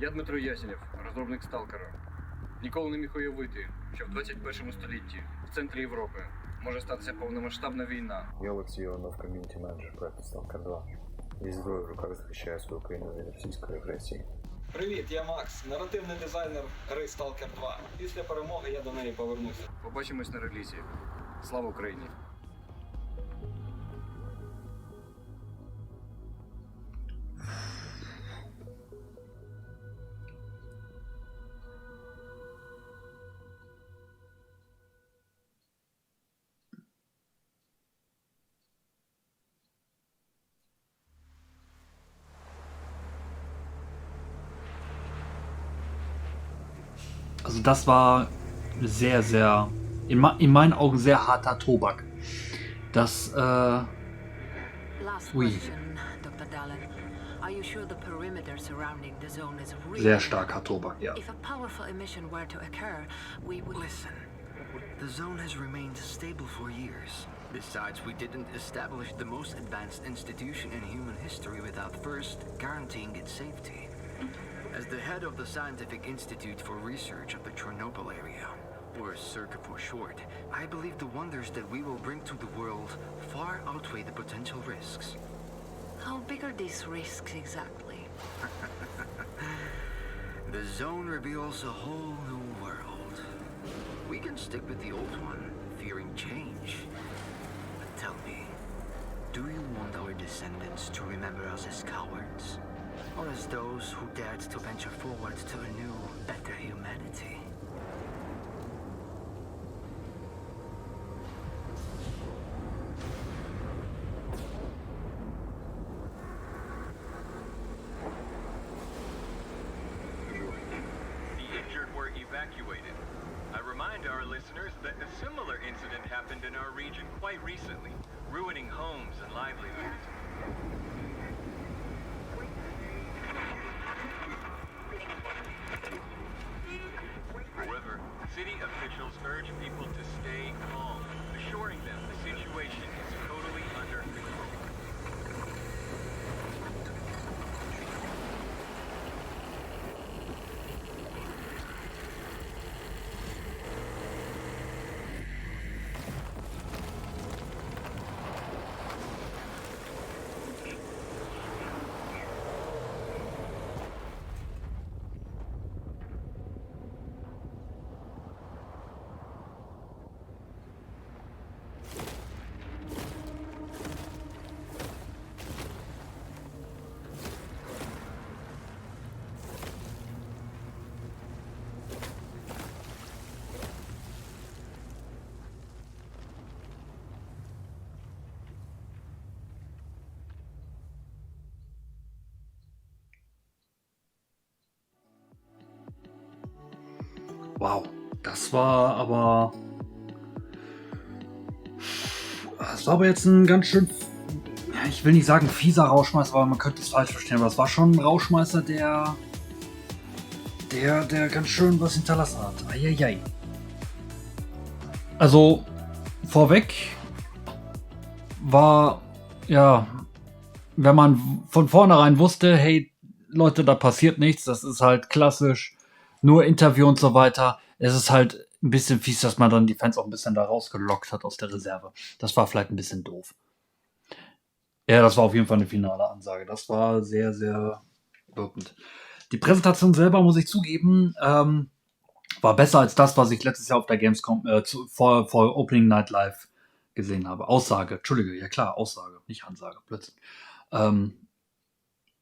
[SPEAKER 27] Я Дмитро Ясенєв, розробник Сталкера. Ніколи не міг уявити, що в 21 столітті, в центрі Європи, може статися повномасштабна війна.
[SPEAKER 28] Я Олексій Іванов, ком'юніті-менеджер проекту Stalker 2. Зі зброєю в руках захищаю свою країну від російської агресії.
[SPEAKER 29] Привіт, я Макс, наративний дизайнер гри Stalker 2. Після перемоги я до неї повернуся.
[SPEAKER 27] Побачимось на релізі. Слава Україні!
[SPEAKER 1] Also das war sehr, sehr, in meinen Augen sehr harter Tobak. Das, ui.
[SPEAKER 30] Are you sure the perimeter surrounding the zone is real?
[SPEAKER 1] Sehr starker Tobak, ja.
[SPEAKER 30] If a powerful emission were to occur, we would...
[SPEAKER 31] Listen, the zone has remained stable for years. Besides, we didn't establish the most advanced institution in human history without first guaranteeing its safety. As the head of the Scientific Institute for Research of the Chernobyl area, or CIRCA for short, I believe the wonders that we will bring to the world far outweigh the potential risks.
[SPEAKER 30] How big are these risks exactly?
[SPEAKER 31] The zone reveals a whole new world. We can stick with the old one, fearing change. But tell me, do you want our descendants to remember us as cowards? Or as those who dared to venture forward to a new, better humanity?
[SPEAKER 32] The injured were evacuated. I remind our listeners that a similar incident happened in our region quite recently, ruining homes and livelihoods. However, city officials urge people to stay calm, assuring them the situation is totally under control.
[SPEAKER 1] wow. Das war aber jetzt ein ganz schön, ja, ich will nicht sagen fieser Rauschmeißer, weil man könnte es falsch verstehen, aber es war schon ein Rauschmeißer, der ganz schön was hinterlassen hat. Eieiei. Also, vorweg war, ja, wenn man von vornherein wusste, hey, Leute, da passiert nichts, das ist halt klassisch, nur Interview und so weiter. Es ist halt ein bisschen fies, dass man dann die Fans auch ein bisschen da rausgelockt hat aus der Reserve. Das war vielleicht ein bisschen doof. Ja, das war auf jeden Fall eine finale Ansage. Das war sehr, sehr wirkend. Die Präsentation selber, muss ich zugeben, war besser als das, was ich letztes Jahr auf der Gamescom vor Opening Night Live gesehen habe. Aussage, Entschuldige, ja klar, Aussage, nicht Ansage, plötzlich.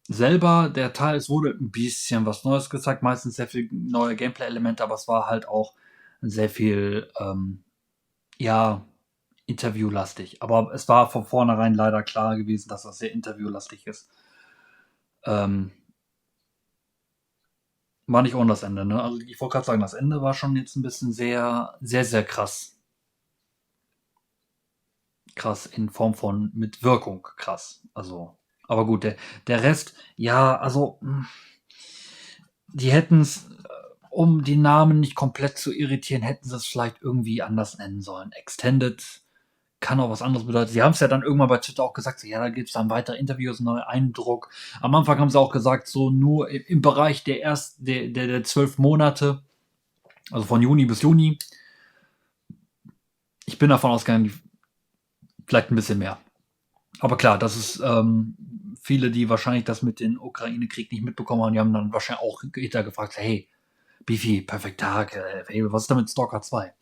[SPEAKER 1] Selber, der Teil, es wurde ein bisschen was Neues gezeigt, meistens sehr viel neue Gameplay-Elemente, aber es war halt auch sehr viel, ja, interviewlastig. Aber es war von vornherein leider klar gewesen, dass das sehr interviewlastig ist. War nicht ohne das Ende, ne? Also ich wollte gerade sagen, das Ende war schon jetzt ein bisschen sehr, sehr, sehr krass. Krass in Form von mit Wirkung krass. Also, aber gut, der Rest, ja, also die hätten es, um die Namen nicht komplett zu irritieren, hätten sie es vielleicht irgendwie anders nennen sollen. Extended kann auch was anderes bedeuten. Sie haben es ja dann irgendwann bei Twitter auch gesagt, so, ja, da gibt es dann weitere Interviews, neuen Eindruck. Am Anfang haben sie auch gesagt, so nur im Bereich der 12 Monate, also von Juni bis Juni. Ich bin davon ausgegangen, vielleicht ein bisschen mehr. Aber klar, das ist viele, die wahrscheinlich das mit dem Ukraine-Krieg nicht mitbekommen haben, die haben dann wahrscheinlich auch hinterher gefragt, hey, Bifi, perfekt Tag, hey, was ist da mit Stalker 2?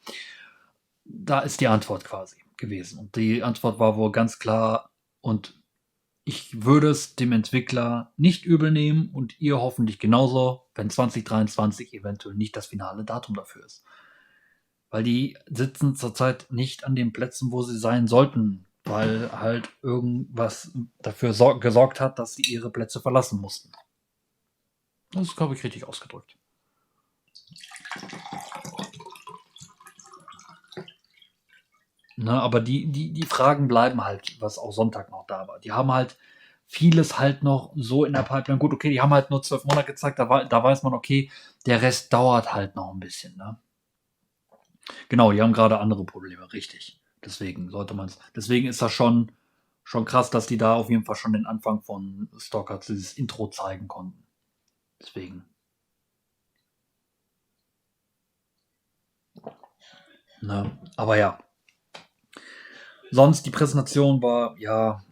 [SPEAKER 1] Da ist die Antwort quasi gewesen. Und die Antwort war wohl ganz klar, und ich würde es dem Entwickler nicht übel nehmen und ihr hoffentlich genauso, wenn 2023 eventuell nicht das finale Datum dafür ist. Weil die sitzen zurzeit nicht an den Plätzen, wo sie sein sollten, weil halt irgendwas dafür gesorgt hat, dass sie ihre Plätze verlassen mussten. Das ist, glaube ich, richtig ausgedrückt. Ne, aber die Fragen bleiben halt, was auch Sonntag noch da war. Die haben halt vieles halt noch so in der Pipeline. Gut, okay, die haben halt nur 12 Monate gezeigt, da weiß man, okay, der Rest dauert halt noch ein bisschen. Ne? Genau, die haben gerade andere Probleme, richtig. Deswegen ist das schon krass, dass die da auf jeden Fall schon den Anfang von Stalker, dieses Intro zeigen konnten. Deswegen. Ne, aber ja. Sonst, die Präsentation war, ja,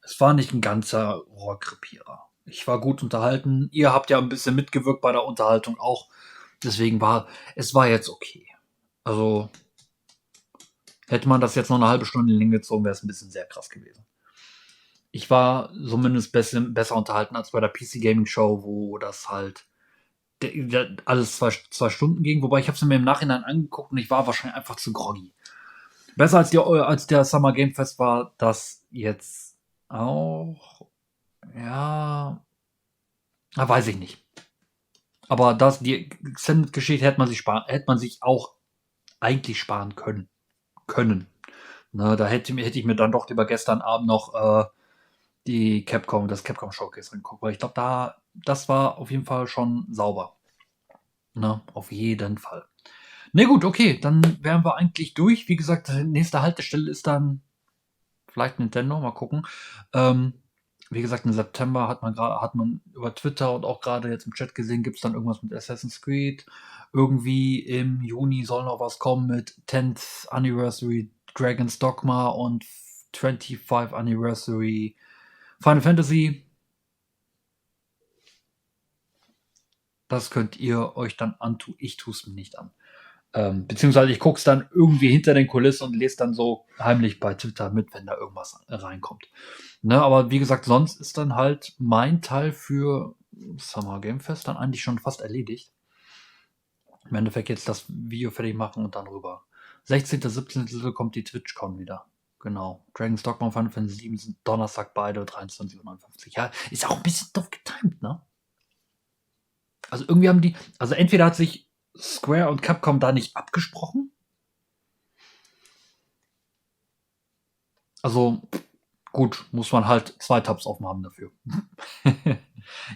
[SPEAKER 1] es war nicht ein ganzer Rohrkrepierer. Ich war gut unterhalten. Ihr habt ja ein bisschen mitgewirkt bei der Unterhaltung auch. Deswegen es war jetzt okay. Also, hätte man das jetzt noch eine halbe Stunde in die Länge gezogen, wäre es ein bisschen sehr krass gewesen. Ich war zumindest besser unterhalten als bei der PC Gaming Show, wo das halt alles 2 Stunden ging. Wobei ich habe es mir im Nachhinein angeguckt und ich war wahrscheinlich einfach zu groggy. Besser als der Summer Game Fest war das jetzt auch. Ja. Weiß ich nicht. Aber die Extended-Geschichte hätte man sich auch eigentlich sparen können. Ne, da hätte ich mir dann doch lieber gestern Abend noch das Capcom Showcase angeguckt. Weil ich glaube, das war auf jeden Fall schon sauber. Ne, auf jeden Fall. Ne, gut, okay, dann wären wir eigentlich durch. Wie gesagt, die nächste Haltestelle ist dann vielleicht Nintendo, mal gucken. Wie gesagt, im September hat man über Twitter und auch gerade jetzt im Chat gesehen, gibt es dann irgendwas mit Assassin's Creed. Irgendwie im Juni soll noch was kommen mit 10th Anniversary Dragon's Dogma und 25th Anniversary Final Fantasy. Das könnt ihr euch dann antun. Ich tue es mir nicht an. Beziehungsweise ich gucke es dann irgendwie hinter den Kulissen und lese dann so heimlich bei Twitter mit, wenn da irgendwas reinkommt. Ne, aber wie gesagt, sonst ist dann halt mein Teil für Summer Game Fest dann eigentlich schon fast erledigt. Im Endeffekt jetzt das Video fertig machen und dann rüber. 16. 17. kommt die TwitchCon wieder. Genau. Dragon's Dogma und Final Fantasy 7 sind Donnerstag beide, 23:59 Uhr. Ja, ist auch ein bisschen doof getimt, ne? Also irgendwie entweder hat sich Square und Capcom da nicht abgesprochen? Also, gut, muss man halt 2 Tabs offen haben dafür.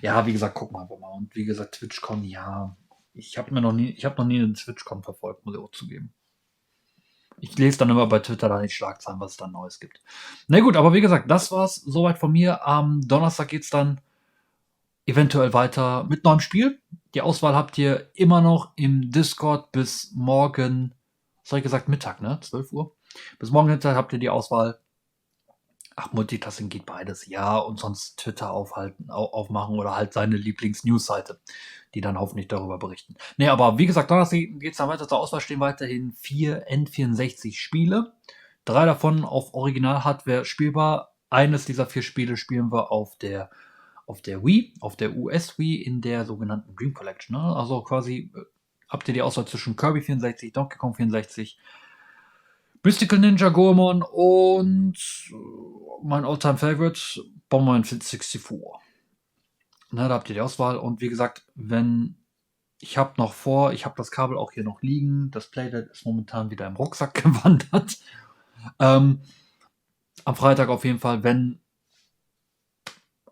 [SPEAKER 1] Ja, wie gesagt, gucken wir einfach mal. Und wie gesagt, TwitchCon, ja, ich habe noch nie eine TwitchCon verfolgt, muss ich auch zugeben. Ich lese dann immer bei Twitter da nicht Schlagzeilen, was es da Neues gibt. Na gut, aber wie gesagt, das war's soweit von mir. Am Donnerstag geht's dann eventuell weiter mit neuem Spiel. Die Auswahl habt ihr immer noch im Discord bis morgen, was habe ich gesagt, Mittag, ne? 12 Uhr. Bis morgen Mittag habt ihr die Auswahl. Ach, Multitasking geht beides, ja. Und sonst Twitter aufmachen oder halt seine Lieblings-News-Seite, die dann hoffentlich darüber berichten. Nee, aber wie gesagt, Donnerstag geht's dann weiter. Zur Auswahl stehen weiterhin 4 N64 Spiele. 3 davon auf Original-Hardware spielbar. Eines dieser 4 Spiele spielen wir auf der Wii, auf der US-Wii in der sogenannten Dream Collection. Ne? Also quasi habt ihr die Auswahl zwischen Kirby 64, Donkey Kong 64, Mystical Ninja Goemon und mein Alltime Favorite, Bomberman 64. Ne, da habt ihr die Auswahl. Und wie gesagt, ich habe das Kabel auch hier noch liegen. Das Playdate ist momentan wieder im Rucksack gewandert. Am Freitag auf jeden Fall, wenn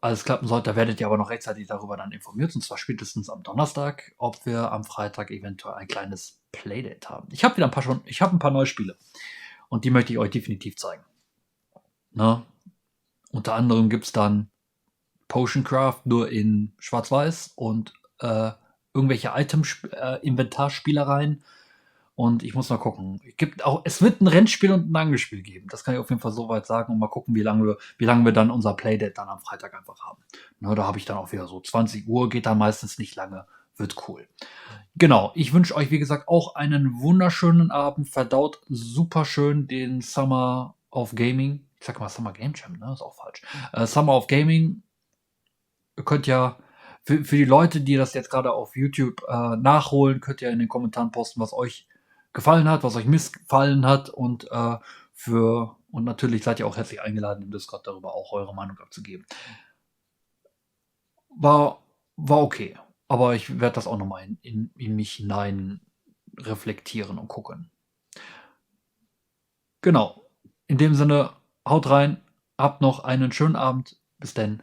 [SPEAKER 1] alles klappen sollte, werdet ihr aber noch rechtzeitig darüber dann informiert. Und zwar spätestens am Donnerstag, ob wir am Freitag eventuell ein kleines Playdate haben. Ich habe ein paar neue Spiele. Und die möchte ich euch definitiv zeigen. Ne? Unter anderem gibt es dann Potioncraft nur in Schwarz-Weiß und irgendwelche Inventarspielereien. Und ich muss mal gucken. Es wird ein Rennspiel und ein Angespiel geben. Das kann ich auf jeden Fall soweit sagen. Und mal gucken, wie lange wir dann unser Playdate dann am Freitag einfach haben. Ne, da habe ich dann auch wieder so 20 Uhr. Geht dann meistens nicht lange. Wird cool. Genau. Ich wünsche euch, wie gesagt, auch einen wunderschönen Abend. Verdaut super schön den Summer of Gaming. Ich sag mal Summer Game Jam, ne? Ist auch falsch. Summer of Gaming. Ihr könnt ja für die Leute, die das jetzt gerade auf YouTube nachholen, könnt ihr in den Kommentaren posten, was euch gefallen hat, was euch missgefallen hat und natürlich seid ihr auch herzlich eingeladen, im Discord darüber auch eure Meinung abzugeben. War okay, aber ich werde das auch nochmal in mich hinein reflektieren und gucken. Genau, in dem Sinne, haut rein, habt noch einen schönen Abend, bis denn,